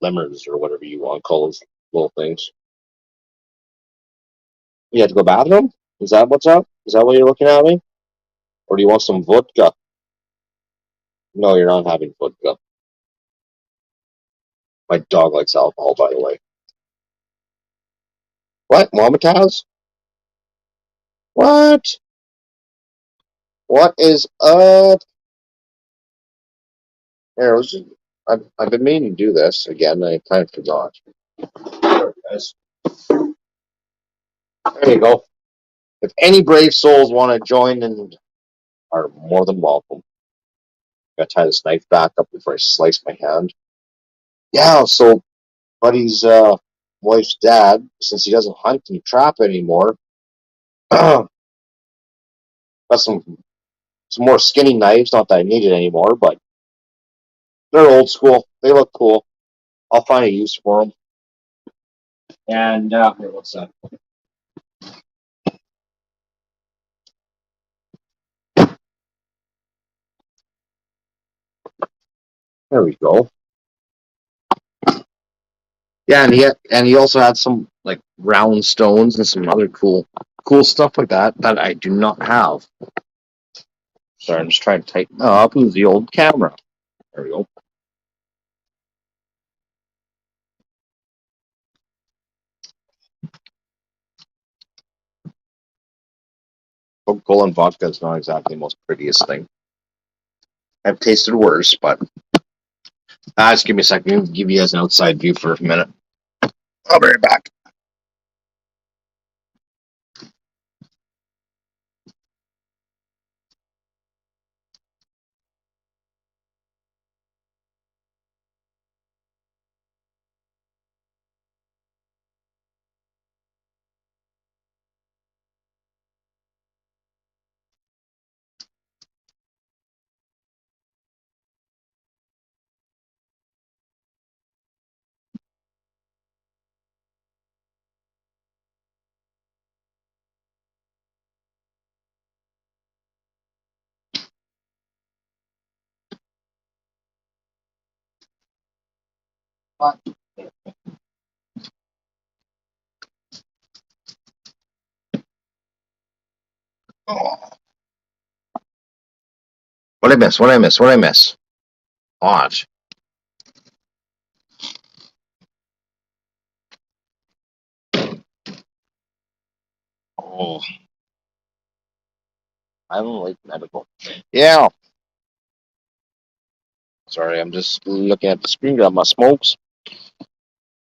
lemurs or whatever you want to call those little things. You had to go bathroom? Is that what's up? Is that what you're looking at me? Or do you want some vodka? No, you're not having vodka. My dog likes alcohol, by the way. What? Momataz? What? What is up? Here, I've been meaning to do this again. I kind of forgot. There it is. There you go. If any brave souls want to join and are more than welcome. Gotta tie this knife back up before I slice my hand. Yeah, so Buddy's wife's dad, since he doesn't hunt and trap anymore, got some more skinny knives. Not that I need it anymore, but they're old school. They look cool. I'll find a use for them. And here, what's that? There we go. Yeah, and he also had some like round stones and some other cool stuff like that I do not have. Sorry, I'm just trying to tighten up. Who's the old camera? There we go. Coca-Cola and vodka is not exactly the most prettiest thing. I've tasted worse, but just give me a second. Give you guys an outside view for a minute. I'll be right back. Oh. What I miss? What I miss? What I miss? Odd. Oh, I don't like medical. Yeah. Sorry, I'm just looking at the screen. Got my smokes.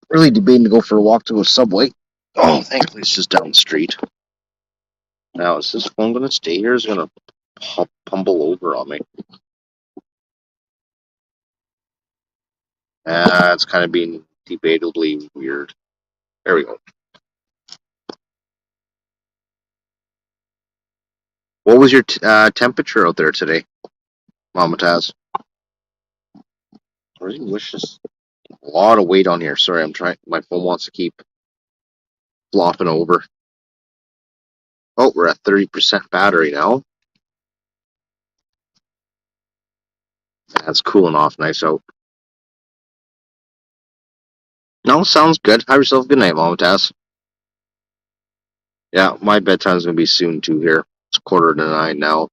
Really debating to go for a walk to a Subway. Oh, thankfully it's just down the street. Now, is this phone going to stay here? Is it going to tumble over on me? It's kind of being debatably weird. There we go. What was your temperature out there today, Mama Taz? I really wish this a lot of weight on here. Sorry, I'm trying. My phone wants to keep flopping over. Oh, we're at 30% battery now. That's cooling off nice out. No, sounds good. Have yourself a good night, Mama Taz. Yeah, my bedtime's gonna be soon too here. It's 8:45 now.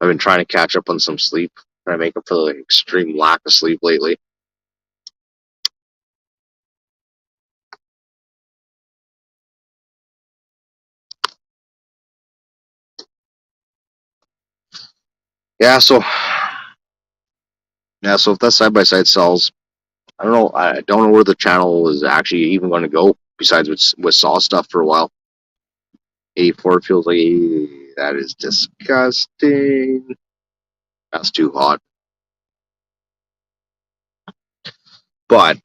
I've been trying to catch up on some sleep, trying to make up for the extreme lack of sleep lately. Yeah, so if that side by side sells, I don't know. I don't know where the channel is actually even going to go. Besides with Saw stuff for a while. 84 feels like that is disgusting. That's too hot. But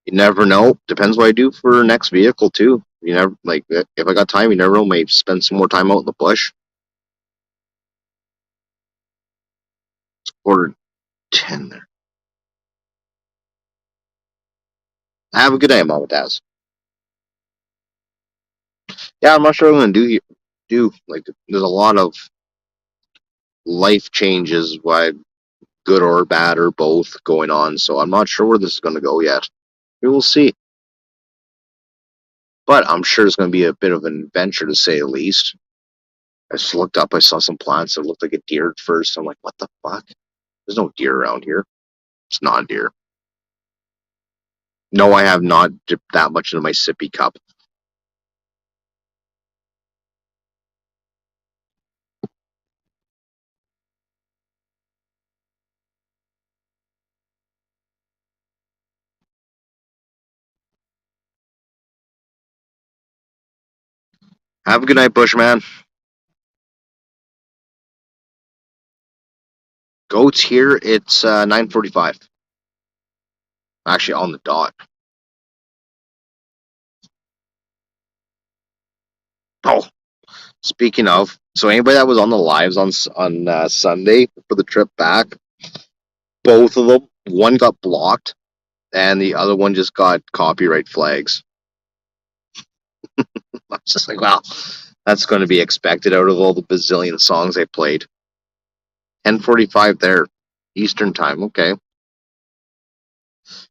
you never know. Depends what I do for next vehicle too. You never like if I got time. You never know. Maybe spend some more time out in the bush. Order 10 there. Have a good day, Mama Daz. Yeah, I'm not sure what I'm gonna do. Like, there's a lot of life changes, why good or bad or both, going on. So I'm not sure where this is gonna go yet. We will see. But I'm sure it's gonna be a bit of an adventure to say the least. I just looked up. I saw some plants that looked like a deer at first. I'm like, what the fuck? There's no deer around here. It's not a deer. No, I have not dipped that much into my sippy cup. Have a good night, Bushman. Goats here, it's 9:45. Actually, on the dot. Oh, speaking of, so anybody that was on the lives on Sunday for the trip back, both of them, one got blocked, and the other one just got copyright flags. I'm just like, wow, that's going to be expected out of all the bazillion songs I played. 10:45 there, Eastern time. Okay,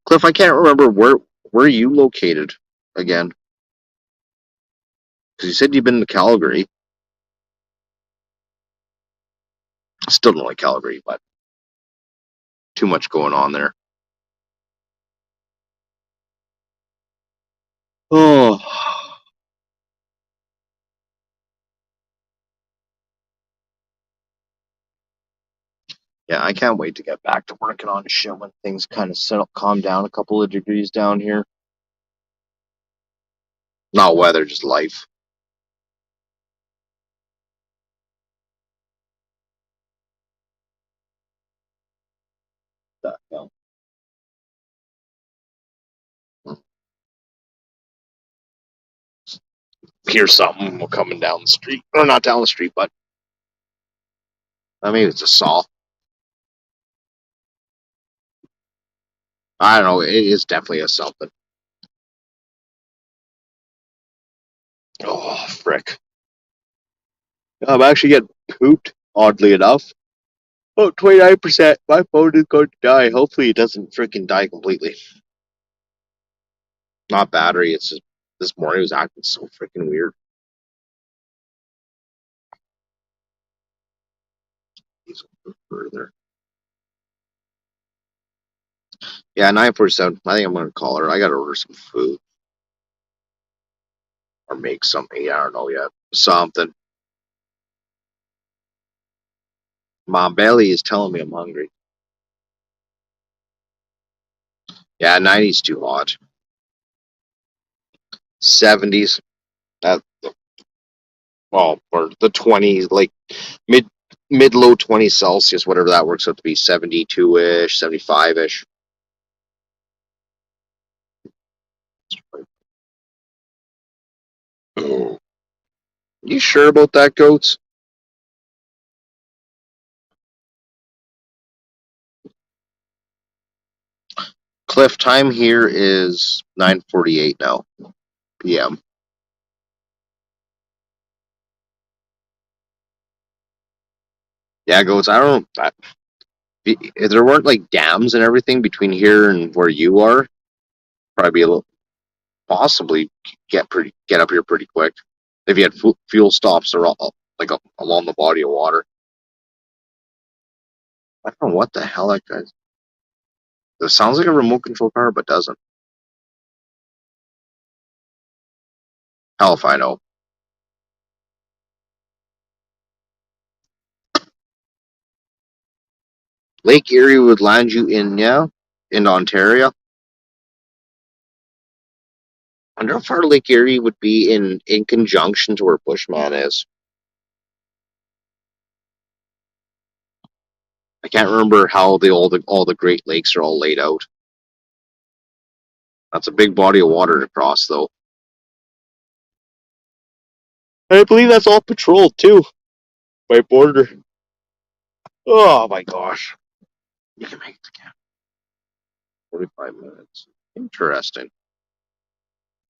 Cliff, I can't remember where you located again, because you said you've been to Calgary. Still don't like Calgary, but too much going on there. Oh. Yeah, I can't wait to get back to working on shit when things kind of settle, calm down a couple of degrees down here. Not weather, just life. No. Hear something coming down the street. Or not down the street, but maybe it's a saw. I don't know. It is definitely a something. Oh, frick. I'm actually getting pooped, oddly enough. Oh, 29%. My phone is going to die. Hopefully it doesn't freaking die completely. Not battery. It's just this morning it was acting so freaking weird. He's further. Yeah, 9:47. I think I'm gonna call her. I gotta order some food or make something. I don't know yet. Something. My belly is telling me I'm hungry. Yeah, 90's too hot. 70s. That well, or the 20s, like mid low 20s Celsius, whatever that works out to be, 72-ish, 75-ish. Oh. You sure about that, goats? Cliff, time here is 9:48 now, p.m. Yeah, goats. I don't know. If there weren't like dams and everything between here and where you are, probably be a little possibly get up here pretty quick. If you had fuel stops or like along the body of water. I don't know what the hell that guy's. It sounds like a remote control car, but doesn't. Hell if I know. Lake Erie would land you in Ontario. I wonder how far Lake Erie would be in conjunction to where Bushman is. I can't remember how all the Great Lakes are all laid out. That's a big body of water to cross, though. I believe that's all patrolled too by border. Oh my gosh! You can make it again. 45 minutes. Interesting.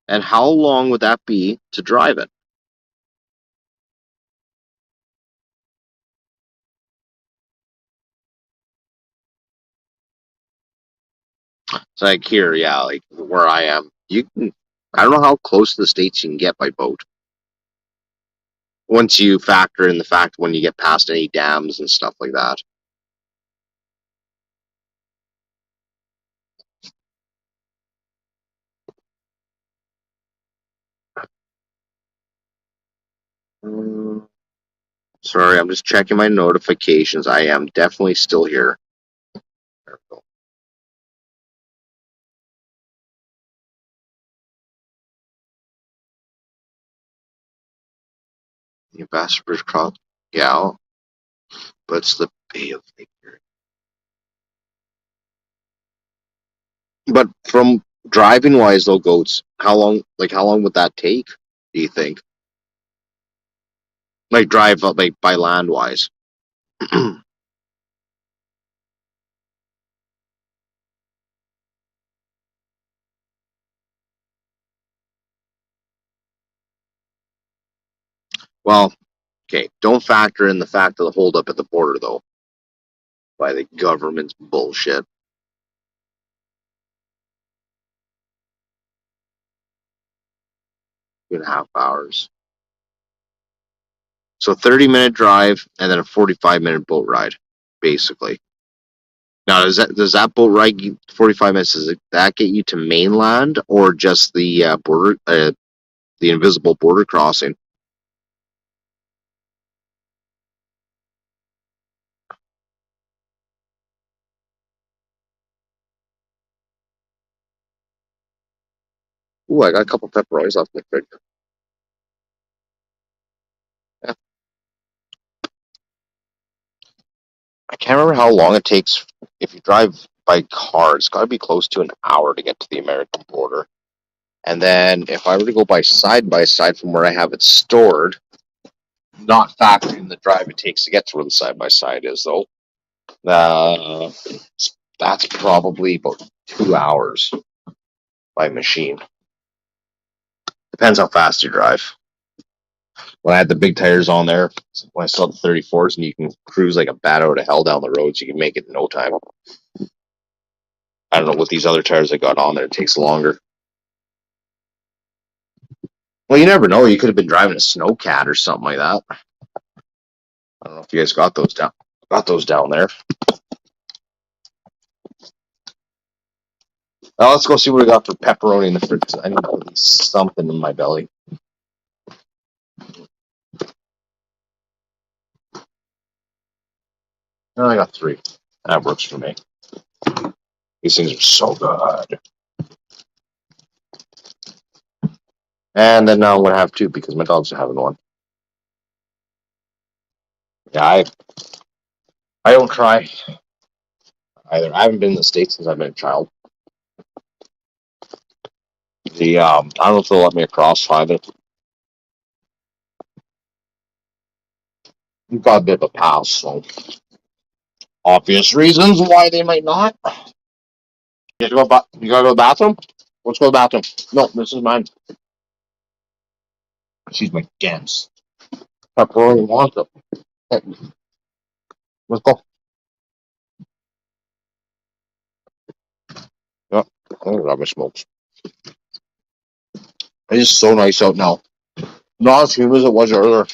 And how long would that be to drive it? It's like here, yeah, like where I am. You can. I don't know how close to the States you can get by boat. Once you factor in the fact when you get past any dams and stuff like that. Sorry, I'm just checking my notifications. I am definitely still here. There we go. The Ambassador's Cross, yeah, but it's the Bay of Lake Erie. But from driving wise, though, goats, how long would that take? Do you think? Like drive like by land wise. Well, okay, don't factor in the fact of the holdup at the border, though, by the government's bullshit. 2.5 hours. So 30-minute drive and then a 45-minute boat ride, basically. Now, does that boat ride 45 minutes? Does that get you to mainland or just the border, the invisible border crossing? Ooh, I got a couple pepperonis off my fridge. Yeah. I can't remember how long it takes if you drive by car. It's got to be close to an hour to get to the American border. And then if I were to go by side from where I have it stored, not factoring the drive it takes to get to where the side by side is, though, that's probably about 2 hours by machine. Depends how fast you drive. When I had the big tires on there, when I saw the 34s, and you can cruise like a bat out of hell down the roads, you can make it in no time. I don't know what these other tires I got on there, it takes longer. Well, you never know. You could have been driving a Snowcat or something like that. I don't know if you guys got those down there. Now let's go see what we got for pepperoni in the fridge. I need at least something in my belly. I got 3. That works for me. These things are so good. And then now I'm going to have 2 because my dogs are having 1. Yeah, I don't try either. I haven't been in the States since I've been a child. I don't know if they'll let me across either. We've got a bit of a pass, so obvious reasons why they might not. You gotta go to the bathroom? Let's go to the bathroom. No, this is mine. She's my dance. Pepperoni wants it. Hey, let's go. Yep, I got my smokes. It is so nice out now. Not as humid as it was earlier.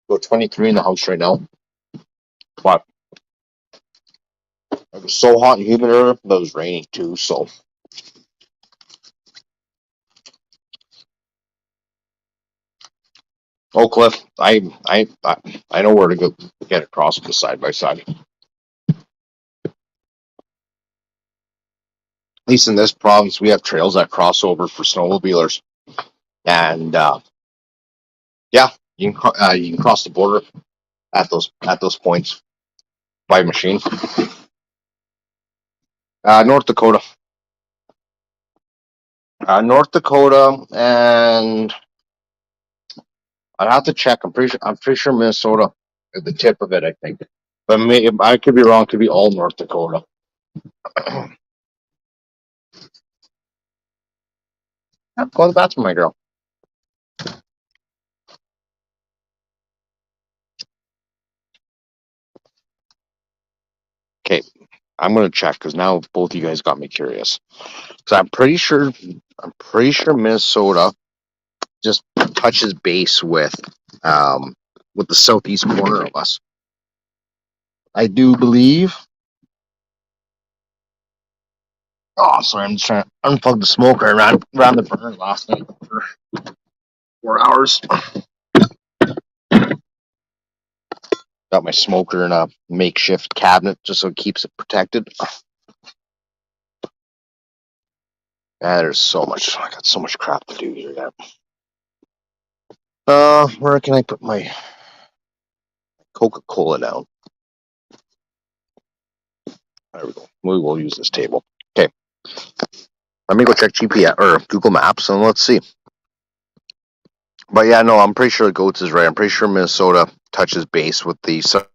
About 23 in the house right now. But it was so hot and humid earlier, but it was raining too, so. Oh, Cliff, I know where to go get across the side by side. At least in this province, we have trails that cross over for snowmobilers, and yeah, you can cross the border at those points. by machine. North Dakota. North Dakota, and I'd have to check. I'm pretty sure Minnesota is the tip of it. I think, but I could be wrong. Could be all North Dakota. Go to the bathroom, my girl. Okay, I'm gonna check because now both of you guys got me curious. So I'm pretty sure Minnesota just touches base with the southeast corner of us. I do believe. Oh, sorry, I'm just trying to unplug the smoker. I ran the burner last night for 4 hours. Got my smoker in a makeshift cabinet just so it keeps it protected. There's so much. I got so much crap to do here. Where can I put my Coca-Cola down? There we go. We will use this table. Okay. Let me go check GPS or Google Maps and let's see. But yeah, no, I'm pretty sure Goats is right. I'm pretty sure Minnesota touches base with the South.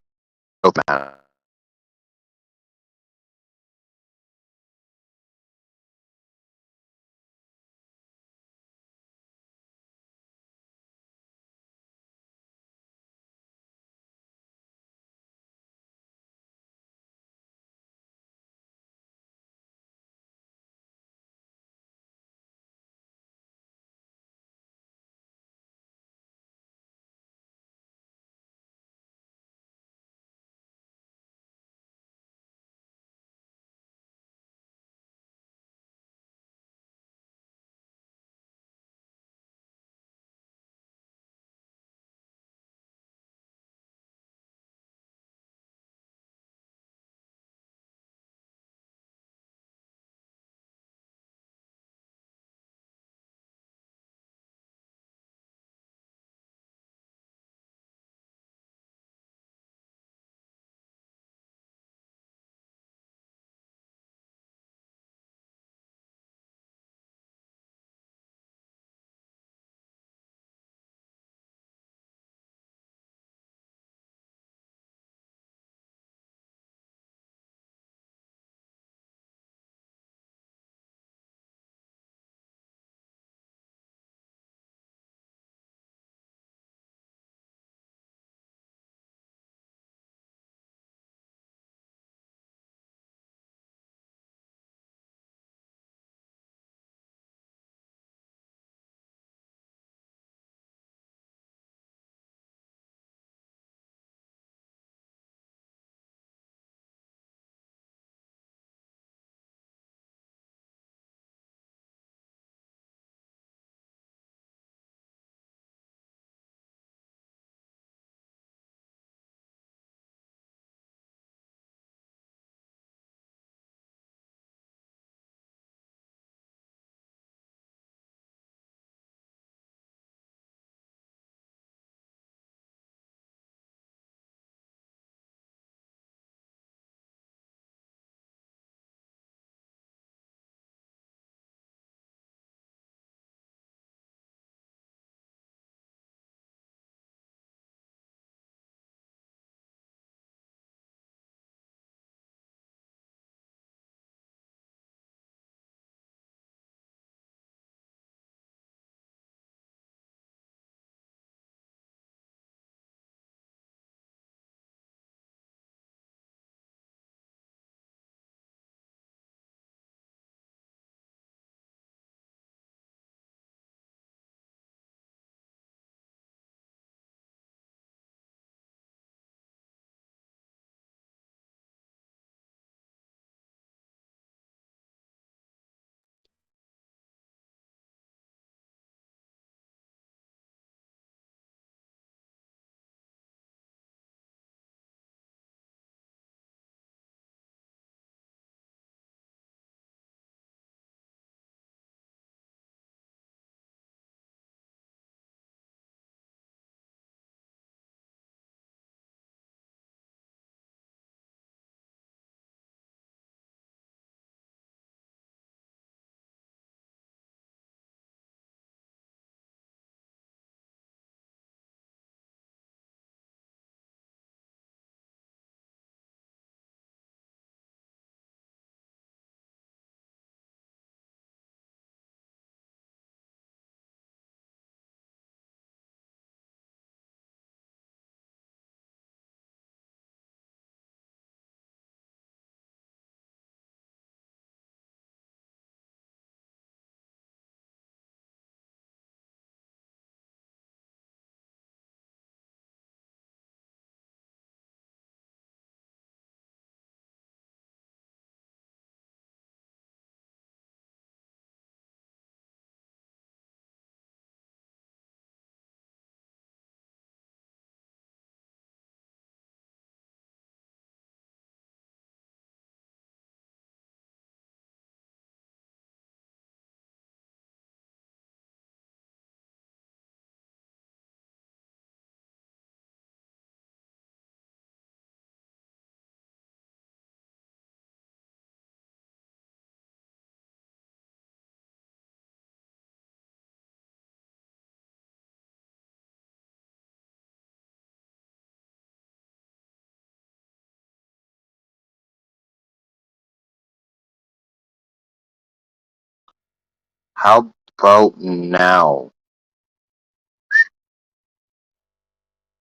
How about now?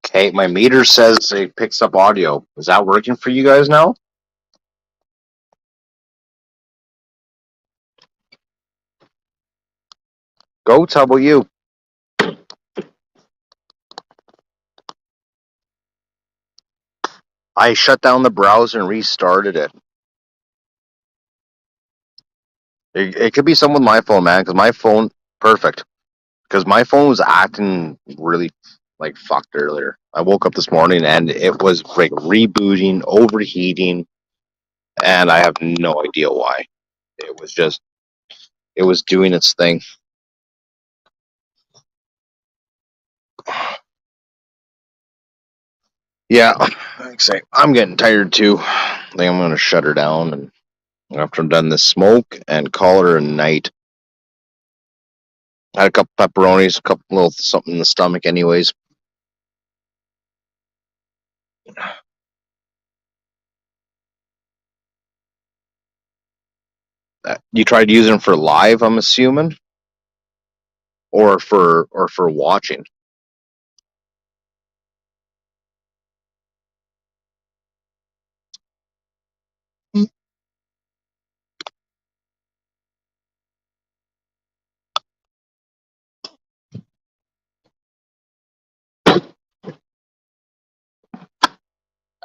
Okay, my meter says it picks up audio. Is that working for you guys now? Goats, how about you? I shut down the browser and restarted it. It could be something with my phone, man, because my phone, perfect. Because my phone was acting really like fucked earlier. I woke up this morning and it was like rebooting, overheating, and I have no idea why. It was just, it was doing its thing. Yeah, I'm getting tired too. I think I'm gonna shut her down and after I'm done this smoke and call her a night. I had a couple pepperonis, a couple little something in the stomach, anyways. You tried using them for live, I'm assuming, or for watching.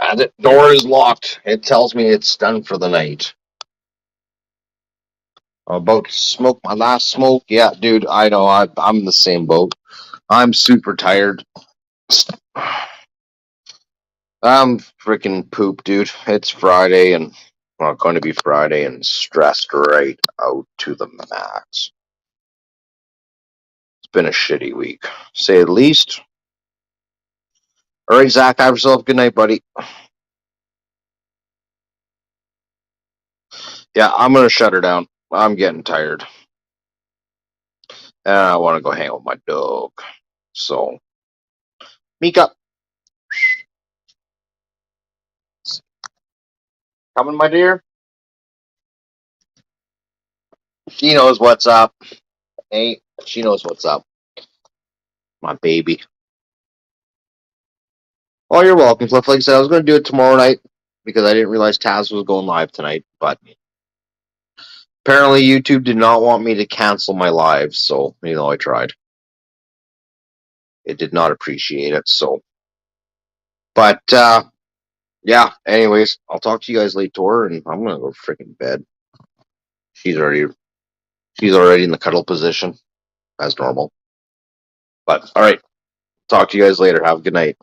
And the door is locked. It tells me it's done for the night. I'm about to smoke my last smoke. Yeah, dude, I know. I'm in the same boat. I'm super tired. I'm freaking pooped, dude. It's Friday and well, going to be Friday and stressed right out to the max. It's been a shitty week, say the least. All right, Zach, have yourself a good night, buddy. Yeah, I'm gonna shut her down. I'm getting tired, and I want to go hang with my dog. So, Mika, coming, my dear. She knows what's up. Hey, she knows what's up. My baby. Oh, you're welcome, Cliff. Like I said, I was going to do it tomorrow night because I didn't realize Taz was going live tonight. But apparently, YouTube did not want me to cancel my live, so I tried. It did not appreciate it. So, but yeah. Anyways, I'll talk to you guys later, and I'm gonna go freaking bed. She's already in the cuddle position as normal. But all right, talk to you guys later. Have a good night.